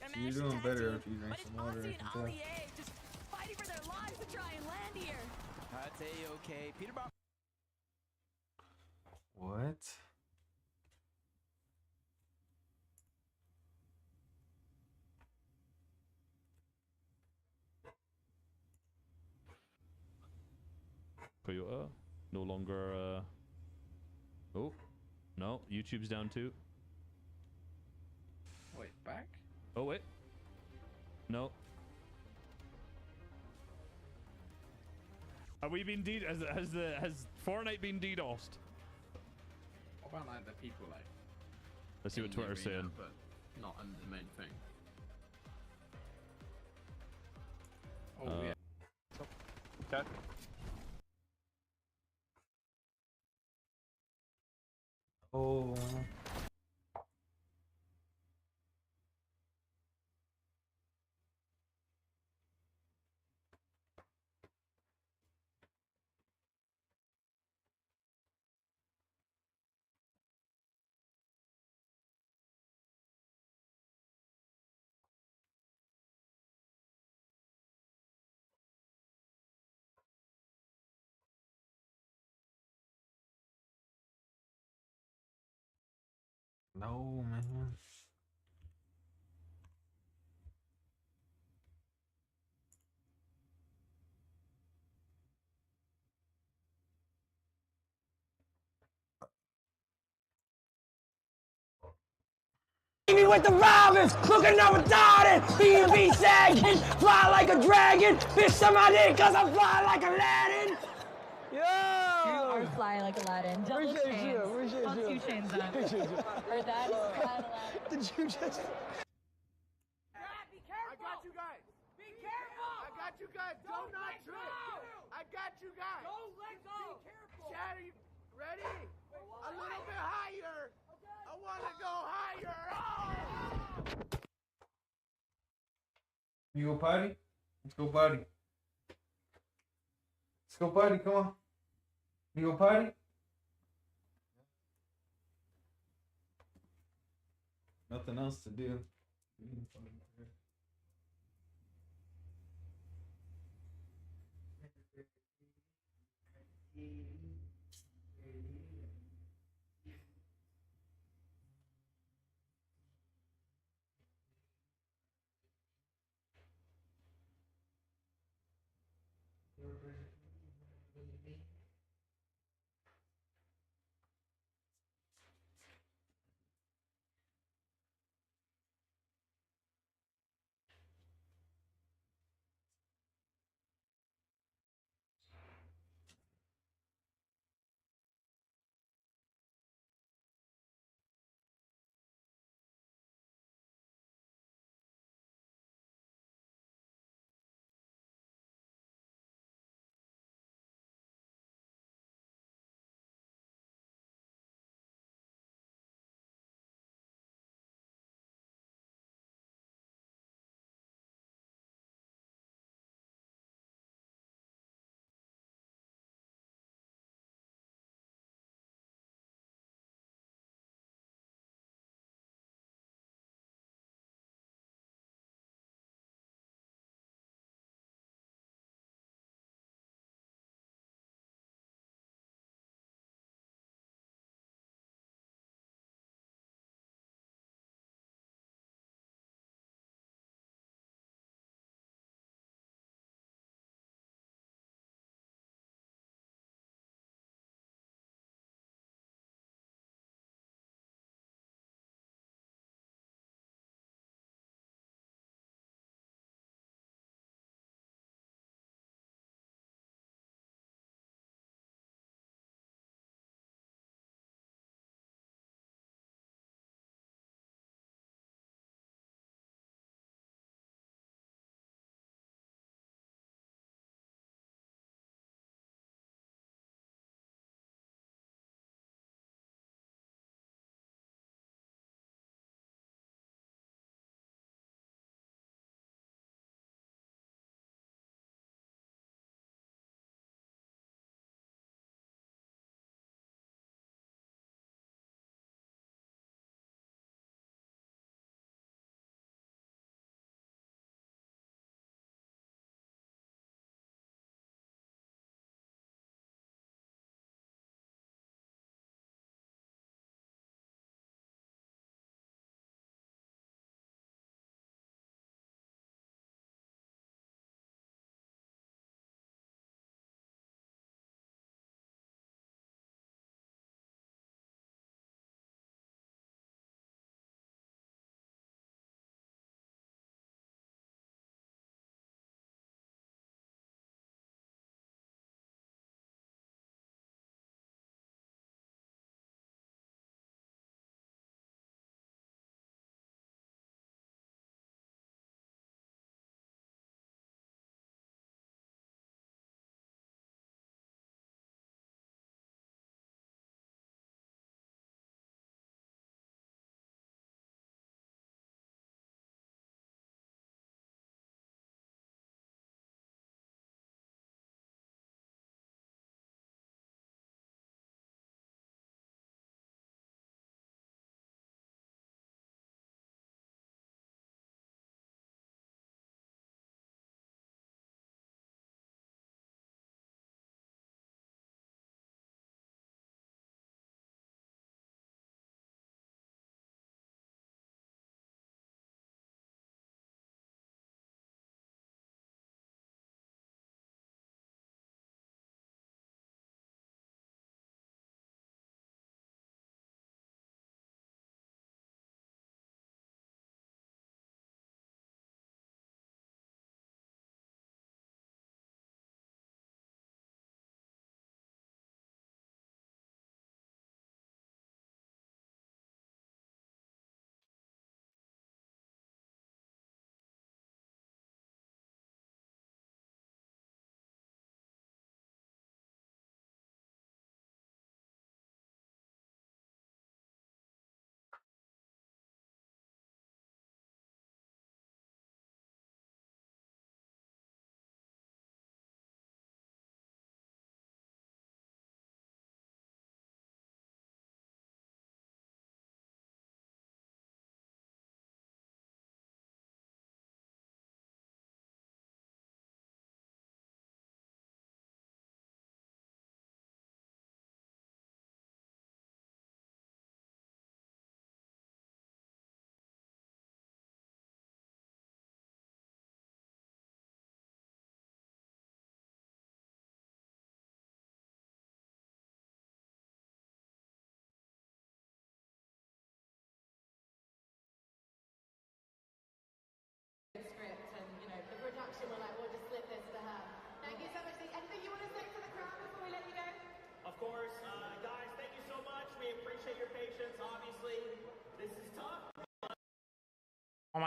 gonna manage You're to doing tag better team, if you drink but it's some water, Aussie I and can tell. Allier just fighting for their lives to try and land here. That's A-okay. Peterbot. What? Toyota, no longer. Oh, no, YouTube's down too. Wait, back? Oh wait. No. Are we been has Fortnite been DDoSed? What about like the people like? Let's see what in the Twitter's arena, saying. But not under the main thing. Oh yeah. Okay. Oh. No, man. Me with the robbers, looking up a darting, B&B sagging, fly like a dragon, bitch on my dick cause I'm flying like Aladdin. Yo! You are flying like Aladdin. Double Appreciate chains. you, appreciate Plus you. 2 chains up. Appreciate you. Heard that? Flying Aladdin. Did you just... Be careful! I got you guys! Be careful! I got you guys! Don't not trip! I got you guys! Don't let go! Be careful! Chatty, ready? A little bit higher! I want to go higher! Oh! You go party? Let's go party. Let's go party, come on. You go party? Nothing else to do.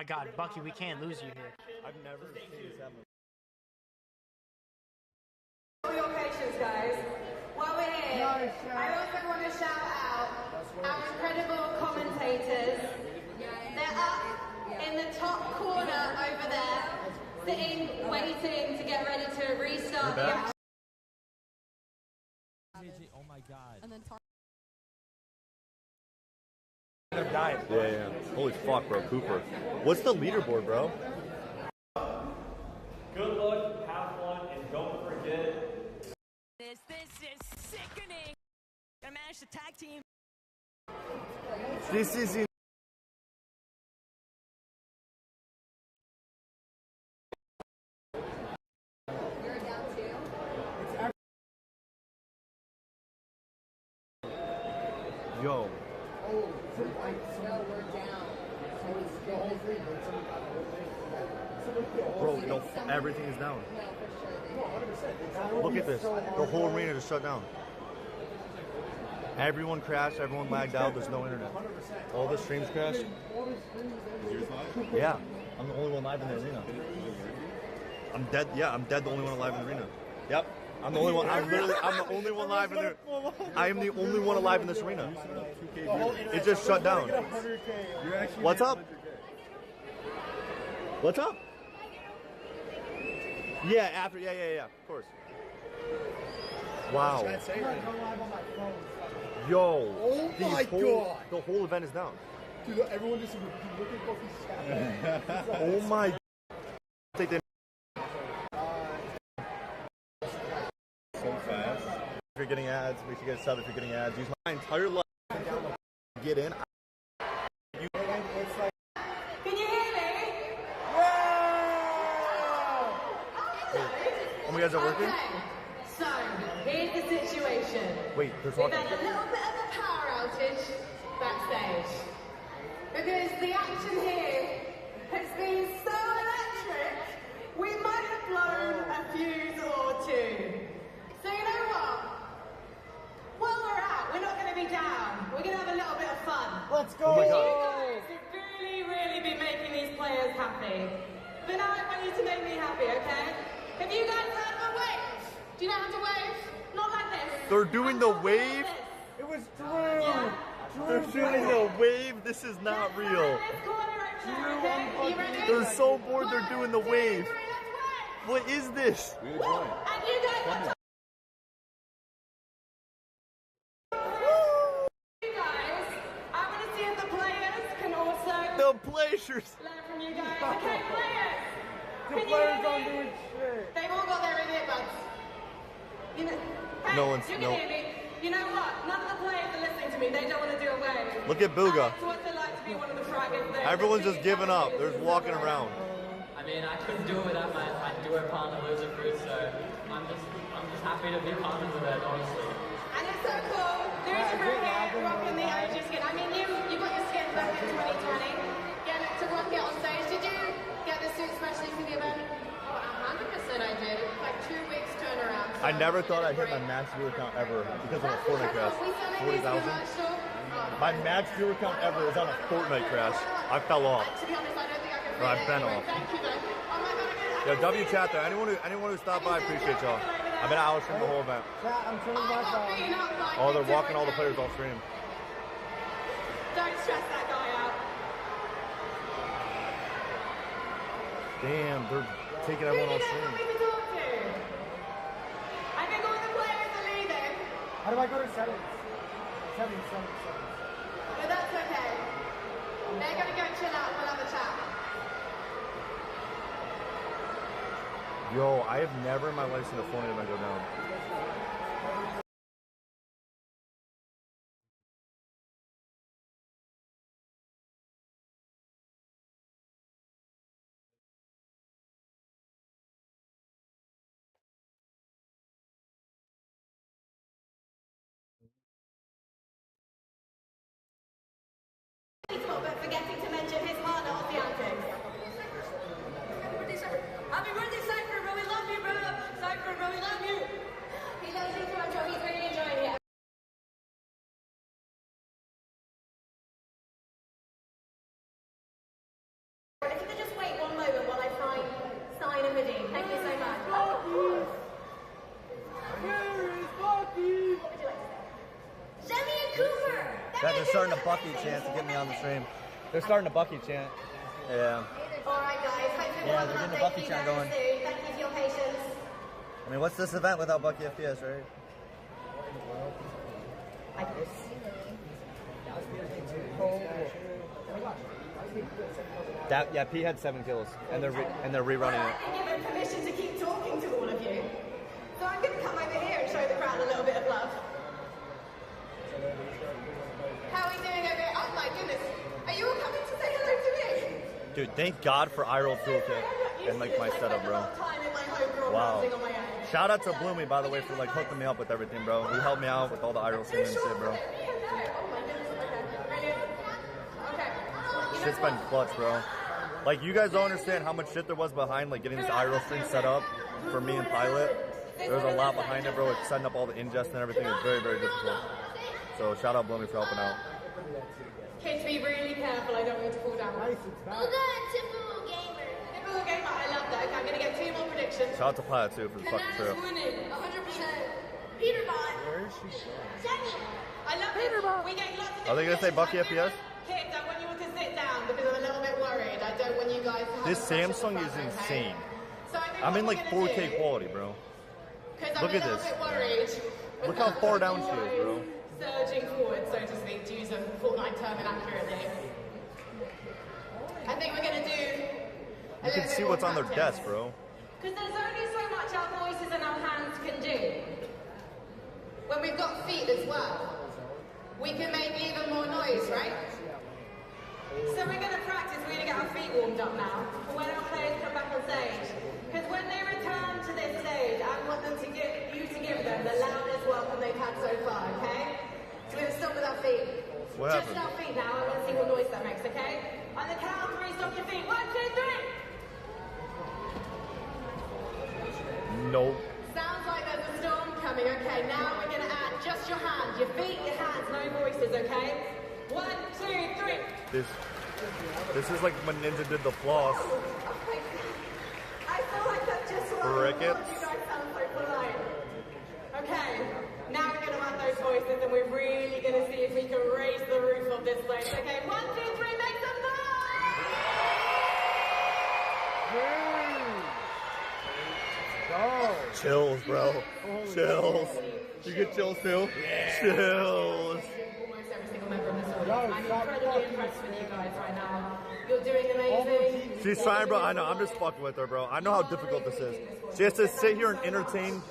my God, Bucky, we can't lose you here. I've never seen this happen. For your patience, guys. While we're here, I also want to shout out our incredible commentators. They're up in the top corner over there, sitting, waiting to get ready to restart the action. Oh my God. And then Yeah. Holy fuck, bro. Cooper. What's the leaderboard, bro? Good luck, have fun, and don't forget. This is sickening. Gonna manage the tag team. This is Yo. Bro, no, everything is down. Look at this. The whole arena just shut down. Everyone crashed, everyone lagged out, there's no internet. All the streams crashed. Yeah. I'm the only one live in the arena. I'm dead. Yeah, I'm dead, the only one alive in the arena. Yep. I'm the only one. I'm the only one live in there. I am the only one alive in this arena. It just shut down. What's up? What's up? Yeah, after. Yeah. Of course. Wow. Yo. Oh my God. The whole event is down. Dude, everyone just looking for these Oh my. Take them. So fast. If you're getting ads, make sure you get a sub if you're getting ads. Use my entire life to get in. Can you hear me? Oh my God, is it working? Okay. So, here's the situation. Wait, there's We've talking. had a little bit of a power outage backstage. Because the action here has been so electric, we might have blown a fuse or two. So you know what? While we're out, we're not going to be down. We're going to have a little bit of fun. Let's go! Oh my God. You guys have really been making these players happy. But now I want you to make me happy, okay? Have you guys heard of a wave? Do you know how to wave? Not like this. They're doing the wave. It was Drew. They're doing the wave. This is not real. They're so bored. They're doing the wave. What is this? And you guys I want to see if the players can also The players. learn from you guys. Okay, players. The Can you players hear aren't me? doing shit. They've all got their earbuds. You know, hey, No one's- you can no. hear me. You know what? None of the players are listening to me. They don't want to do a wave. Look at Booga. That's what it's like to be one of the fraggers there. Everyone's just giving up. They're just walking around. I mean, I couldn't do it without my duo partner Loser Fruit, so I'm just happy to be part of it, honestly. And it's so cool. There's a fruit here rocking the OG skin. I mean, you got your skin back in 2020. Getting to rock it on stage. Did you get the suit especially for the event? Oh, 100% I did. Like 2 weeks turnaround. So. I never thought I'd hit my max viewer count ever because of a Fortnite crash. 40,000. My max viewer count ever is on a Fortnite crash. I fell off. To be honest, I don't think I can Or I've been off. Thank you, though. Oh my God, Yo, W chat there. Anyone who stopped by, appreciate y'all. I've been out from the whole event. Chat, I'm turning my phone. Oh, they're walking all the players off stream. Don't stress that guy out. Damn, they're taking everyone off stream. I think all the players are leaving. How do I go to settings? Settings. But that's okay. They're gonna go chill out. We'll have a chat. Yo, I have never in my life seen a Fortnite event go down. But forgetting to mention his partner of the antics. Happy birthday, Cypher, bro. We love you, bro. Cypher, bro. We love you. He Alright, they're starting a Bucky chant to get me on the stream. They're starting a Bucky chant. Yeah. Alright guys, hopefully Yeah, we'll they're have getting an the update Bucky for you chant very going. soon. Thank you for your patience. I mean, what's this event without Bucky FPS, right? That, yeah, P had 7 kills, and they're rerunning it. I've been given permission to keep talking to all of you. So I'm going to come over here and show the crowd a little bit of love. How are we doing over here? Oh my goodness. Are you all coming to say hello to me? Dude, thank God for iRoll Toolkit and like my setup, bro. Wow. Shout out to Bloomy, by the way, for like hooking me up with everything, bro. He helped me out with all the iRoll streaming and shit, bro. Shit's been clutch, bro. Like, you guys don't understand how much shit there was behind like getting this iRoll stream set up for me and Pilot. There was a lot behind it, bro. Like setting up all the ingest and everything. It was very, very difficult. So shout out Bloomy for helping out. Kids, be really careful. I don't want you to fall down. Well done, typical gamer. Typical gamer. I love that. Okay, I'm going to get 2 more predictions. Shout out to Pilot too for the fucking trip. Winning, 100%. Peterbot. Where is she? I love Peterbot. We get lots of Are they gonna say Bucky FPS? Kids, I want you all to sit down because I'm a little bit worried. I don't want you guys to have This a session Samsung of is fun, okay? insane. So I think I'm what in we're like gonna 4K do, quality, bro. 'cause Look I'm at a this. little bit worried. Look how far down she is, bro. Surging forward, so to speak, to use a Fortnite term inaccurately. I think we're going to do a You can see what's on their desk, bro. because there's only so much our voices and our hands can do. When we've got feet as well, we can make even more noise, right? So we're going to practice, we're going to get our feet warmed up now for when our players come back on stage. Because when they return to this stage, I want them to give them the loudest welcome they've had so far, okay? So we're going to stop with our feet. What Just happened? our feet now, I want to see what noise that makes, okay? On the count of 3, stop your feet. 1, 2, 3! Nope. Sounds like there's a storm coming. Okay, now we're going to add just your hands, your feet, your hands, no voices, okay? 1, 2, 3. This is like when Ninja did the floss. I feel like that just Crickets. You guys sound so polite. Okay, now we're going to add those voices and we're really going to see if we can raise the roof of this place. Okay, 1, 2, 3, make some noise! Chills, bro. Chills. You get chills too? Chills. Almost every single member of this audience. I'm incredibly impressed with you guys right now. You're doing amazing. She's trying, bro. I know. I'm just fucking with her, bro. I know how difficult this is. She has to sit here and entertain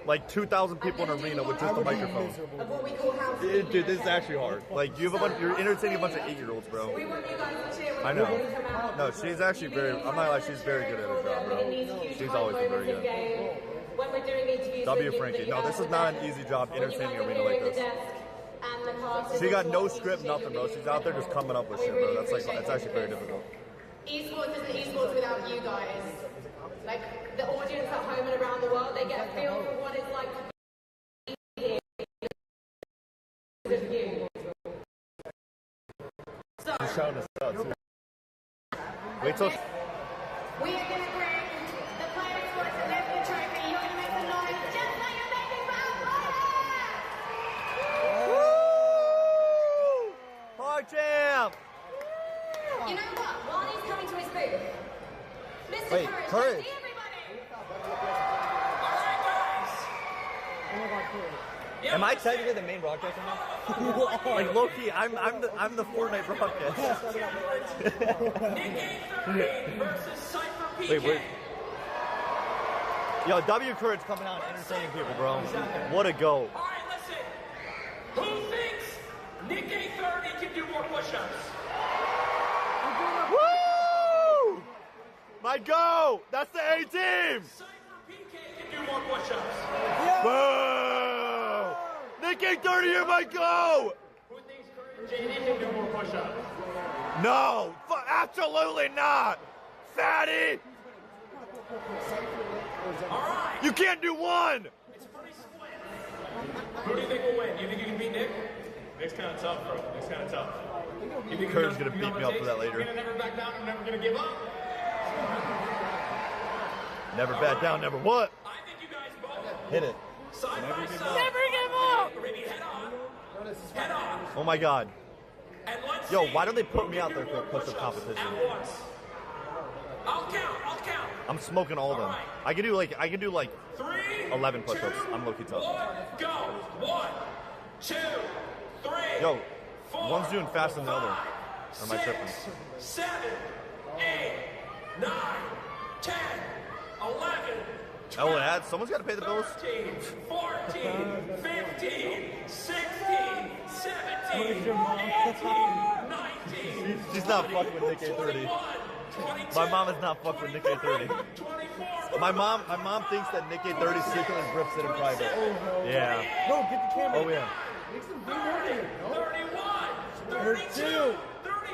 like 2,000 people in an arena with just a microphone. Of what we call house. Dude, this is actually hard. Like, you have you're entertaining a bunch of 8-year-olds, bro. We want you guys to cheer when I the know. players come out. No, she's actually very, I'm not gonna lie, she's very good at her job, bro. She's always been very good. When we're doing interviews W with Frankie. you, No, this is not an easy job entertaining an arena like this. She got no script, nothing, bro. She's out there just coming up with shit, bro. That's like, it's actually very difficult. Esports isn't esports without you guys. Like, the audience at home and around the world, they get a feel for what it's like to be here with you. So, She's shouting us out, too. Wait till... we are going to bring the players forward to lift the trophy. You're going to make some noise just like you're making for our players! Woo! Park Jam! You know what? While he's coming to his booth, Mr. Wait, Courage, Courage. let's see everybody! Am I technically the main broadcaster now? Like low-key, I'm the Fortnite broadcast. Wait. Yo, W Courage coming out and entertaining people, bro. What a go. Alright, listen. Who thinks Nick A30 can do more push-ups? Woo! My go! That's the A-team! Cypher PK can do more push-ups. Boo! Nick A30, you're my go! Who thinks Courage JD can do more push-ups? No! Absolutely not! Fatty! Alright. You can't do one! It's pretty split. Who do you think will win? You think you can beat Nick? Nick's kind of tough, bro. Nick's kind of tough. You think Courage gonna beat me up for that later. You're gonna never back down and never gonna give up? Never back down, never what? I think you guys both Hit it. side by side. Never give up! Or maybe head on. Head on. Oh my god. And let's Yo, see why don't they put who me can out do there for more push-up push-ups competition? at once. I'll count. I'm smoking all of them. I can do like 3, 11 push-ups. 2, I'm low-key tough. 1, go. 1, 2, 3. Yo, 4, one's doing faster than the other. Or am I 6, tripping? 7, 8, 9, 10, 11. Oh, yeah, someone's got to pay the bills. 13, 14, 15, 16, 17, 18, 19. She's not fucking with Nick A30. My mom is not fucking with Nick A30. My mom thinks that Nick A30 secretly rips it in private. Yeah. No, get the camera. Oh yeah. Make some green over 31, 32, 33,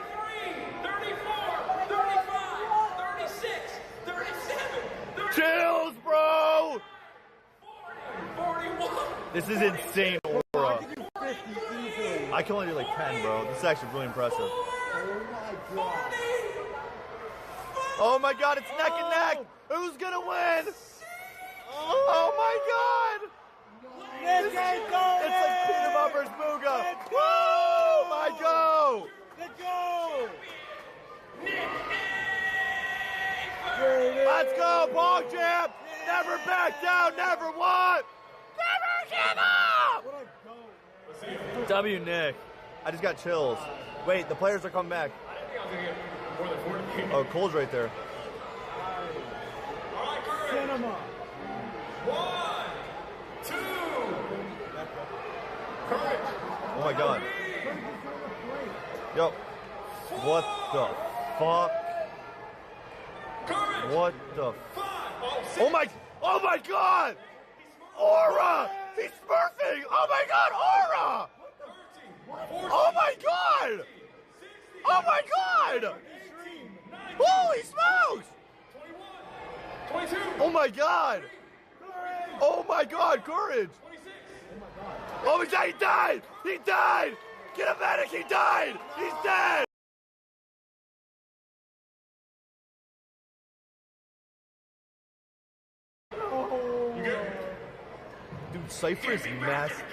34, 35, 36, 37, 38, Chills, bro. 41. This is insane, Aura. I can only do like 10, bro. This is actually really impressive. Oh my god, it's neck and neck! Who's gonna win? Oh my god! It's like peanut butter booga! Oh my god! Let's go! Let's go, Paul Champ! Never back down, never what? Never give up! W Nick. I just got chills. Wait, the players are coming back. Oh, Cole's right there. Cinema. 1, 2. Courage. Oh my god. Yo. What the fuck? What the Oh my god! Aura! He's smurfing! Oh my god, Aura! Oh my god! Oh my god! Holy smokes! 22. Oh my god! Oh my god, courage! Oh, he died! He died! Get a medic, he died! He's dead! Dude, Cypher is massive.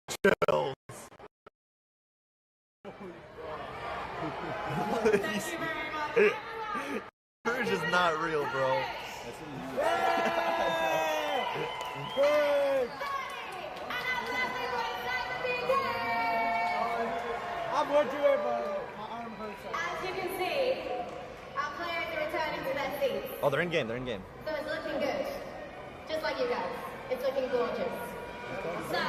Chills. Courage is not real, bro. I'm going to it, but my arm hurts. As you can see, our players are returning to their seats. Oh, they're in game, So it's looking good. Just like you guys. It's looking gorgeous. So,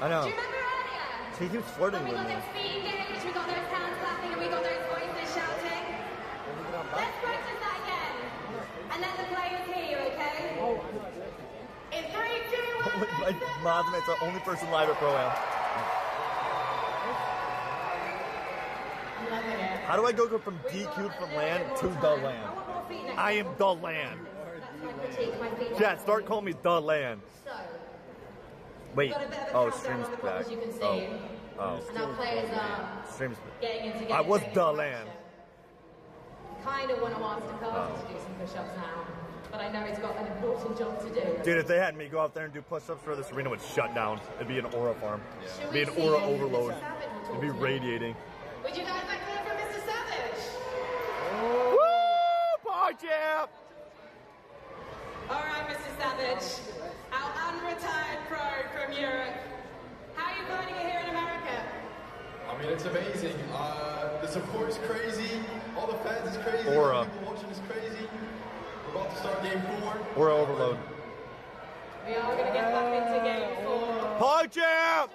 I know. do you remember earlier? He keeps flirting When we with got me. those feet engaged, we got those hands clapping, and we got those voices shouting? Let's practice that again. And let the players hear you, okay? In 3, 2, 1. My Mazman's the only person live at Pro-Am. How do I go from DQ'd from LAN to the LAN? I am the LAN. Chat, start calling me the LAN. So, Wait. got a bit of a Oh, countdown stream's on the back. clock, as you can see. Oh. and our players are Stream's getting into I was game the action. LAN. Kind of want to ask Dakota to do some push-ups now, but I know he's got an important job to do. Dude, if they had me go out there and do push-ups for this arena would shut down. It'd be an aura farm. It'd be an we aura see overload. Mr. Savage will talk It'd be to you? radiating. Would you guys like to hear from Mr. Savage? Woo! Paw champ! All right, Mr. Savage, our unretired pro from Europe. How are you finding it here in America? I mean, it's amazing. The support is crazy. All the fans is crazy. Aura. All the people watching is crazy. We're about to start game 4. Aura overload. We are going to get back into game 4. Paw champ!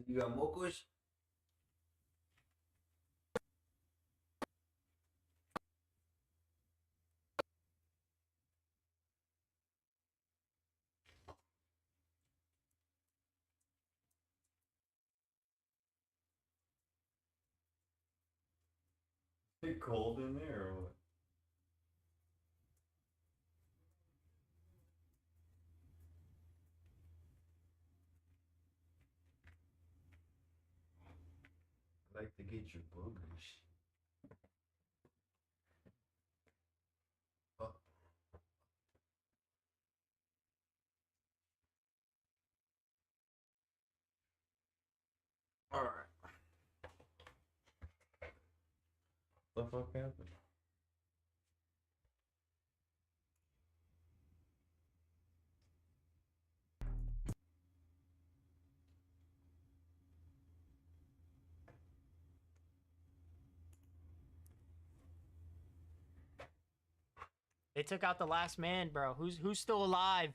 You got mocos? it cold in there or what? I like to get your boogers. Oh. All right. The fuck happened? They took out the last man, bro. Who's still alive?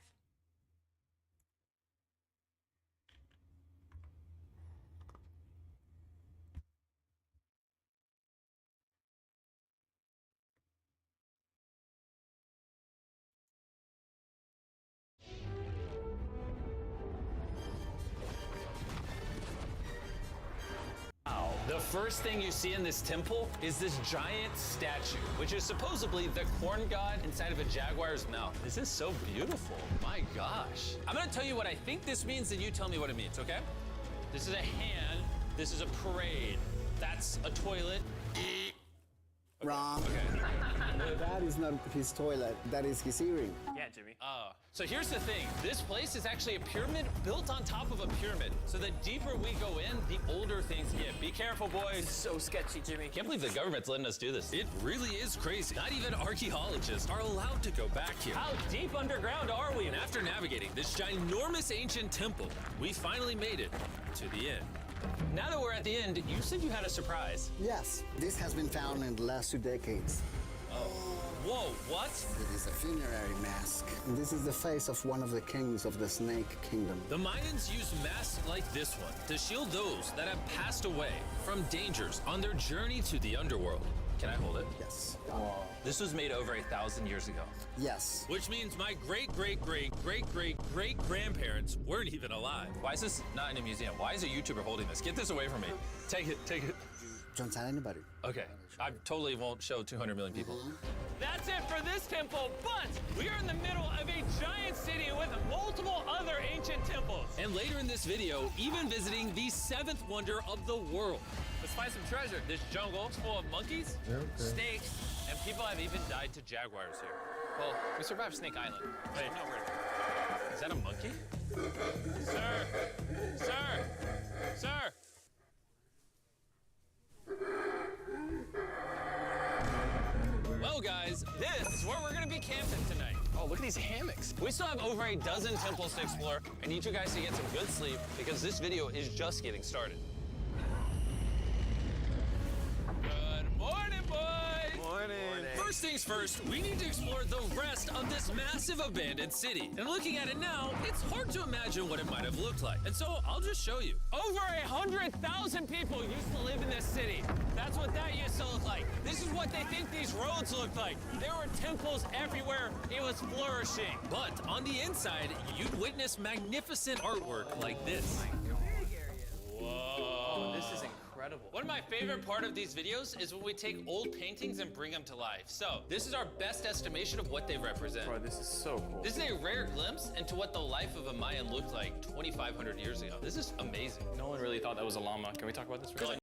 The first thing you see in this temple is this giant statue, which is supposedly the corn god inside of a jaguar's mouth. This is so beautiful. My gosh. I'm gonna tell you what I think this means, and you tell me what it means, okay? This is a hand. This is a parade. That's a toilet. Wrong. Okay. That is not his toilet. That is his earring. Yeah, Jimmy. So here's the thing. This place is actually a pyramid built on top of a pyramid. So the deeper we go in, the older things get. Be careful, boys. It's so sketchy, Jimmy. Can't believe the government's letting us do this. It really is crazy. Not even archaeologists are allowed to go back here. How deep underground are we? And after navigating this ginormous ancient temple, we finally made it to the end. Now that we're at the end, you said you had a surprise. Yes, this has been found in the last 2 decades. Oh. Whoa, what? It is a funerary mask. This is the face of one of the kings of the Snake Kingdom. The Mayans used masks like this one to shield those that have passed away from dangers on their journey to the underworld. Can I hold it? Yes. This was made over 1,000 years ago. Yes. Which means my great-great-great-great-great-grandparents weren't even alive. Why is this not in a museum? Why is a YouTuber holding this? Get this away from me. Take it, take it. Don't tell anybody. Okay, I totally won't show 200 million people. That's it for this temple, but we are in the middle of a giant city with multiple other ancient temples. And later in this video, even visiting the 7th wonder of the world. Let's find some treasure. This jungle is full of monkeys, snakes, and people have even died to jaguars here. Well, we survived Snake Island. Wait, no, wait. Is that a monkey? Sir! Sir! Sir! Well, guys, this is where we're gonna be camping tonight. Oh, look at these hammocks. We still have over a dozen temples to explore. I need you guys to get some good sleep because this video is just getting started. Good morning, boys. Morning. First things first, we need to explore the rest of this massive abandoned city. And looking at it now, it's hard to imagine what it might have looked like. And so I'll just show you. Over 100,000 people used to live in this city. That's what that used to look like. This is what they think these roads look like. There were temples everywhere. It was flourishing. But on the inside, you'd witness magnificent artwork like this. Whoa. This is incredible. One of my favorite part of these videos is when we take old paintings and bring them to life. So this is our best estimation of what they represent. Bro, this is so cool. This is a rare glimpse into what the life of a Mayan looked like 2,500 years ago. This is amazing. No one really thought that was a llama. Can we talk about this?